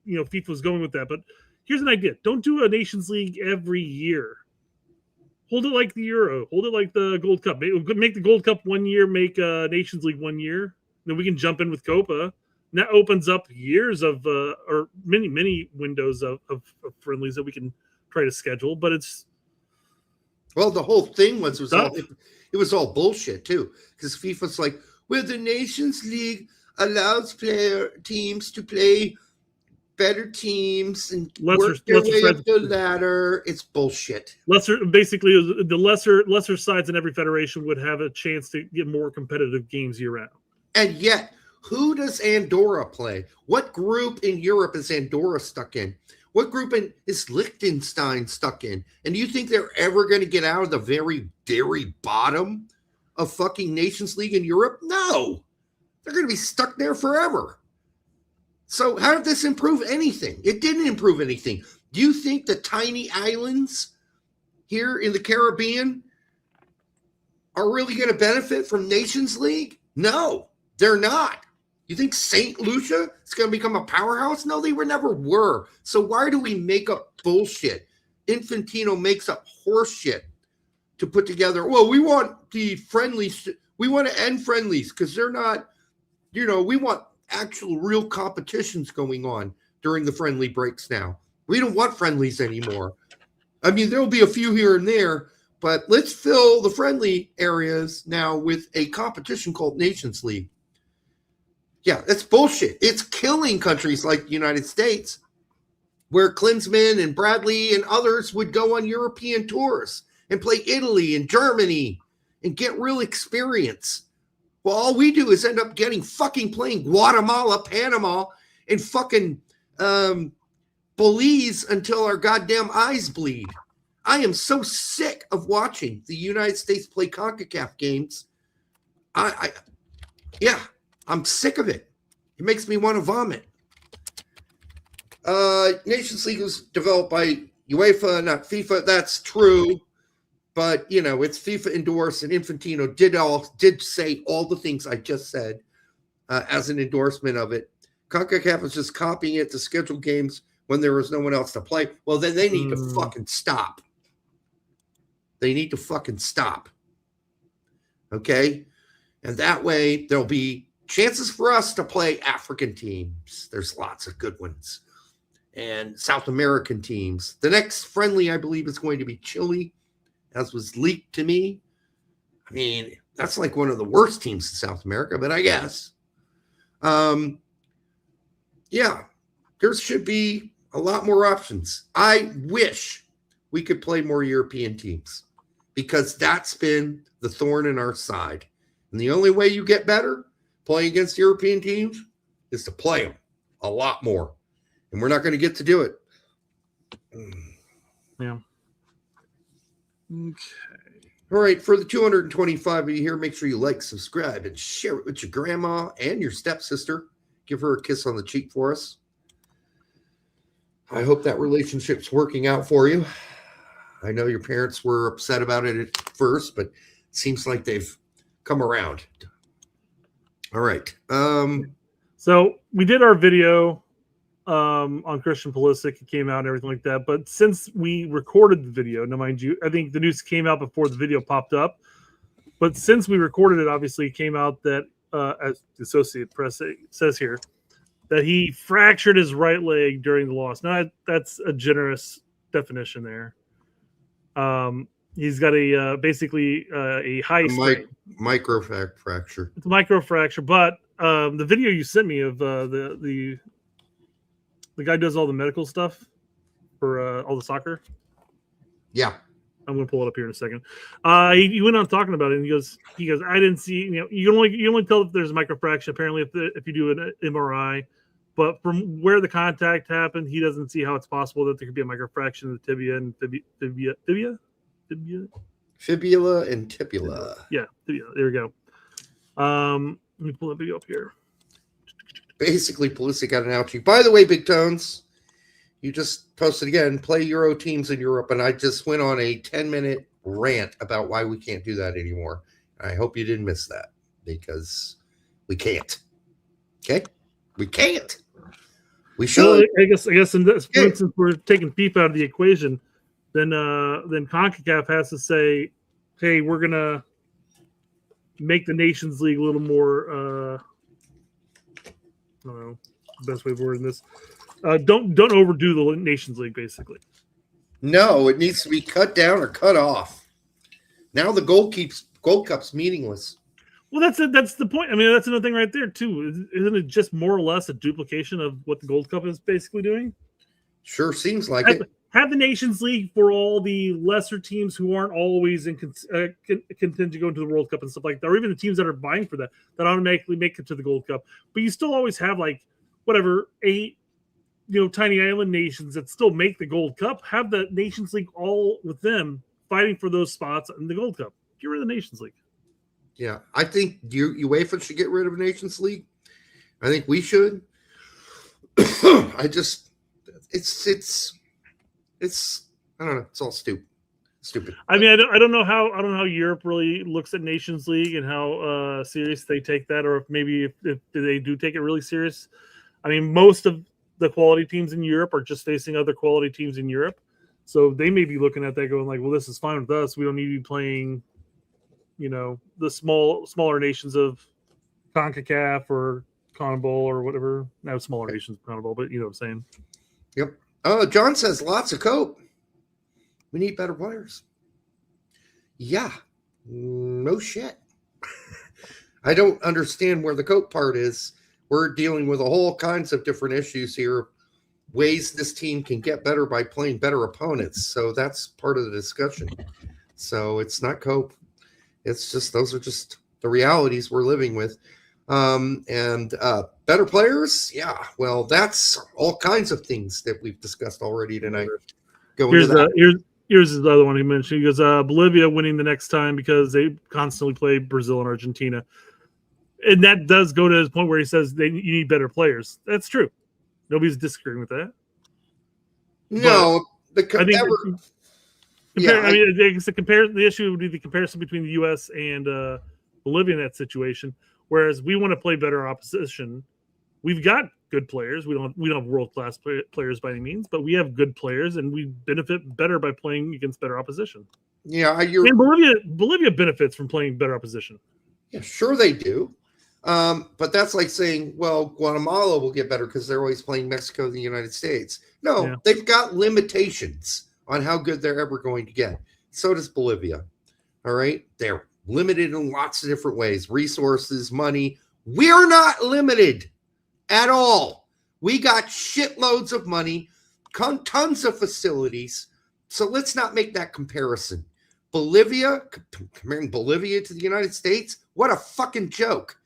[SPEAKER 2] FIFA was going with that. But here's an idea: don't do a Nations League every year. Hold it like the Euro. Hold it like the Gold Cup. Make the Gold Cup 1 year. Make Nations League 1 year. Then we can jump in with Copa. And that opens up years of or many windows of friendlies that we can try to schedule. But it's
[SPEAKER 1] the whole thing was it was all bullshit too, because FIFA's like, well, the Nations League allows teams to play better teams and work their way up the ladder. It's bullshit.
[SPEAKER 2] Basically, the lesser sides in every federation would have a chance to get more competitive games year round.
[SPEAKER 1] And yet, who does Andorra play? What group in Europe is Andorra stuck in? What group is Liechtenstein stuck in? And do you think they're ever going to get out of the very, very bottom of fucking Nations League in Europe? No. They're going to be stuck there forever. So how did this improve anything? It didn't improve anything. Do you think the tiny islands here in the Caribbean are really going to benefit from Nations League? No. They're not. You think St. Lucia is going to become a powerhouse? No, they never were. So why do we make up bullshit? Infantino makes up horse shit to put together. Well, we want the friendlies. We want to end friendlies because they're not, we want actual real competitions going on during the friendly breaks now. We don't want friendlies anymore. I mean, there'll be a few here and there, but let's fill the friendly areas now with a competition called Nations League. Yeah, that's bullshit. It's killing countries like the United States, where Klinsmann and Bradley and others would go on European tours and play Italy and Germany and get real experience. Well, all we do is end up playing Guatemala, Panama, and fucking Belize until our goddamn eyes bleed. I am so sick of watching the United States play CONCACAF games. I'm sick of it. It makes me want to vomit. Nations League was developed by UEFA, not FIFA. That's true. But, it's FIFA endorsed, and Infantino did say all the things I just said as an endorsement of it. CONCACAF was just copying it to schedule games when there was no one else to play. Well, then they need to fucking stop. They need to fucking stop. Okay? And that way, there'll be chances for us to play African teams. There's lots of good ones. And South American teams. The next friendly, I believe, is going to be Chile, as was leaked to me. I mean, that's like one of the worst teams in South America, but I guess. There should be a lot more options. I wish we could play more European teams because that's been the thorn in our side. And the only way you get better playing against European teams is to play them a lot more. And we're not going to get to do it.
[SPEAKER 2] Yeah. Okay.
[SPEAKER 1] All right. For the 225 of you here, make sure you like, subscribe, and share it with your grandma and your stepsister. Give her a kiss on the cheek for us. I hope that relationship's working out for you. I know your parents were upset about it at first, but it seems like they've come around. All right.
[SPEAKER 2] So we did our video on Christian Pulisic. It came out and everything like that. But since we recorded the video, now mind you, I think the news came out before the video popped up. But since we recorded it, obviously it came out that, as the Associated Press says here, that he fractured his right leg during the loss. Now, that's a generous definition there. He's got basically a high
[SPEAKER 1] micro fracture.
[SPEAKER 2] It's a micro fracture, but the video you sent me of the guy who does all the medical stuff for all the soccer.
[SPEAKER 1] Yeah.
[SPEAKER 2] I'm going to pull it up here in a second. He went on talking about it, and he goes, I didn't see, you only tell if there's a microfracture apparently if you do an MRI, but from where the contact happened, he doesn't see how it's possible that there could be a microfracture in the tibia and
[SPEAKER 1] fibula and tibula.
[SPEAKER 2] Yeah, tibia. There we go. Let me pull that video up here.
[SPEAKER 1] Basically, Pulisic got an ouchie. By the way, Big Tones, you just posted again, play Euro teams in Europe, and I just went on a 10-minute rant about why we can't do that anymore. I hope you didn't miss that because we can't. Okay? We can't. We should.
[SPEAKER 2] Well, I guess in this instance we're taking FIFA out of the equation, then CONCACAF has to say, hey, we're gonna make the Nations League a little more I don't know the best way of wording this. Don't overdo the Nations League, basically.
[SPEAKER 1] No, it needs to be cut down or cut off. Now the Gold Cup's meaningless.
[SPEAKER 2] Well, that's the point. I mean, that's another thing right there too. Isn't it just more or less a duplication of what the Gold Cup is basically doing?
[SPEAKER 1] Sure seems like it.
[SPEAKER 2] Have the Nations League for all the lesser teams who aren't always in contention to go into the World Cup and stuff like that, or even the teams that are vying for that automatically make it to the Gold Cup. But you still always have like whatever 8 tiny island nations that still make the Gold Cup. Have the Nations League all with them fighting for those spots in the Gold Cup. Get rid of the Nations League.
[SPEAKER 1] Yeah, I think UEFA should get rid of Nations League. I think we should. It's I don't know. It's all stupid. Stupid.
[SPEAKER 2] I mean, I don't know how Europe really looks at Nations League and how serious they take that, or if they do take it really serious. I mean, most of the quality teams in Europe are just facing other quality teams in Europe, so they may be looking at that going like, well, this is fine with us. We don't need to be playing, the smaller nations of CONCACAF or CONMEBOL or whatever. Now smaller nations of CONMEBOL, but you know what I'm saying.
[SPEAKER 1] Yep. Oh, John says lots of cope. We need better players. Yeah. No shit. I don't understand where the cope part is. We're dealing with a whole kinds of different issues here, ways this team can get better by playing better opponents. So that's part of the discussion. So it's not cope. It's just, those are just the realities we're living with. And better players. Yeah. Well, that's all kinds of things that we've discussed already tonight.
[SPEAKER 2] Here's the other one he mentioned. He goes, Bolivia winning the next time because they constantly play Brazil and Argentina. And that does go to his point where he says you need better players. That's true. Nobody's disagreeing with that.
[SPEAKER 1] No.
[SPEAKER 2] The issue would be the comparison between the U.S. and Bolivia in that situation. Whereas we want to play better opposition. We've got good players. We don't have world-class players by any means, but we have good players, and we benefit better by playing against better opposition.
[SPEAKER 1] Yeah,
[SPEAKER 2] and Bolivia benefits from playing better opposition.
[SPEAKER 1] Yeah, sure they do. But that's like saying, well, Guatemala will get better because they're always playing Mexico and the United States. No, They've got limitations on how good they're ever going to get. So does Bolivia. All right? They're limited in lots of different ways. Resources, money. We're not limited at all. We got shitloads of money, tons of facilities. So let's not make that comparison. Bolivia, comparing Bolivia to the United States, what a fucking joke.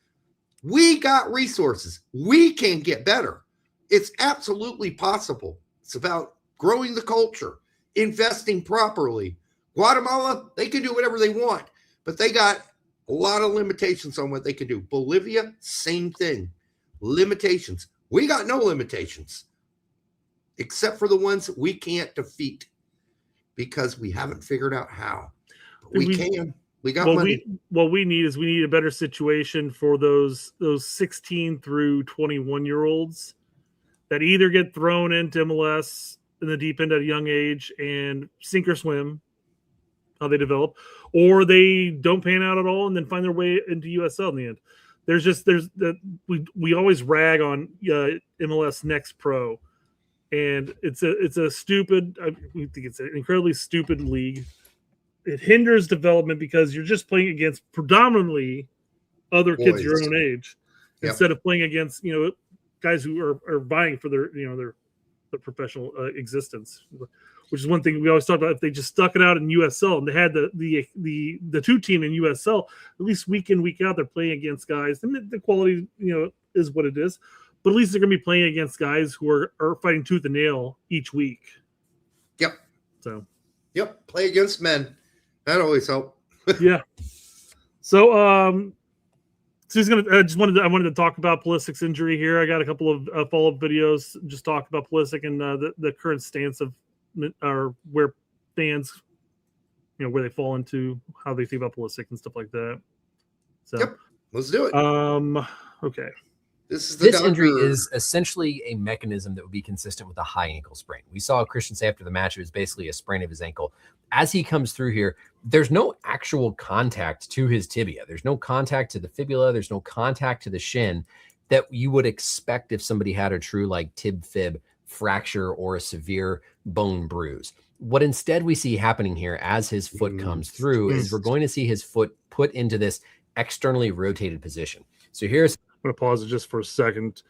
[SPEAKER 1] We got resources. We can get better. It's absolutely possible. It's about growing the culture, investing properly. Guatemala, they can do whatever they want, but they got a lot of limitations on what they can do. Bolivia, same thing. Limitations. We got no limitations, except for the ones that we can't defeat because we haven't figured out how. But we can. We got money.
[SPEAKER 2] What we need a better situation for those 16 through 21-year-olds that either get thrown into MLS in the deep end at a young age and sink or swim, how they develop, or they don't pan out at all and then find their way into USL in the end. We always rag on MLS Next Pro, and it's a stupid. We think it's an incredibly stupid league. It hinders development because you're just playing against predominantly other kids your own age, instead of playing against guys who are vying for their professional existence. Which is one thing we always talk about. If they just stuck it out in USL and they had the two team in USL, at least week in, week out, they're playing against guys. And the quality, is what it is. But at least they're going to be playing against guys who are fighting tooth and nail each week.
[SPEAKER 1] Yep.
[SPEAKER 2] So.
[SPEAKER 1] Yep. Play against men. That always helps.
[SPEAKER 2] Yeah. So, I wanted to talk about Pulisic's injury here. I got a couple of follow-up videos just talk about Pulisic and the current stance of or where fans, where they fall into how they think about Pulisic and stuff like that. So,
[SPEAKER 1] yep. Let's do it.
[SPEAKER 2] Okay.
[SPEAKER 5] This injury is essentially a mechanism that would be consistent with a high ankle sprain. We saw Christian say after the match, it was basically a sprain of his ankle. As he comes through here, there's no actual contact to his tibia. There's no contact to the fibula. There's no contact to the shin that you would expect if somebody had a true tib-fib fracture or a severe bone bruise. What instead we see happening here as his foot comes through is we're going to see his foot put into this externally rotated position. So here's...
[SPEAKER 2] I'm going to pause it just for a second.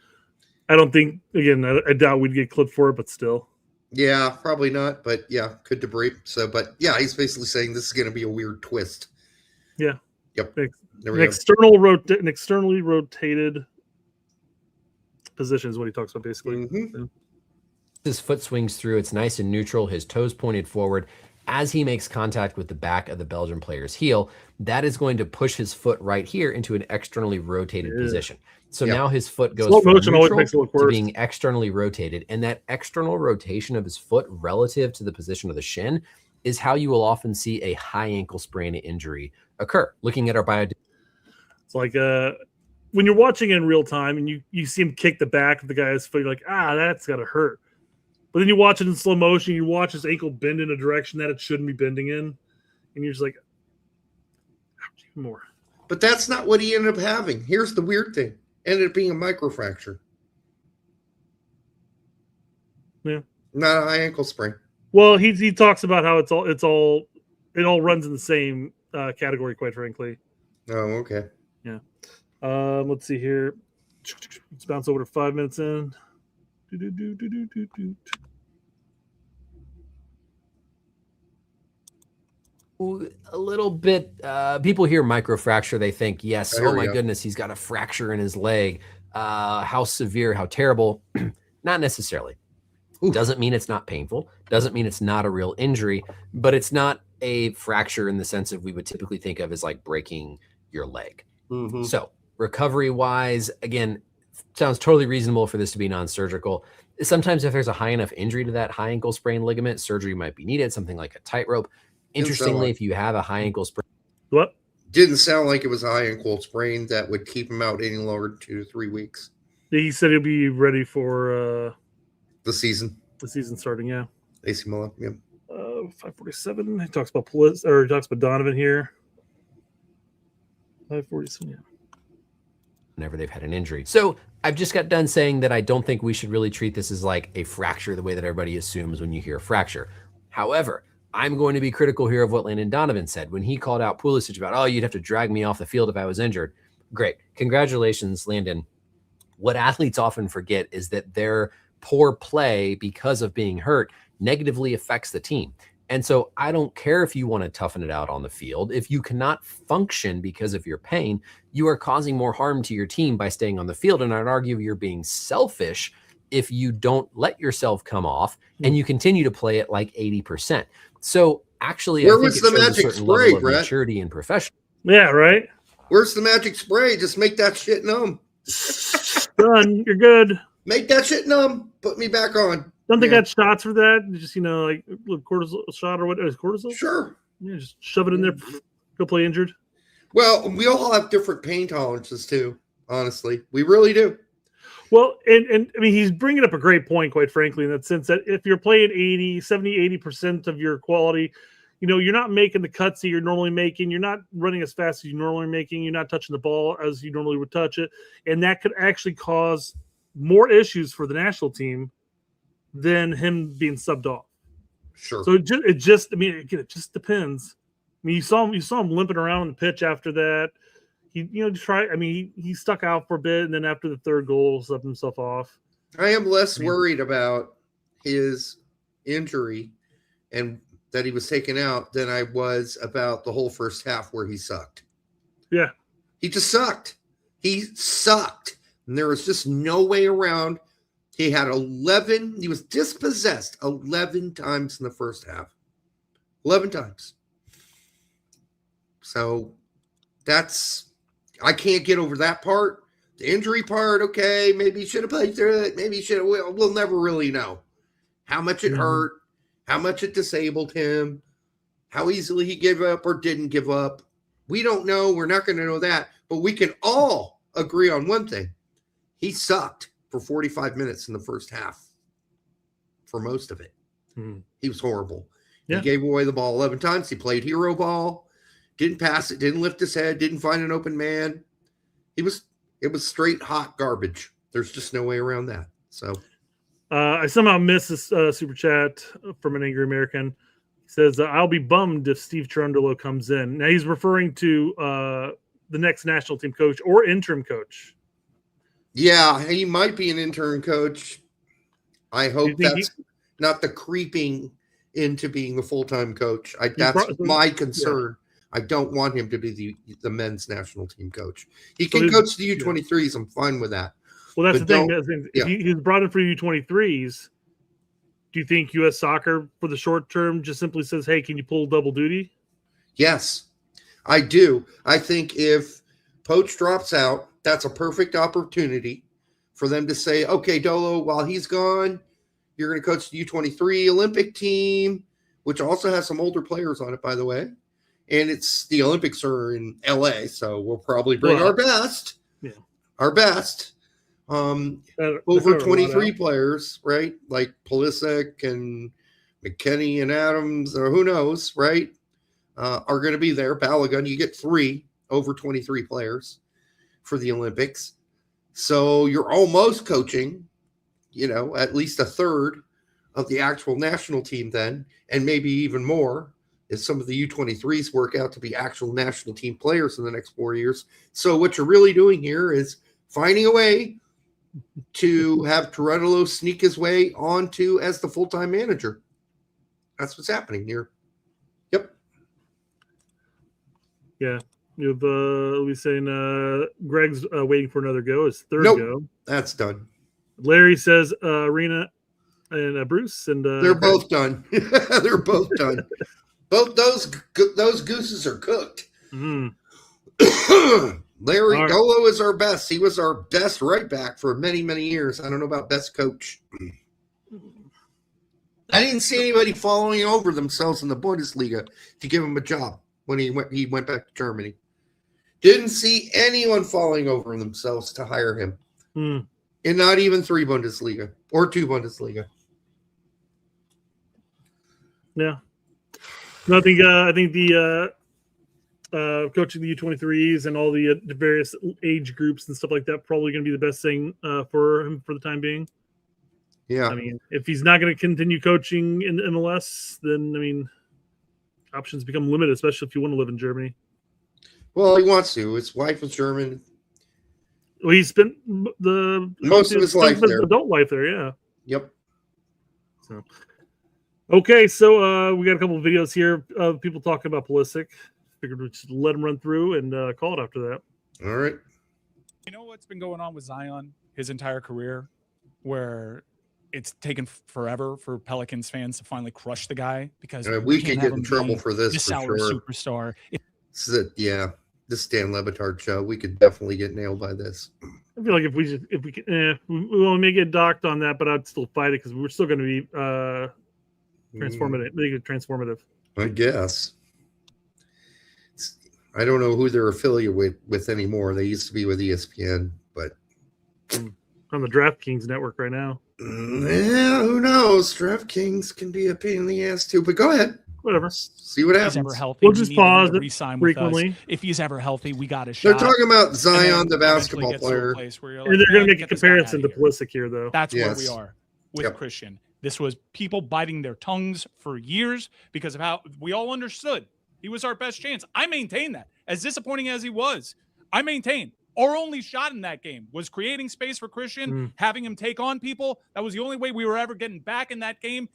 [SPEAKER 2] I don't think, again, I doubt we'd get clipped for it, but still.
[SPEAKER 1] Yeah, probably not. But yeah, could debris. So, but yeah, he's basically saying this is going to be a weird twist.
[SPEAKER 2] Yeah.
[SPEAKER 1] Yep.
[SPEAKER 2] An externally rotated position is what he talks about basically.
[SPEAKER 1] Mm-hmm.
[SPEAKER 2] Yeah.
[SPEAKER 5] His foot swings through. It's nice and neutral. His toes pointed forward. As he makes contact with the back of the Belgian player's heel, that is going to push his foot right here into an externally rotated position. So now his foot goes from neutral to being externally rotated, and that external rotation of his foot relative to the position of the shin is how you will often see a high ankle sprain injury occur. Looking at our bio.
[SPEAKER 2] It's like when you're watching in real time and you see him kick the back of the guy's foot, you're like, that's got to hurt. But then you watch it in slow motion, you watch his ankle bend in a direction that it shouldn't be bending in, and you're just like, ouch, even more.
[SPEAKER 1] But that's not what he ended up having. Here's the weird thing. Ended up being a microfracture.
[SPEAKER 2] Yeah.
[SPEAKER 1] Not a high ankle sprain.
[SPEAKER 2] Well, he talks about how it all runs in the same category, quite frankly.
[SPEAKER 1] Oh, okay.
[SPEAKER 2] Yeah. Let's see here. Let's bounce over to 5 minutes in.
[SPEAKER 5] A little bit. People hear microfracture, they think, yes,
[SPEAKER 1] There
[SPEAKER 5] oh
[SPEAKER 1] we
[SPEAKER 5] my
[SPEAKER 1] go.
[SPEAKER 5] goodness, he's got a fracture in his leg. How severe, how terrible. Not necessarily.
[SPEAKER 1] Oof.
[SPEAKER 5] Doesn't mean it's not painful. Doesn't mean it's not a real injury, but it's not a fracture in the sense of we would typically think of as like breaking your leg.
[SPEAKER 1] Mhm.
[SPEAKER 5] So recovery wise, again, sounds totally reasonable for this to be non-surgical. Sometimes if there's a high enough injury to that high ankle sprain ligament, surgery might be needed, something like a tightrope. Interestingly, if you have a high ankle sprain.
[SPEAKER 2] What?
[SPEAKER 1] Didn't sound like it was a high ankle sprain that would keep him out any longer than 2 to 3 weeks.
[SPEAKER 2] He said he'll be ready for
[SPEAKER 1] The season.
[SPEAKER 2] the season starting, yeah.
[SPEAKER 1] AC Milan, yeah.
[SPEAKER 2] 547. He talks about he talks about Donovan here. 547, yeah.
[SPEAKER 5] Whenever they've had an injury. So I've just got done saying that I don't think we should really treat this as like a fracture the way that everybody assumes when you hear fracture. However, I'm going to be critical here of what Landon Donovan said when he called out Pulisic about, you'd have to drag me off the field if I was injured. Great. Congratulations, Landon. What athletes often forget is that their poor play because of being hurt negatively affects the team. And so I don't care if you want to toughen it out on the field. If you cannot function because of your pain, you are causing more harm to your team by staying on the field. And I'd argue you're being selfish if you don't let yourself come off and you continue to play at like 80%. So actually,
[SPEAKER 1] Where
[SPEAKER 5] I think
[SPEAKER 1] was
[SPEAKER 5] it
[SPEAKER 1] the
[SPEAKER 5] shows a
[SPEAKER 1] magic
[SPEAKER 5] certain
[SPEAKER 1] spray,
[SPEAKER 5] level of
[SPEAKER 1] Brett?
[SPEAKER 5] maturity and professional.
[SPEAKER 2] Yeah, right?
[SPEAKER 1] Where's the magic spray? Just make that shit numb.
[SPEAKER 2] Done. You're good.
[SPEAKER 1] Make that shit numb. Put me back on.
[SPEAKER 2] Don't they
[SPEAKER 1] Yeah.
[SPEAKER 2] got shots for that? Just, like a cortisol shot or what? Is cortisol?
[SPEAKER 1] Sure.
[SPEAKER 2] Yeah, just shove it in there. Go play injured.
[SPEAKER 1] Well, we all have different pain tolerances too, honestly. We really do.
[SPEAKER 2] Well, and I mean, he's bringing up a great point, quite frankly, in that sense that if you're playing 80% of your quality, you're not making the cuts that you're normally making. You're not running as fast as you're normally making. You're not touching the ball as you normally would touch it. And that could actually cause more issues for the national team than him being subbed off.
[SPEAKER 1] Sure.
[SPEAKER 2] So it just depends. I mean, you saw him limping around on the pitch after that. He stuck out for a bit, and then after the third goal, subbed himself off.
[SPEAKER 1] I am less worried about his injury and that he was taken out than I was about the whole first half where he sucked.
[SPEAKER 2] Yeah.
[SPEAKER 1] He just sucked. He sucked. And there was just no way around. He had 11. He was dispossessed 11 times in the first half. 11 times. So I can't get over that part. The injury part, okay, maybe he should have played through it. Maybe he should have. We'll never really know how much it hurt, how much it disabled him, how easily he gave up or didn't give up. We don't know. We're not going to know that. But we can all agree on one thing. He sucked for 45 minutes in the first half for most of it. He was horrible.
[SPEAKER 2] Yeah.
[SPEAKER 1] He gave away the ball 11 times. He played hero ball. Didn't pass it, didn't lift his head, didn't find an open man. It was straight hot garbage. There's just no way around that. So
[SPEAKER 2] I somehow missed this super chat from an angry American. He says, I'll be bummed if Steve Cherundolo comes in. Now he's referring to the next national team coach or interim coach.
[SPEAKER 1] yeah, he might be an intern coach. I hope that's not the creeping into being the full-time coach. That's my concern. I don't want him to be the men's national team coach. He can coach the U23s. I'm fine with that.
[SPEAKER 2] Well, that's the thing. If he's brought in for U23s, do you think U.S. Soccer for the short term just simply says, hey, can you pull double duty?
[SPEAKER 1] Yes, I do. I think if Poach drops out, that's a perfect opportunity for them to say, okay, Dolo, while he's gone, you're going to coach the U23 Olympic team. which also has some older players on it, by the way. And it's the Olympics are in LA, so we'll probably bring our best.
[SPEAKER 2] Yeah.
[SPEAKER 1] Our best. Over 23 players, right? Like Pulisic and McKennie and Adams, or who knows, right? Are going to be there. Balogun, you get 3 over 23 players for the Olympics. So you're almost coaching, at least a third of the actual national team then, and maybe even more if some of the U23s work out to be actual national team players in the next 4 years. So what you're really doing here is finding a way to have Toretto sneak his way onto as the full-time manager. That's what's happening here. Yep.
[SPEAKER 2] Yeah. You have we saying Greg's waiting for another go. His third go.
[SPEAKER 1] That's done.
[SPEAKER 2] Larry says Arena and Bruce and
[SPEAKER 1] they're both done. They're both done. Both those gooses are cooked.
[SPEAKER 2] Mm-hmm.
[SPEAKER 1] Larry Dolo is our best. He was our best right back for many, many years. I don't know about best coach. I didn't see anybody following over themselves in the Bundesliga to give him a job when he went back to Germany. Didn't see anyone falling over themselves to hire him. And not even 3 Bundesliga or 2 Bundesliga.
[SPEAKER 2] Yeah. No, I think the coaching the U23s and all the various age groups and stuff like that probably going to be the best thing for him for the time being.
[SPEAKER 1] Yeah.
[SPEAKER 2] I mean, if he's not going to continue coaching in MLS, then, I mean, options become limited, especially if you want to live in Germany.
[SPEAKER 1] Well, he wants to. His wife is German.
[SPEAKER 2] Well, he spent
[SPEAKER 1] most of his life there.
[SPEAKER 2] Adult life there, yeah.
[SPEAKER 1] Yep.
[SPEAKER 2] So, okay, so we got a couple of videos here of people talking about Pulisic. Figured we'd just let him run through and call it after that.
[SPEAKER 1] All right.
[SPEAKER 6] You know what's been going on with Zion his entire career, where it's taken forever for Pelicans fans to finally crush the guy because
[SPEAKER 1] we could get in trouble for this for
[SPEAKER 6] sour
[SPEAKER 1] sure.
[SPEAKER 6] Superstar.
[SPEAKER 1] This is it, yeah. This Dan Lebitard show, we could definitely get nailed by this.
[SPEAKER 2] I feel like we may get docked on that, but I'd still fight it because we're still going to be transformative. Make it transformative.
[SPEAKER 1] I guess. I don't know who they're affiliated with anymore. They used to be with ESPN, but
[SPEAKER 2] on the DraftKings network right now.
[SPEAKER 1] Yeah, who knows? DraftKings can be a pain in the ass too. But go ahead.
[SPEAKER 2] Whatever.
[SPEAKER 1] See what happens.
[SPEAKER 6] If he's ever healthy,
[SPEAKER 2] we'll just pause it frequently.
[SPEAKER 6] If he's ever healthy, we got a shot.
[SPEAKER 1] They're talking about Zion, the basketball player.
[SPEAKER 2] And they're going to make a comparison to Pulisic here, though.
[SPEAKER 6] That's where we are with Christian. This was people biting their tongues for years because of how we all understood he was our best chance. I maintain that. As disappointing as he was, I maintain our only shot in that game was creating space for Christian, having him take on people. That was the only way we were ever getting back in that game.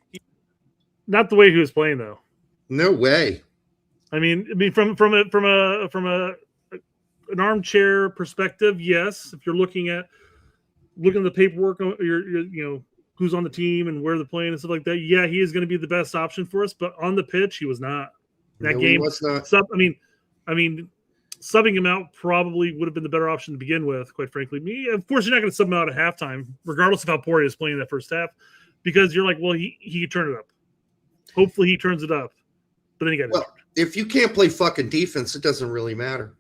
[SPEAKER 2] Not the way he was playing, though.
[SPEAKER 1] No way.
[SPEAKER 2] I mean, from an armchair perspective, yes. If you're looking at the paperwork, you're who's on the team and where they're playing and stuff like that. Yeah, he is going to be the best option for us. But on the pitch, he was not. That game
[SPEAKER 1] he was not.
[SPEAKER 2] I mean, subbing him out probably would have been the better option to begin with. Quite frankly, of course, you're not going to sub him out at halftime, regardless of how poor he is playing that first half, because you're like, well, he could turn it up. Hopefully, he turns it up. But then he got injured.
[SPEAKER 1] If you can't play fucking defense, it doesn't really matter.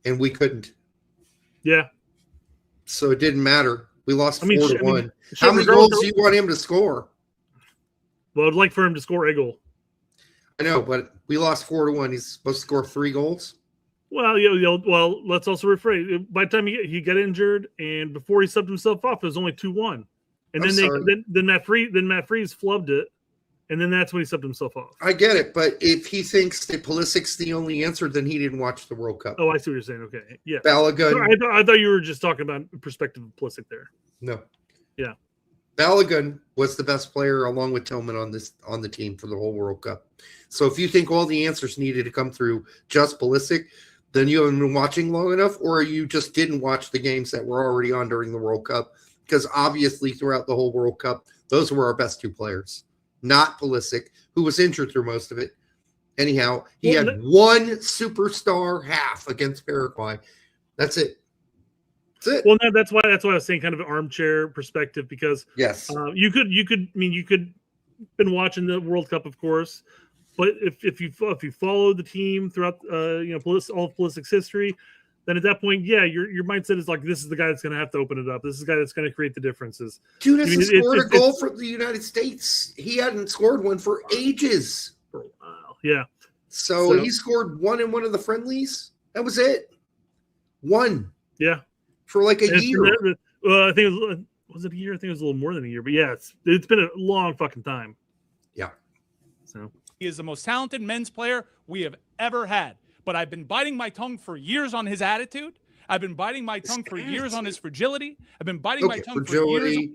[SPEAKER 1] And we couldn't.
[SPEAKER 2] Yeah.
[SPEAKER 1] So it didn't matter. We lost 4-1. How many
[SPEAKER 2] goals
[SPEAKER 1] do you want him to score?
[SPEAKER 2] Well, I'd like for him to score a goal.
[SPEAKER 1] I know, but we lost 4-1. He's supposed to score 3 goals.
[SPEAKER 2] Well, well, let's also rephrase. By the time he got injured, and before he subbed himself off, it was only 2-1. And then Matt Freese flubbed it. And then that's when he subbed himself off.
[SPEAKER 1] I get it, but if he thinks that Pulisic's the only answer, then he didn't watch the World Cup.
[SPEAKER 2] Oh, I see what you're saying. Okay, yeah.
[SPEAKER 1] Balogun.
[SPEAKER 2] So I thought you were just talking about perspective of Pulisic there.
[SPEAKER 1] No.
[SPEAKER 2] Yeah.
[SPEAKER 1] Balogun was the best player along with Tillman on the team for the whole World Cup. So if you think all the answers needed to come through just Pulisic, then you haven't been watching long enough, or you just didn't watch the games that were already on during the World Cup. Because obviously throughout the whole World Cup, those were our best 2 players. Not Pulisic, who was injured through most of it. Anyhow, he had 1 superstar half against Paraguay. That's it. That's it.
[SPEAKER 2] Well, that's why I was saying kind of an armchair perspective, because
[SPEAKER 1] yes,
[SPEAKER 2] you could been watching the World Cup, of course. But if you follow the team throughout all of Pulisic's history, then at that point, yeah, your mindset is like, this is the guy that's going to have to open it up. This is the guy that's going to create the differences.
[SPEAKER 1] Dude has scored a goal for the United States. He hadn't scored one for ages.
[SPEAKER 2] For a while, yeah.
[SPEAKER 1] So he scored one in one of the friendlies. That was it. One.
[SPEAKER 2] Yeah.
[SPEAKER 1] For like a year.
[SPEAKER 2] I think was it a year? I think it was a little more than a year. But yeah, it's been a long fucking time.
[SPEAKER 1] Yeah.
[SPEAKER 2] So
[SPEAKER 6] he is the most talented men's player we have ever had. But I've been biting my tongue for years on his attitude. I've been biting my tongue for years on his fragility. I've been biting my tongue for years.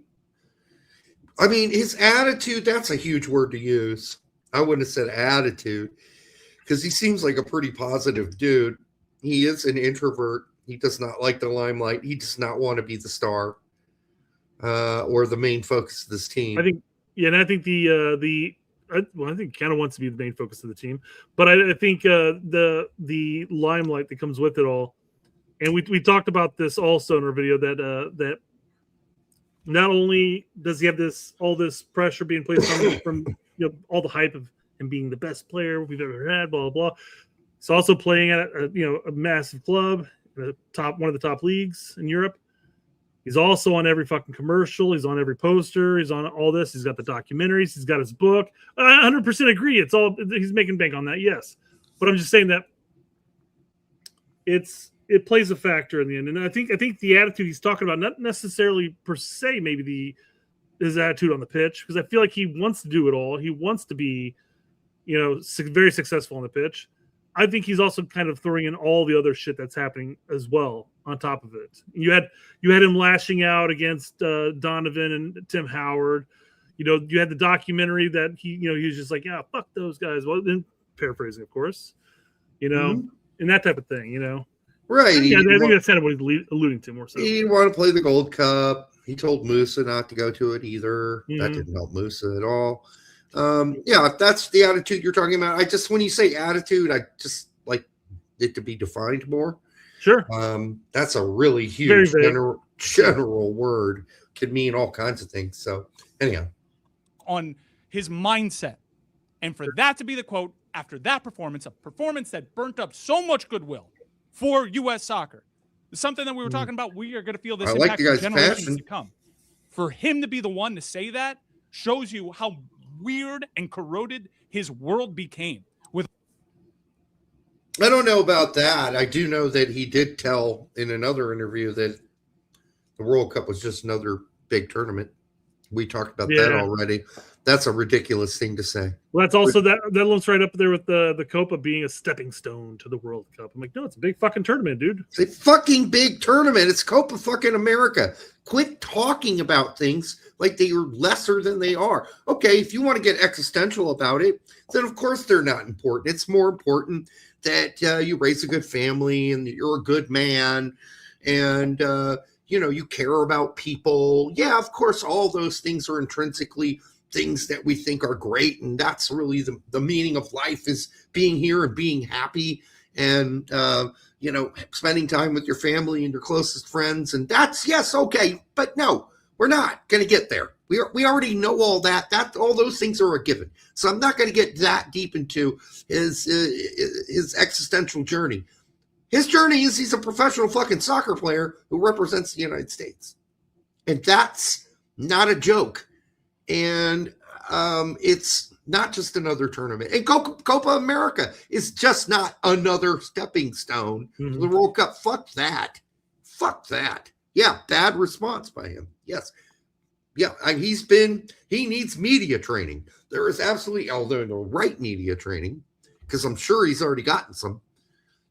[SPEAKER 1] I mean, his attitude, that's a huge word to use. I wouldn't have said attitude because he seems like a pretty positive dude. He is an introvert. He does not like the limelight. He does not want to be the star or the main focus of this team.
[SPEAKER 2] I think, and I think I think he kind of wants to be the main focus of the team, but I think the limelight that comes with it all, and we talked about this also in our video that not only does he have all this pressure being placed on him from all the hype of him being the best player we've ever had, blah blah blah. He's also playing at a massive club, one of the top leagues in Europe. He's also on every fucking commercial. He's on every poster. He's on all this. He's got the documentaries. He's got his book. I 100% agree. He's making bank on that. Yes. But I'm just saying that it plays a factor in the end. And I think the attitude he's talking about, not necessarily per se, maybe his attitude on the pitch, because I feel like he wants to do it all. He wants to be, very successful on the pitch. I think he's also kind of throwing in all the other shit that's happening as well on top of it. You had him lashing out against Donovan and Tim Howard. You had the documentary that he was just like, yeah, fuck those guys. Well, then paraphrasing, of course, and that type of thing,
[SPEAKER 1] Right.
[SPEAKER 2] Yeah, I think that's kind of what he's alluding to more so.
[SPEAKER 1] He didn't want to play the Gold Cup. He told Musa not to go to it either.
[SPEAKER 2] Mm-hmm.
[SPEAKER 1] That didn't help Musa at all. If that's the attitude you're talking about, when you say attitude, I just like it to be defined more.
[SPEAKER 2] Sure.
[SPEAKER 1] That's a really huge general word. Could mean all kinds of things. So anyhow.
[SPEAKER 6] On his mindset. And for that to be the quote after that performance, a performance that burnt up so much goodwill for U.S. soccer. Something that we were talking about, we are going to feel this impact for generations to come. For him to be the one to say that shows you how weird and corroded his world became.
[SPEAKER 1] I don't know about that. I do know that he did tell in another interview that the World Cup was just another big tournament. We talked about that already. That's a ridiculous thing to say.
[SPEAKER 2] Well, that's also that lumps right up there with the Copa being a stepping stone to the World Cup. I'm like, no, it's a big fucking tournament, dude.
[SPEAKER 1] It's a fucking big tournament. It's Copa fucking America. Quit talking about things like they are lesser than they are. Okay, if you want to get existential about it, then of course they're not important. It's more important that you raise a good family and you're a good man and you care about people. Yeah, of course, all those things are intrinsically things that we think are great, and that's really the meaning of life, is being here and being happy and spending time with your family and your closest friends. And that's, yes, okay, but no, we're not going to get there. We already know all that all those things are a given. So I'm not going to get that deep into his existential journey. His journey is he's a professional fucking soccer player who represents the United States, and that's not a joke. And it's not just another tournament. And Copa America is just not another stepping stone to the World Cup. Fuck that. Yeah, bad response by him. Yes. Yeah, he needs media training. There is absolutely, although the right media training, because I'm sure he's already gotten some.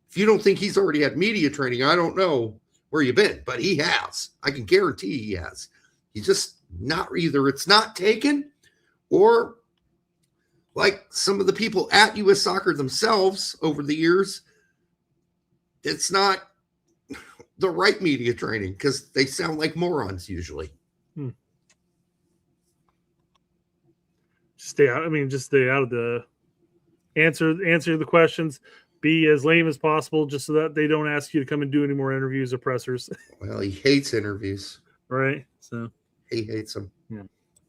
[SPEAKER 1] If you don't think he's already had media training, I don't know where you've been, but he has. I can guarantee he has. He's just not, either it's not taken, or like some of the people at U.S. Soccer themselves over the years, it's not the right media training because they sound like morons usually.
[SPEAKER 2] Stay out. I mean, just stay out of the answer the questions. Be as lame as possible, just so that they don't ask you to come and do any more interviews or pressers.
[SPEAKER 1] Well, he hates interviews,
[SPEAKER 2] right? So
[SPEAKER 1] he hates them.
[SPEAKER 2] Yeah.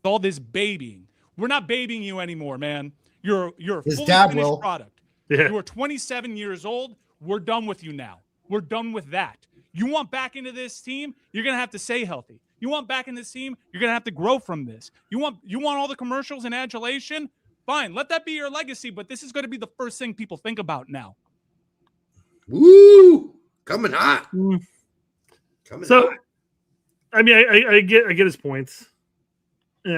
[SPEAKER 6] All this babying We're not babying you anymore, man. You're a
[SPEAKER 7] His
[SPEAKER 6] fully
[SPEAKER 7] dad
[SPEAKER 6] finished
[SPEAKER 7] will.
[SPEAKER 6] product.
[SPEAKER 2] Yeah.
[SPEAKER 6] You are 27 years old. We're done with you now. We're done with that. You want back into this team, you're going to have to stay healthy. You want back in this team, you're going to have to grow from this. You want all the commercials and adulation? Fine, let that be your legacy, but this is going to be the first thing people think about now.
[SPEAKER 1] Woo! Coming hot. Coming
[SPEAKER 2] So,
[SPEAKER 1] hot.
[SPEAKER 2] I mean, I get his points. And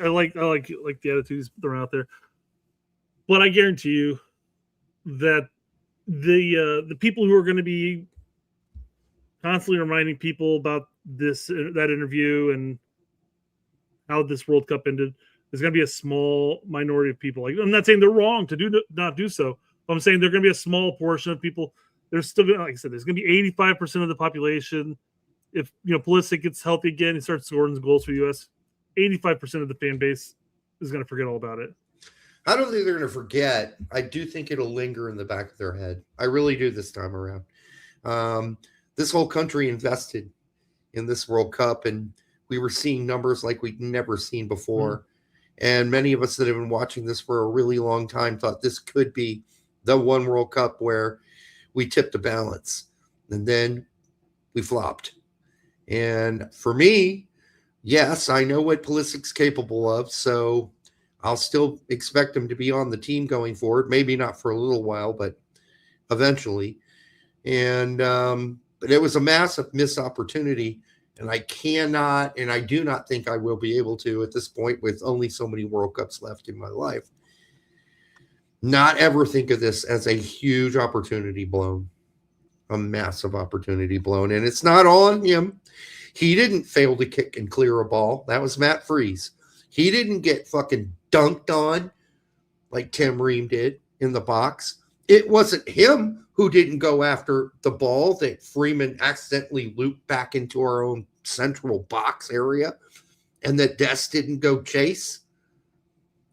[SPEAKER 2] I like the attitudes thrown out there. But I guarantee you that the people who are going to be constantly reminding people about that interview and how this World Cup ended is going to be a small minority of people. Like, I'm not saying they're wrong to not do so. But I'm saying they're going to be a small portion of people. There's still, like I said, there's going to be 85% of the population. If Pulisic gets healthy again and starts scoring goals for the U.S., 85% of the fan base is going to forget all about it.
[SPEAKER 1] I don't think they're going to forget. I do think it'll linger in the back of their head. I really do this time around. This whole country invested in this World Cup, and we were seeing numbers like we'd never seen before. And many of us that have been watching this for a really long time thought this could be the one World Cup where we tipped the balance. And then we flopped. And for me, yes, I know what Pulisic's capable of, so I'll still expect him to be on the team going forward. Maybe not for a little while, but eventually. And but it was a massive missed opportunity, and I cannot, and I do not think I will be able to at this point with only so many World Cups left in my life, not ever think of this as a huge opportunity blown, a massive opportunity blown. And it's not on him. He didn't fail to kick and clear a ball. That was Matt Freese. He didn't get fucking dunked on like Tim Ream did in the box. It wasn't him who didn't go after the ball that Freeman accidentally looped back into our own central box area and that Dest didn't go chase.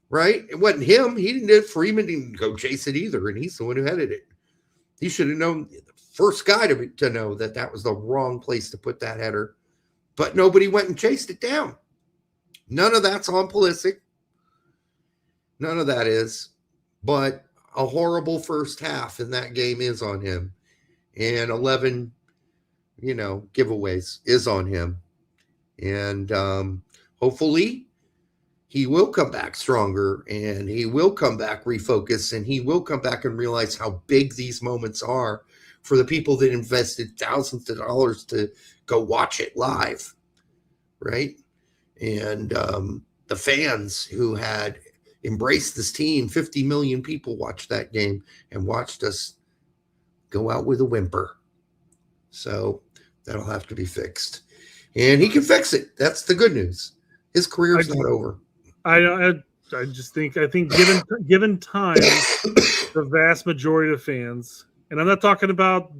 [SPEAKER 1] Right? It wasn't him. He didn't. Freeman didn't go chase it either, and he's the one who headed it. He should have known, the first guy to know that was the wrong place to put that header. But nobody went and chased it down. None of that's on Pulisic. None of that is. But a horrible first half in that game is on him. And 11, giveaways is on him. And hopefully he will come back stronger, and he will come back refocused, and he will come back and realize how big these moments are for the people that invested thousands of dollars to go watch it live, right? And the fans who had embraced this team, 50 million people watched that game and watched us go out with a whimper. So that'll have to be fixed. And he can fix it. That's the good news. His career's not over.
[SPEAKER 2] I think given time, the vast majority of fans, and I'm not talking about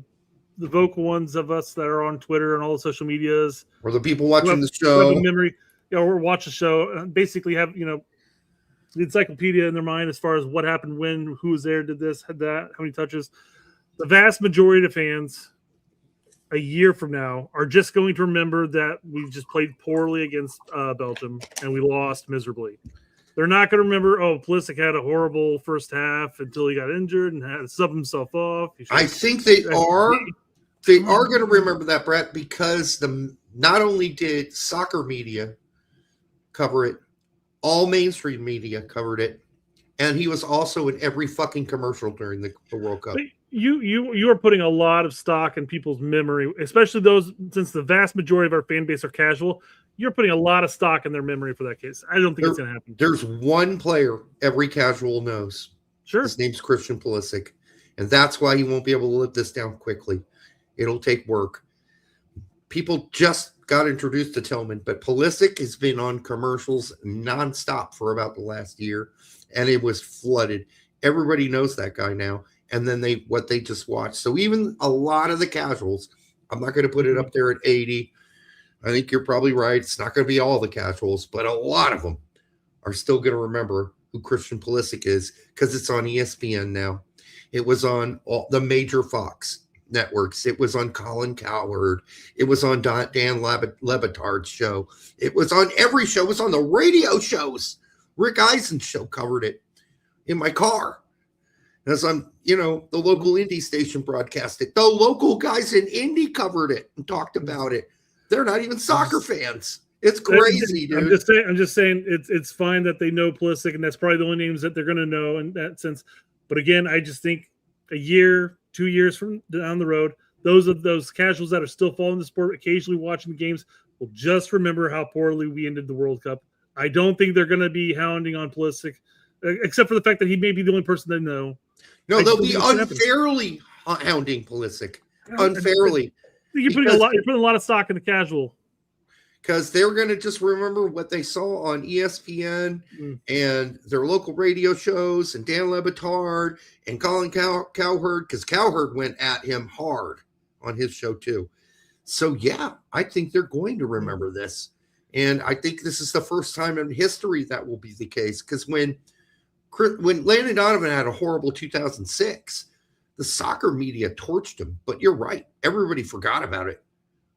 [SPEAKER 2] the vocal ones of us that are on Twitter and all the social medias,
[SPEAKER 1] or the people watching the show,
[SPEAKER 2] memory, or watch the show, basically have the encyclopedia in their mind as far as what happened, when, who was there, did this, had that, how many touches. The vast majority of fans a year from now are just going to remember that we just played poorly against Belgium and we lost miserably. They're not going to remember, Pulisic had a horrible first half until he got injured and had to sub himself off.
[SPEAKER 1] I think they are going to remember that, Brett, because not only did soccer media cover it, all mainstream media covered it, and he was also in every fucking commercial during the World Cup.
[SPEAKER 2] But you are putting a lot of stock in people's memory, especially those, since the vast majority of our fan base are casual. You're putting a lot of stock in their memory for that case. I don't think it's going to happen.
[SPEAKER 1] There's one player every casual knows.
[SPEAKER 2] Sure.
[SPEAKER 1] His name's Christian Pulisic, and that's why he won't be able to live this down quickly. It'll take work. People just got introduced to Tillman, but Pulisic has been on commercials nonstop for about the last year, and it was flooded. Everybody knows that guy now, and then what they just watched. So even a lot of the casuals, I'm not going to put it up there at 80. I think you're probably right. It's not going to be all the casuals, but a lot of them are still going to remember who Christian Pulisic is because it's on ESPN now. It was on all the major Fox networks. It was on Colin Cowherd. It was on Dan Le Batard's show. It was on every show. It was on the radio shows Rick Eisen's show covered it in my car. As I'm, the local indie station broadcast it. The local guys in Indy covered it and talked about it. They're not even soccer fans. It's crazy, dude.
[SPEAKER 2] I'm just saying it's fine that they know Pulisic, and that's probably the only names that they're going to know in that sense. But again, I just think a year, 2 years from down the road, those casuals that are still following the sport, occasionally watching the games, will just remember how poorly we ended the World Cup. I don't think they're going to be hounding on Pulisic, except for the fact that he may be the only person they know.
[SPEAKER 1] No, they'll be unfairly hounding Pulisic. Unfairly.
[SPEAKER 2] You're putting a lot of stock in the casual.
[SPEAKER 1] Because they're going to just remember what they saw on ESPN and their local radio shows and Dan Le Batard and Colin Cowherd, because Cowherd went at him hard on his show too. So, yeah, I think they're going to remember this. And I think this is the first time in history that will be the case. Because when Landon Donovan had a horrible 2006, the soccer media torched him. But you're right. Everybody forgot about it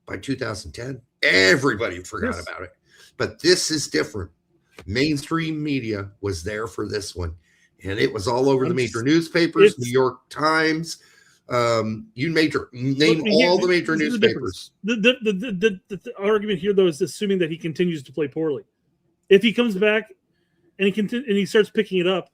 [SPEAKER 1] by 2010. Everybody forgot about it. But this is different. Mainstream media was there for this one. And it was all over the major newspapers, New York Times. Name all the major newspapers.
[SPEAKER 2] The argument here, though, is assuming that he continues to play poorly. If he comes back and he starts picking it up,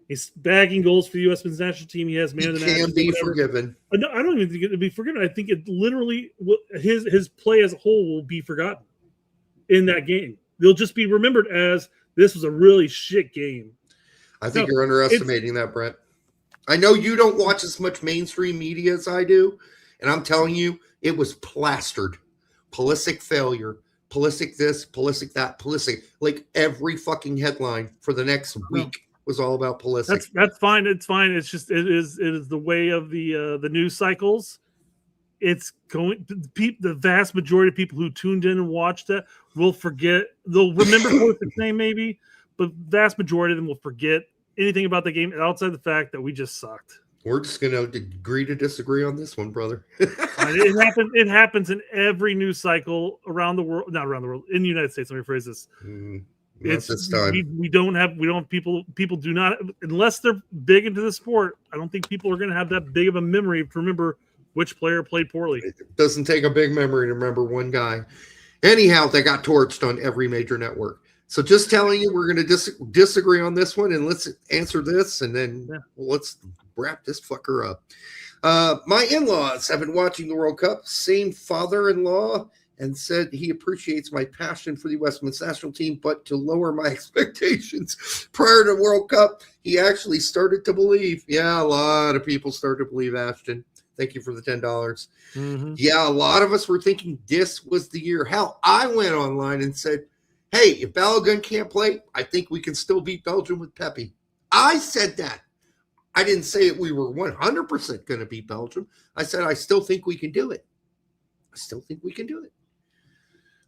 [SPEAKER 2] he's bagging goals for the U.S. men's national team. He has man of the match.
[SPEAKER 1] Can be forgiven.
[SPEAKER 2] No, I don't even think it would be forgiven. I think it literally his play as a whole will be forgotten in that game. They'll just be remembered as this was a really shit game.
[SPEAKER 1] I think you're underestimating that, Brent. I know you don't watch as much mainstream media as I do, and I'm telling you, it was plastered. Pulisic failure. Pulisic this, Pulisic that, Pulisic. Like every fucking headline for the next week was all about Pulisic.
[SPEAKER 2] That's fine. It's fine. It's just it is the way of the news cycles. It's going. The vast majority of people who tuned in and watched it will forget. They'll remember Pulisic's name maybe, but vast majority of them will forget anything about the game outside the fact that we just sucked.
[SPEAKER 1] We're just going to agree to disagree on this one, brother.
[SPEAKER 2] It happens in every news cycle around the world. Not around the world, in the United States. Let me phrase this.
[SPEAKER 1] It's this time.
[SPEAKER 2] We don't have people do not, unless they're big into the sport. I don't think people are going to have that big of a memory to remember which player played poorly.
[SPEAKER 1] It doesn't take a big memory to remember one guy. Anyhow, they got torched on every major network. So just telling you, we're going to disagree on this one, and let's answer this, and then let's wrap this fucker up. My in-laws have been watching the World Cup. Same father-in-law, and said he appreciates my passion for the U.S. men's national team, but to lower my expectations prior to World Cup, he actually started to believe. Yeah, a lot of people started to believe, Ashton. Thank you for the $10. Mm-hmm. Yeah, a lot of us were thinking this was the year. Hell, I went online and said, hey, if Balogun can't play, I think we can still beat Belgium with Pepe. I said that. I didn't say we were 100% going to beat Belgium. I said I still think we can do it. I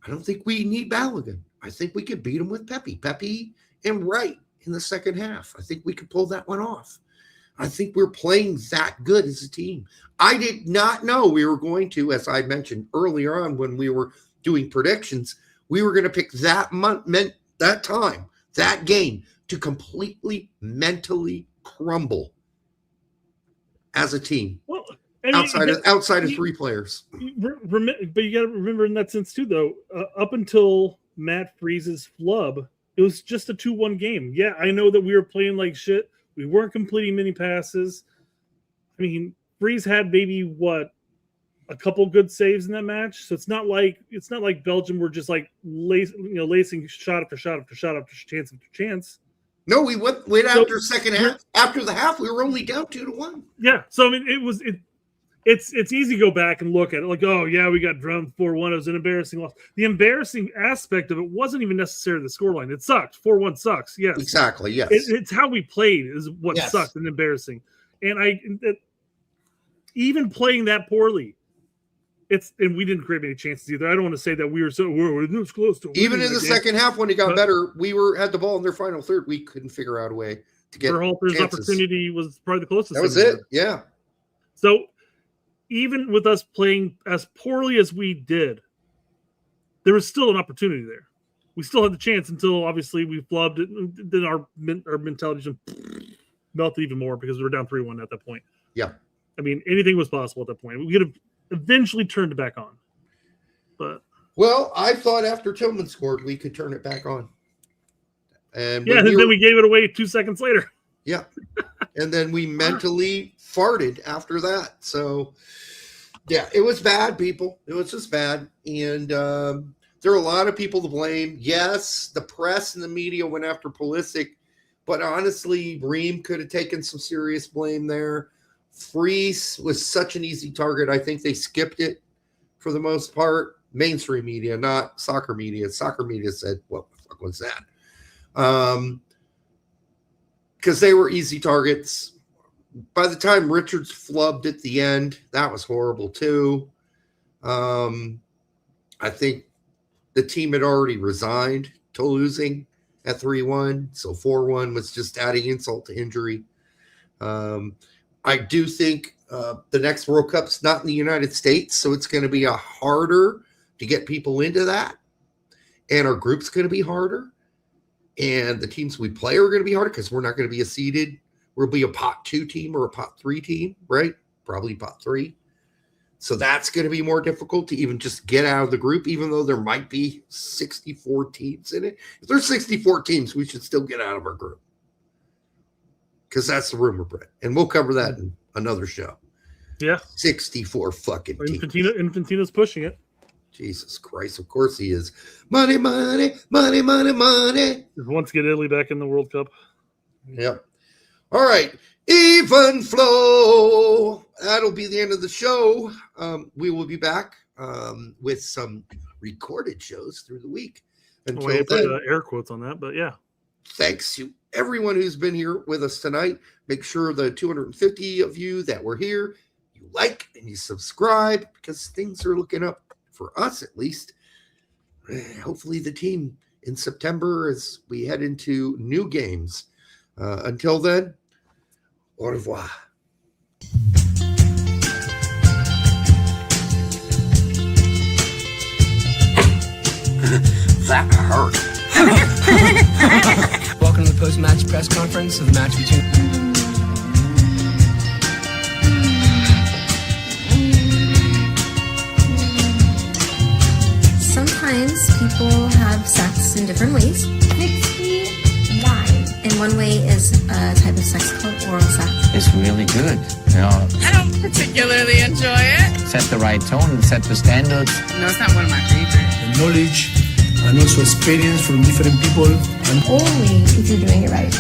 [SPEAKER 1] don't think we need Balogun. I think we could beat him with Pepe and Wright in the second half. I think we could pull that one off. I think we're playing that good as a team. I did not know we were going to, as I mentioned earlier on when we were doing predictions, we were going to pick that game to completely mentally crumble as a team.
[SPEAKER 2] Well,
[SPEAKER 1] outside of three players.
[SPEAKER 2] But you got to remember in that sense too, though, up until Matt Freeze's flub, it was just a 2-1 game. Yeah, I know that we were playing like shit. We weren't completing many passes. I mean, Freeze had maybe a couple good saves in that match. So it's not like Belgium were just like lacing shot after shot after shot after chance after chance.
[SPEAKER 1] No, we went after second half. After the half, we were only down 2-1.
[SPEAKER 2] Yeah, so I mean, it's easy to go back and look at it like, oh yeah, we got drummed 4-1. It was an embarrassing loss. The embarrassing aspect of it wasn't even necessarily the scoreline. It sucked. 4-1 sucks. Yes,
[SPEAKER 1] exactly. Yes,
[SPEAKER 2] it's how we played is what sucked and embarrassing. And even playing that poorly, and we didn't create any chances either. I don't want to say that we were this close to
[SPEAKER 1] even in the second half when it got better. We had the ball in their final third. We couldn't figure out a way to get
[SPEAKER 2] Berhalter's opportunity was probably the closest.
[SPEAKER 1] That was it. Yeah.
[SPEAKER 2] So even with us playing as poorly as we did, there was still an opportunity there. we still had the chance until obviously we flubbed it. Then our mentality just melted even more because we were down 3-1 at that point.
[SPEAKER 1] Yeah.
[SPEAKER 2] I mean, anything was possible at that point. We could have eventually turned it back on. But
[SPEAKER 1] well, I thought after Tillman scored, we could turn it back on. And
[SPEAKER 2] yeah, then we gave it away 2 seconds later.
[SPEAKER 1] Yeah. And then we mentally farted after that. So, yeah, it was bad, people. It was just bad. And there are a lot of people to blame. Yes, the press and the media went after Pulisic, but honestly, Ream could have taken some serious blame there. Freese was such an easy target. I think they skipped it for the most part. Mainstream media, not soccer media. Soccer media said, what the fuck was that? Because they were easy targets. By the time Richards flubbed at the end, that was horrible too. I think the team had already resigned to losing at 3-1, so 4-1 was just adding insult to injury. I do think the next World Cup's not in the United States, so it's going to be harder to get people into that, and our group's going to be harder, and the teams we play are going to be harder because we're not going to be a seeded. We'll be a pot 2 team or a pot 3 team, right? Probably pot 3. So that's going to be more difficult to even just get out of the group, even though there might be 64 teams in it. If there's 64 teams, we should still get out of our group. Because that's the rumor, Brett. And we'll cover that in another show.
[SPEAKER 2] Yeah.
[SPEAKER 1] 64 fucking teams.
[SPEAKER 2] Infantino's pushing it.
[SPEAKER 1] Jesus Christ. Of course he is. Money, money, money, money, money.
[SPEAKER 2] Once get Italy back in the World Cup.
[SPEAKER 1] Yep. All right. Even flow. That'll be the end of the show. We will be back with some recorded shows through the week. Until
[SPEAKER 2] I
[SPEAKER 1] then,
[SPEAKER 2] put air quotes on that, but yeah.
[SPEAKER 1] Thanks to everyone who's been here with us tonight. Make sure the 250 of you that were here, you like and you subscribe because things are looking up for us at least. Hopefully the team in September as we head into new games. Until then, au revoir.
[SPEAKER 4] That hurt.
[SPEAKER 7] Welcome to the post-match press conference of the match between...
[SPEAKER 8] Sometimes people have sex in different ways. Why? And one way is a type of sex called oral sex.
[SPEAKER 9] It's really good. You know,
[SPEAKER 10] I don't particularly enjoy it.
[SPEAKER 9] set the right tone, set the standards.
[SPEAKER 10] No, it's not one of my favorites.
[SPEAKER 11] The knowledge and also experience from different people. And
[SPEAKER 8] Only if you're doing it right.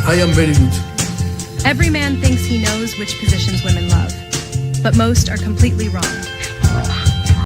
[SPEAKER 11] I am very good.
[SPEAKER 12] Every man thinks he knows which positions women love, but most are completely wrong.